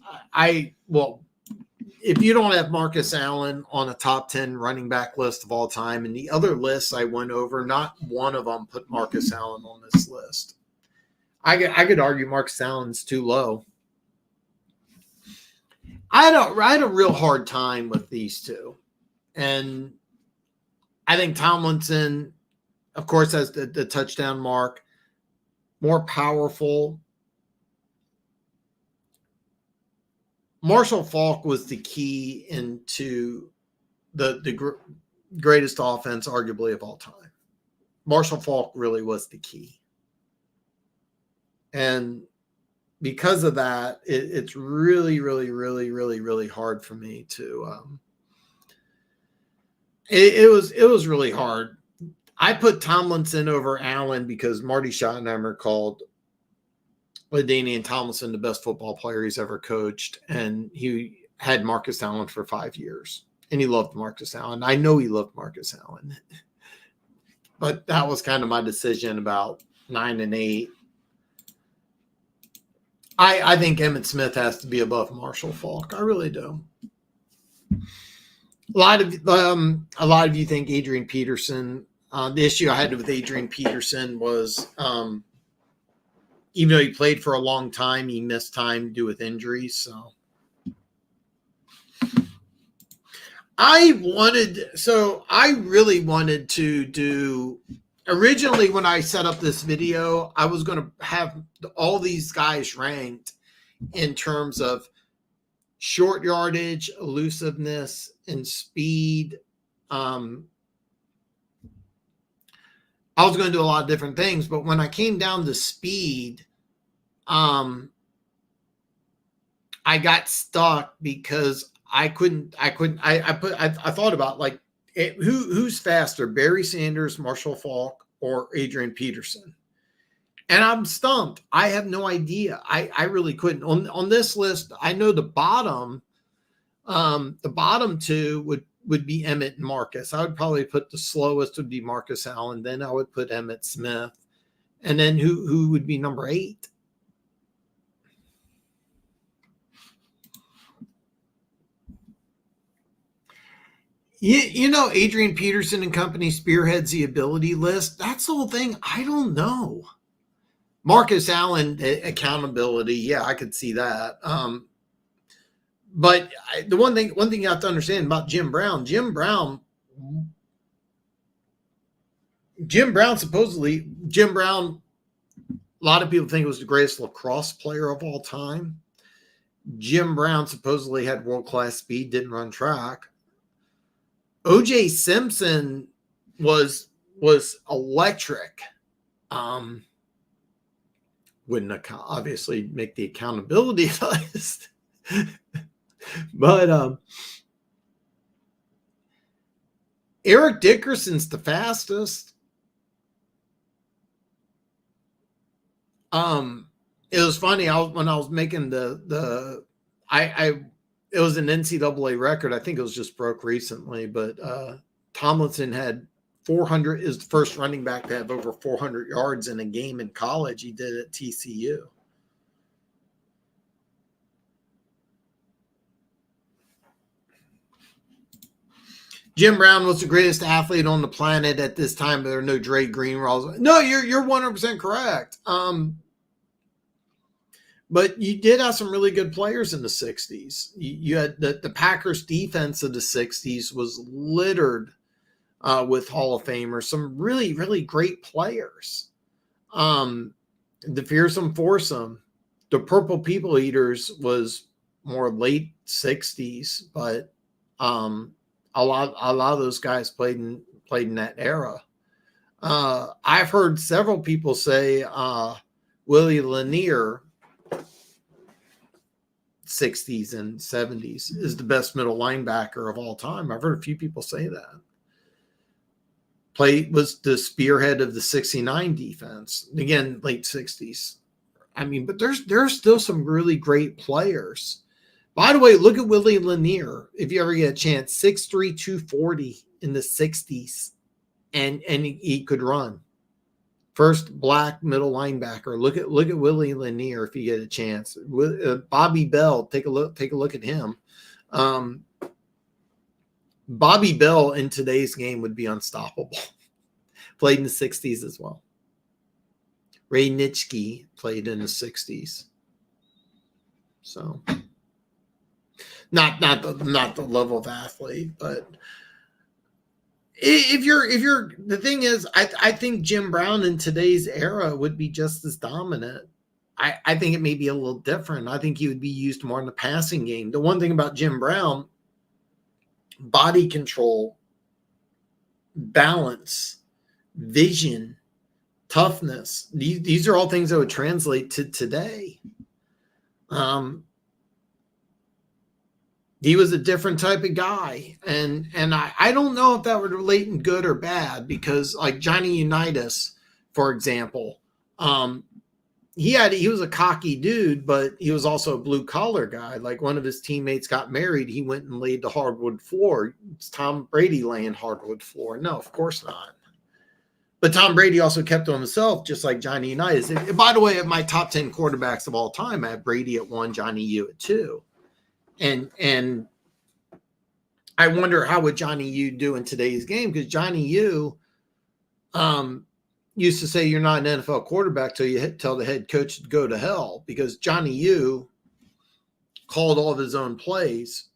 If you don't have Marcus Allen on a top 10 running back list of all time, and the other lists I went over, not one of them put Marcus Allen on this list. I could argue Marcus Allen's too low. I had a real hard time with these two. And I think Tomlinson, of course, has the touchdown mark, more powerful. Marshall Faulk was the key into the greatest offense, arguably, of all time. Marshall Faulk really was the key. And because of that, it's really, really, really, really, really hard for me to it was really hard. I put Tomlinson over Allen because Marty Schottenheimer called LaDainian Tomlinson the best football player he's ever coached, and he had Marcus Allen for 5 years, and he loved Marcus Allen. I know he loved Marcus Allen, but that was kind of my decision about 9 and 8. I think Emmitt Smith has to be above Marshall Faulk. I really do. A lot of you think Adrian Peterson. The issue I had with Adrian Peterson was, even though he played for a long time, he missed time due with injuries. So I really wanted to do. Originally, when I set up this video, I was going to have all these guys ranked in terms of short yardage, elusiveness, and speed. I was going to do a lot of different things, but when I came down to speed, I got stuck because I thought about, like, who's faster, Barry Sanders, Marshall Faulk, or Adrian Peterson? And I'm stumped. I have no idea. I really couldn't. On this list, I know the bottom two would be Emmitt and Marcus. I would probably put the slowest would be Marcus Allen. Then I would put Emmitt Smith. And then who would be number 8? You know, Adrian Peterson and company spearheads the ability list. That's the whole thing. I don't know. Marcus Allen, accountability. Yeah, I could see that. But the one thing you have to understand about Jim Brown, a lot of people think was the greatest lacrosse player of all time. Jim Brown supposedly had world-class speed, didn't run track. O.J. Simpson was electric. Wouldn't obviously make the accountability list. But Eric Dickerson's the fastest. It was funny. When I was making it was an NCAA record. I think it was just broke recently, but Tomlinson had 400, is the first running back to have over 400 yards in a game in college. He did it at TCU. Jim Brown was the greatest athlete on the planet at this time. There are no Dre Greenlaws. No, you're 100% correct. But you did have some really good players in the 60s. You had the Packers defense of the 60s was littered with Hall of Famers, some really, really great players. The Fearsome Foursome, the Purple People Eaters was more late 60s, but a lot of those guys played in that era. I've heard several people say Willie Lanier, 60s and 70s, is the best middle linebacker of all time. I've heard a few people say that. Was the spearhead of the 69 defense. Again, late 60s. I mean, but there's still some really great players. By the way, look at Willie Lanier. If you ever get a chance, 6'3", 240 in the 60s. And he could run. First black middle linebacker. Look at Willie Lanier if you get a chance. Bobby Bell, take a look at him. Bobby Bell in today's game would be unstoppable. Played in the 60s as well. Ray Nitschke played in the 60s. So not the level of athlete, but if you're the thing is, I think Jim Brown in today's era would be just as dominant. I think it may be a little different. I think he would be used more in the passing game. The one thing about Jim Brown, body control, balance, vision, toughness. These are all things that would translate to today. He was a different type of guy. And I don't know if that would relate in good or bad, because like Johnny Unitas, for example, he was a cocky dude, but he was also a blue collar guy. Like one of his teammates got married, he went and laid the hardwood floor. It's Tom Brady laying hardwood floor. No, of course not. But Tom Brady also kept to himself, just like Johnny Unitas. And by the way, of my top 10 quarterbacks of all time, I have Brady at 1, Johnny U at 2. And I wonder how would Johnny U do in today's game, because Johnny U used to say you're not an NFL quarterback till you tell the head coach to go to hell, because Johnny U called all of his own plays.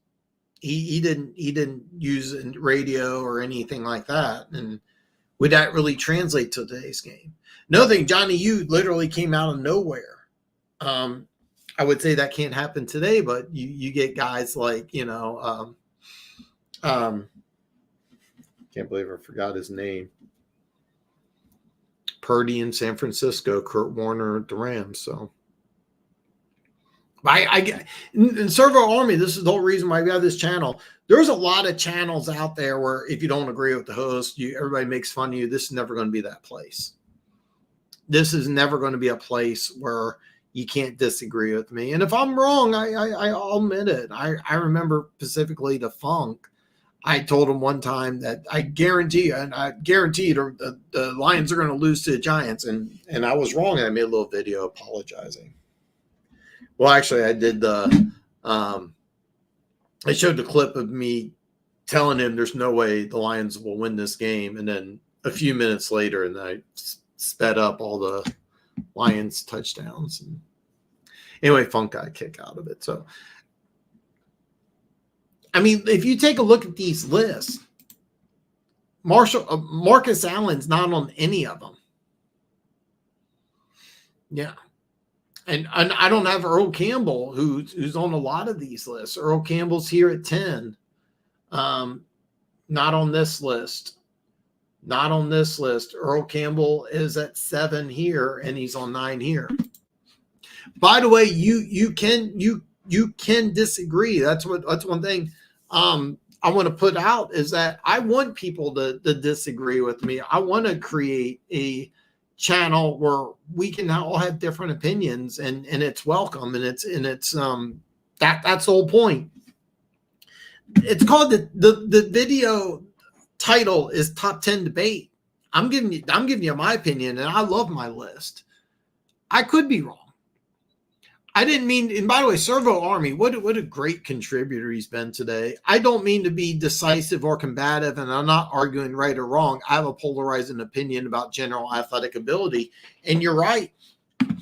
He didn't use radio or anything like that. And would that really translate to today's game? Another thing, Johnny U literally came out of nowhere. I would say that can't happen today, but you get guys like, can't believe I forgot his name. Purdy in San Francisco, Kurt Warner at the Rams. So I in Servo Army, this is the whole reason why we have this channel. There's a lot of channels out there where if you don't agree with the host, everybody makes fun of you. This is never going to be that place. This is never going to be a place where you can't disagree with me. And if I'm wrong, I'll admit it. I remember specifically the Funk. I told him one time that I guarantee the Lions are going to lose to the Giants. And I was wrong. And I made a little video apologizing. Well, actually, I did I showed the clip of me telling him there's no way the Lions will win this game. And then a few minutes later, and I sped up all the Lions touchdowns. And anyway, Funk got a kick out of it. So, I mean, if you take a look at these lists, Marcus Allen's not on any of them. Yeah. And I don't have Earl Campbell, who's on a lot of these lists. Earl Campbell's here at 10. Not on this list. Not on this list. Earl Campbell is at 7 here, and he's on 9 here. By the way, you can disagree. That's one thing I want to put out, is that I want people to disagree with me. I want to create a channel where we can all have different opinions, and it's welcome, and it's that's the whole point. It's called the video title is Top 10 Debate. I'm giving you my opinion, and I love my list. I could be wrong. I didn't mean, and by the way, Servo Army, what a great contributor he's been today. I don't mean to be decisive or combative, and I'm not arguing right or wrong. I have a polarizing opinion about general athletic ability, and you're right.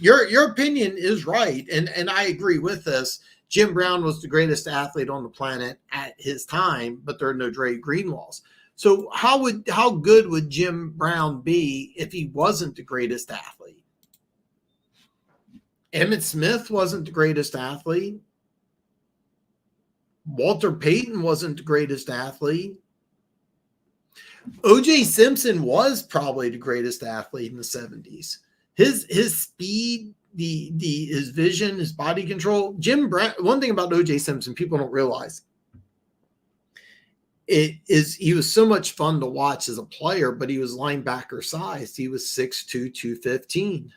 Your opinion is right, and I agree with this. Jim Brown was the greatest athlete on the planet at his time, but there are no Dre Greenwalls. So how good would Jim Brown be if he wasn't the greatest athlete? Emmitt Smith wasn't the greatest athlete. Walter Payton wasn't the greatest athlete. O.J. Simpson was probably the greatest athlete in the 70s. His speed, his vision, his body control. Jim Brandt, one thing about O.J. Simpson people don't realize, he was so much fun to watch as a player, but he was linebacker sized. He was 6'2", 215.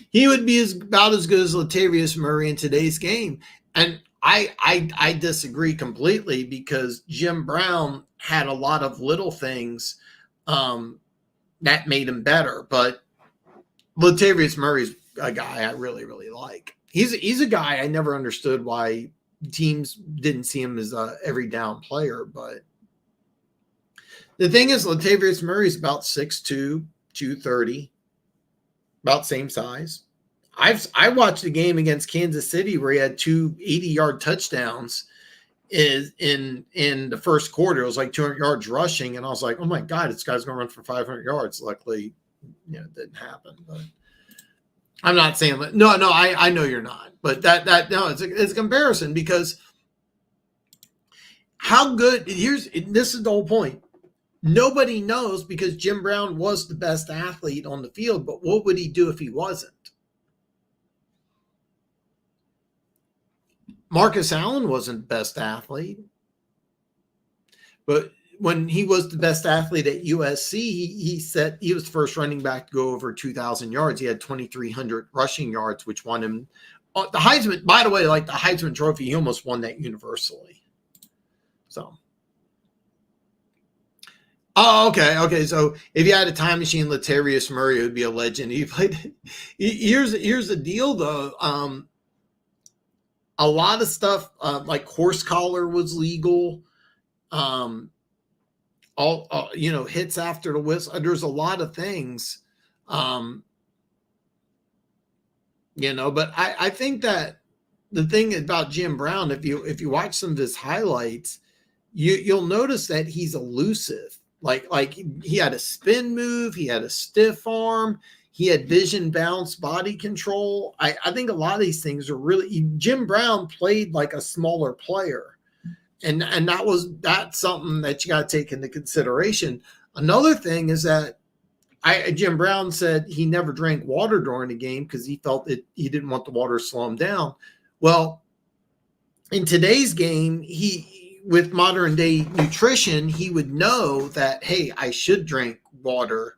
He would be about as good as Latavius Murray in today's game. And I disagree completely, because Jim Brown had a lot of little things that made him better. But Latavius Murray's a guy I really, really like. He's a guy I never understood why teams didn't see him as a every down player. But the thing is, Latavius Murray's about 6'2", 230. About same size. I watched a game against Kansas City where he had 2 80-yard touchdowns in the first quarter. It was like 200 yards rushing, and I was like, oh my God, this guy's going to run for 500 yards. Luckily, it didn't happen. But I'm not saying that. No, I know you're not. But it's a comparison, because how good, this is the whole point. Nobody knows, because Jim Brown was the best athlete on the field, but what would he do if he wasn't? Marcus Allen wasn't the best athlete, but when he was the best athlete at USC, he was the first running back to go over 2,000 yards. He had 2,300 rushing yards, which won him the Heisman. By the way, like the Heisman Trophy, he almost won that universally. So. Oh, okay, okay. So if you had a time machine, Latavius Murray would be a legend. He played. Here's the deal, though. A lot of stuff like horse collar was legal. Um, all hits after the whistle. There's a lot of things, um, But I think that the thing about Jim Brown, if you watch some of his highlights, you'll notice that he's elusive. Like he had a spin move, he had a stiff arm, he had vision bounce body control. I think a lot of these things are really Jim Brown played like a smaller player. And that's something that you got to take into consideration. Another thing is that Jim Brown said he never drank water during the game because he felt that he didn't want the water to slow him down. Well, in today's game, with modern day nutrition, he would know that, hey, I should drink water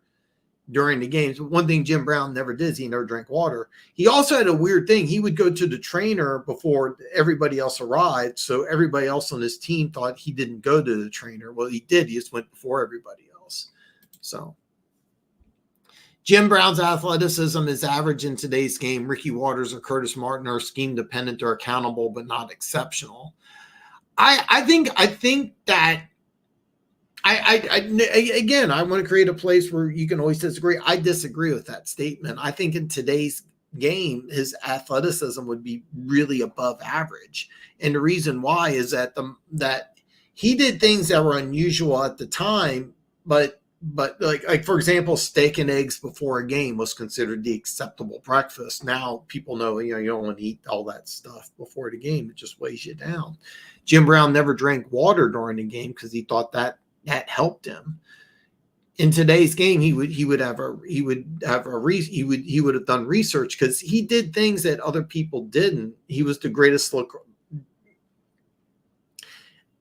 during the games. But one thing Jim Brown never did is he never drank water. He also had a weird thing. He would go to the trainer before everybody else arrived. So everybody else on his team thought he didn't go to the trainer. Well, he did. He just went before everybody else. So Jim Brown's athleticism is average in today's game. Ricky Waters or Curtis Martin are scheme dependent or accountable, but not exceptional. I think that again, I want to create a place where you can always disagree. I disagree with that statement. I think in today's game, his athleticism would be really above average. And the reason why is that he did things that were unusual at the time, but like for example, steak and eggs before a game was considered the acceptable breakfast. Now people know, you don't want to eat all that stuff before the game. It just weighs you down. Jim Brown never drank water during the game because he thought that helped him. In today's game, he would have done research because he did things that other people didn't. He was the greatest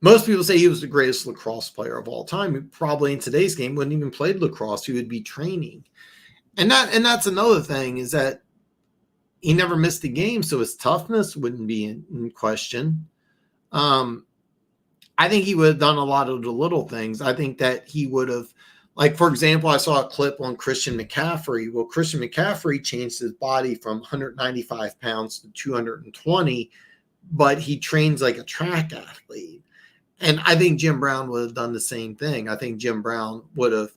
Most people say he was the greatest lacrosse player of all time. He probably in today's game wouldn't even play lacrosse. He would be training. And that's another thing is that he never missed a game, so his toughness wouldn't be in question. I think he would have done a lot of the little things. I think that he would have, like, for example, I saw a clip on Christian McCaffrey. Well, Christian McCaffrey changed his body from 195 pounds to 220, but he trains like a track athlete. And I think Jim Brown would have done the same thing. I think Jim Brown would have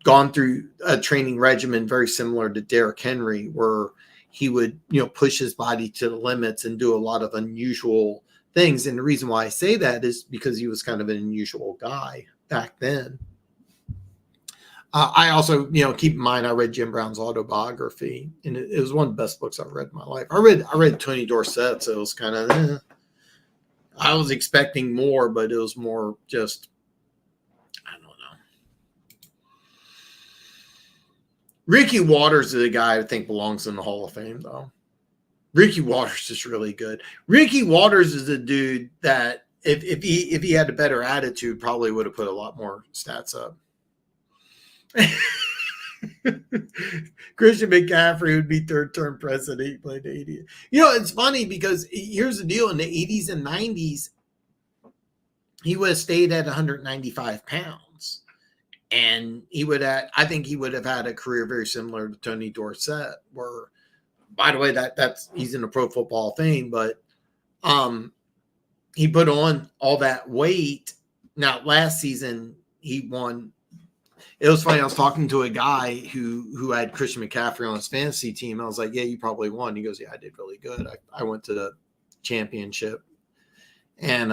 gone through a training regimen very similar to Derrick Henry, where he would, push his body to the limits and do a lot of unusual things. And the reason why I say that is because he was kind of an unusual guy back then. I also, keep in mind, I read Jim Brown's autobiography, and it was one of the best books I've read in my life. I read Tony Dorsett, so it was kind of, I was expecting more, but it was more just, I don't know. Ricky Waters is a guy I think belongs in the Hall of Fame, though. Ricky Waters is really good. Ricky Waters is a dude that if he had a better attitude, probably would have put a lot more stats up. Christian McCaffrey would be third-term president. He played 80. It's funny because here's the deal. In the 80s and 90s, he would have stayed at 195 pounds. And I think he would have had a career very similar to Tony Dorsett, where, by the way, that's he's in the Pro Football Hall of Fame, but he put on all that weight. Now, last season, he won. It was funny. I was talking to a guy who had Christian McCaffrey on his fantasy team. I was like, yeah, you probably won. He goes, yeah, I did really good. I went to the championship. And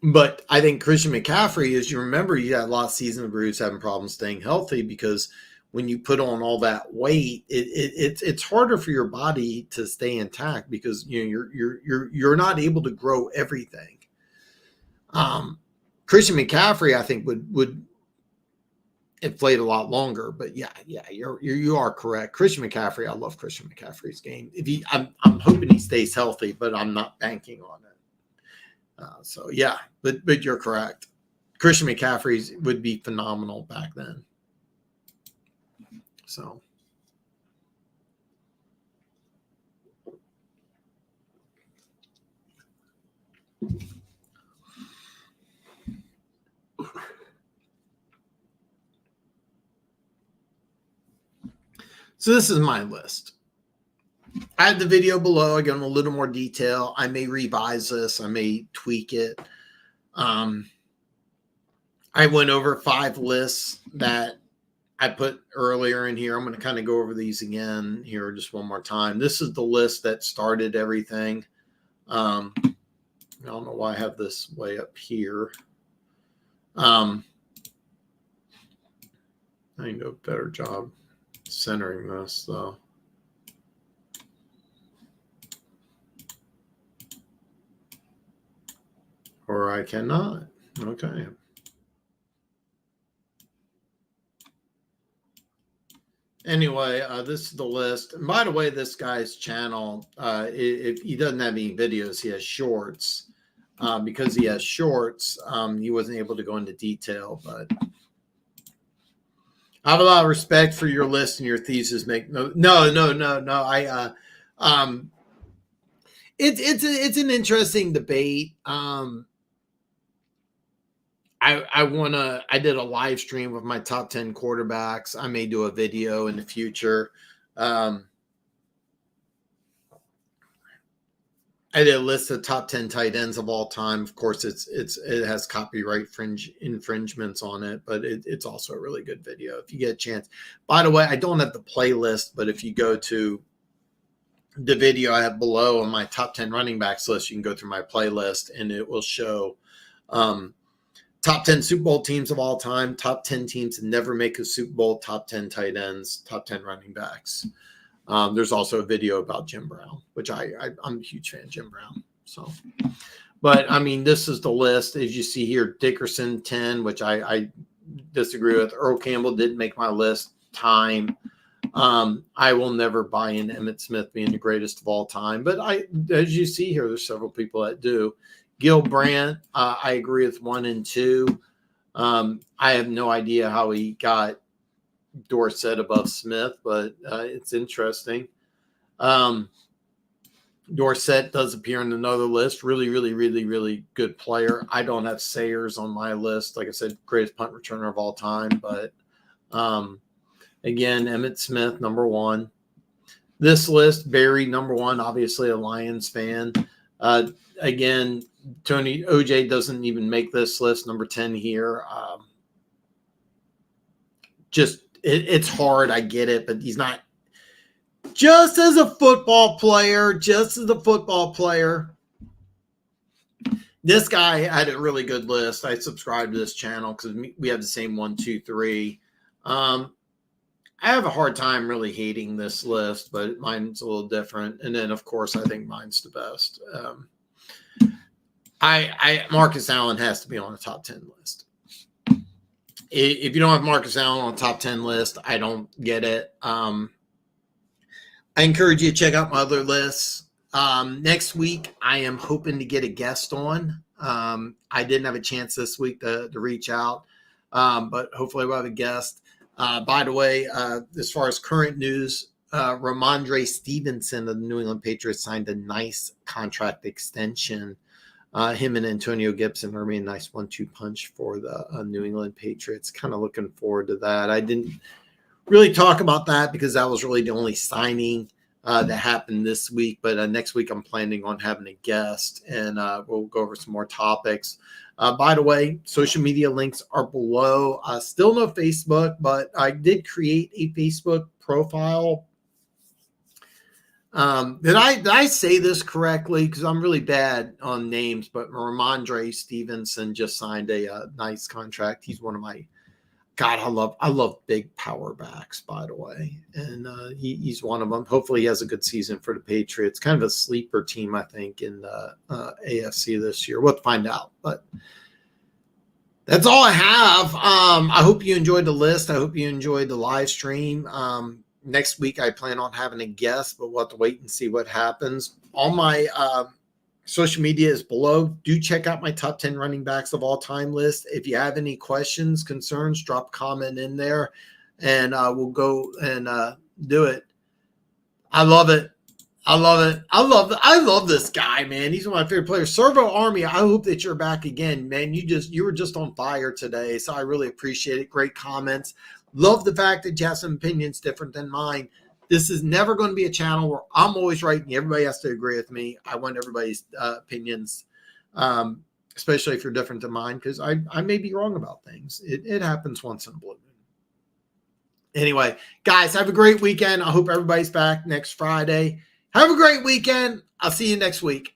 but I think Christian McCaffrey, as you remember, he had a lot of season where he was having problems staying healthy because when you put on all that weight, it's harder for your body to stay intact because you're not able to grow everything. Christian McCaffrey, I think, would have played a lot longer, but yeah, you are correct. Christian McCaffrey, I love Christian McCaffrey's game. I'm hoping he stays healthy, but I'm not banking on it. So yeah, but you're correct. Christian McCaffrey would be phenomenal back then. So. So this is my list. I have the video below. I go in a little more detail. I may revise this. I may tweak it. I went over 5 lists that I put earlier in here. I'm going to kind of go over these again here just one more time. This is the list that started everything. I don't know why I have this way up here. I need to do a better job centering this, though. Or I cannot. Okay. Anyway, this is the list. And by the way, this guy's channel, if he doesn't have any videos, he has shorts. Because he has shorts, he wasn't able to go into detail. But I have a lot of respect for your list and your thesis. No. It's an interesting debate. I did a live stream with my top 10 quarterbacks. I may do a video in the future. I did a list of top 10 tight ends of all time. Of course, it has copyright infringements on it, but it's also a really good video if you get a chance. By the way, I don't have the playlist, but if you go to the video I have below on my top 10 running backs list, you can go through my playlist and it will show top 10 Super Bowl teams of all time, top 10 teams that never make a Super Bowl, top 10 tight ends, top 10 running backs. There's also a video about Jim Brown, which I'm a huge fan of Jim Brown. So, but I mean, this is the list. As you see here, Dickerson 10, which I disagree with. Earl Campbell didn't make my list. Time. I will never buy into Emmitt Smith being the greatest of all time. But as you see here, there's several people that do. Gil Brandt, I agree with 1 and 2. I have no idea how he got Dorsett above Smith, but it's interesting. Dorsett does appear in another list. Really good player. I don't have Sayers on my list. Like I said, greatest punt returner of all time. But again, Emmitt Smith, number 1. This list, Barry, number 1, obviously a Lions fan. Again, Tony OJ doesn't even make this list, number 10 here. It's hard, I get it, but he's not just as a football player. This guy had a really good list. I subscribed to this channel because we have the same 1, 2, 3. I have a hard time really hating this list, but mine's a little different. And then, of course, I think mine's the best. Marcus Allen has to be on the top 10 list. If you don't have Marcus Allen on the top 10 list, I don't get it. I encourage you to check out my other lists. Next week, I am hoping to get a guest on. I didn't have a chance this week to reach out, but hopefully we'll have a guest. By the way, as far as current news, Ramondre Stevenson of the New England Patriots signed a nice contract extension. Him and Antonio Gibson are being a nice 1-2 punch for the New England Patriots. Kind of looking forward to that. I didn't really talk about that because that was really the only signing that happened this week. But next week I'm planning on having a guest, and we'll go over some more topics. By the way, social media links are below. Still no Facebook, but I did create a Facebook profile. Did I say this correctly? Because I'm really bad on names, but Ramondre Stevenson just signed a nice contract. He's one of my I love big power backs, by the way, and he's one of them. Hopefully, he has a good season for the Patriots. Kind of a sleeper team, I think, in the AFC this year. We'll find out, but that's all I have. I hope you enjoyed the list. I hope you enjoyed the live stream. Next week, I plan on having a guest, but we'll have to wait and see what happens. All my social media is below. Do check out my top 10 running backs of all time list. If you have any questions, concerns, drop a comment in there, and we'll go and do it. I love it. I love this guy, man. He's one of my favorite players. Servo Army, I hope that you're back again, man. You were just on fire today, so I really appreciate it. Great comments. Love the fact that you have some opinions different than mine. This is never going to be a channel where I'm always right and everybody has to agree with me. I want everybody's opinions, especially if you're different than mine, because I may be wrong about things. It happens once in a blue moon. Anyway, guys, have a great weekend. I hope everybody's back next Friday. Have a great weekend. I'll see you next week.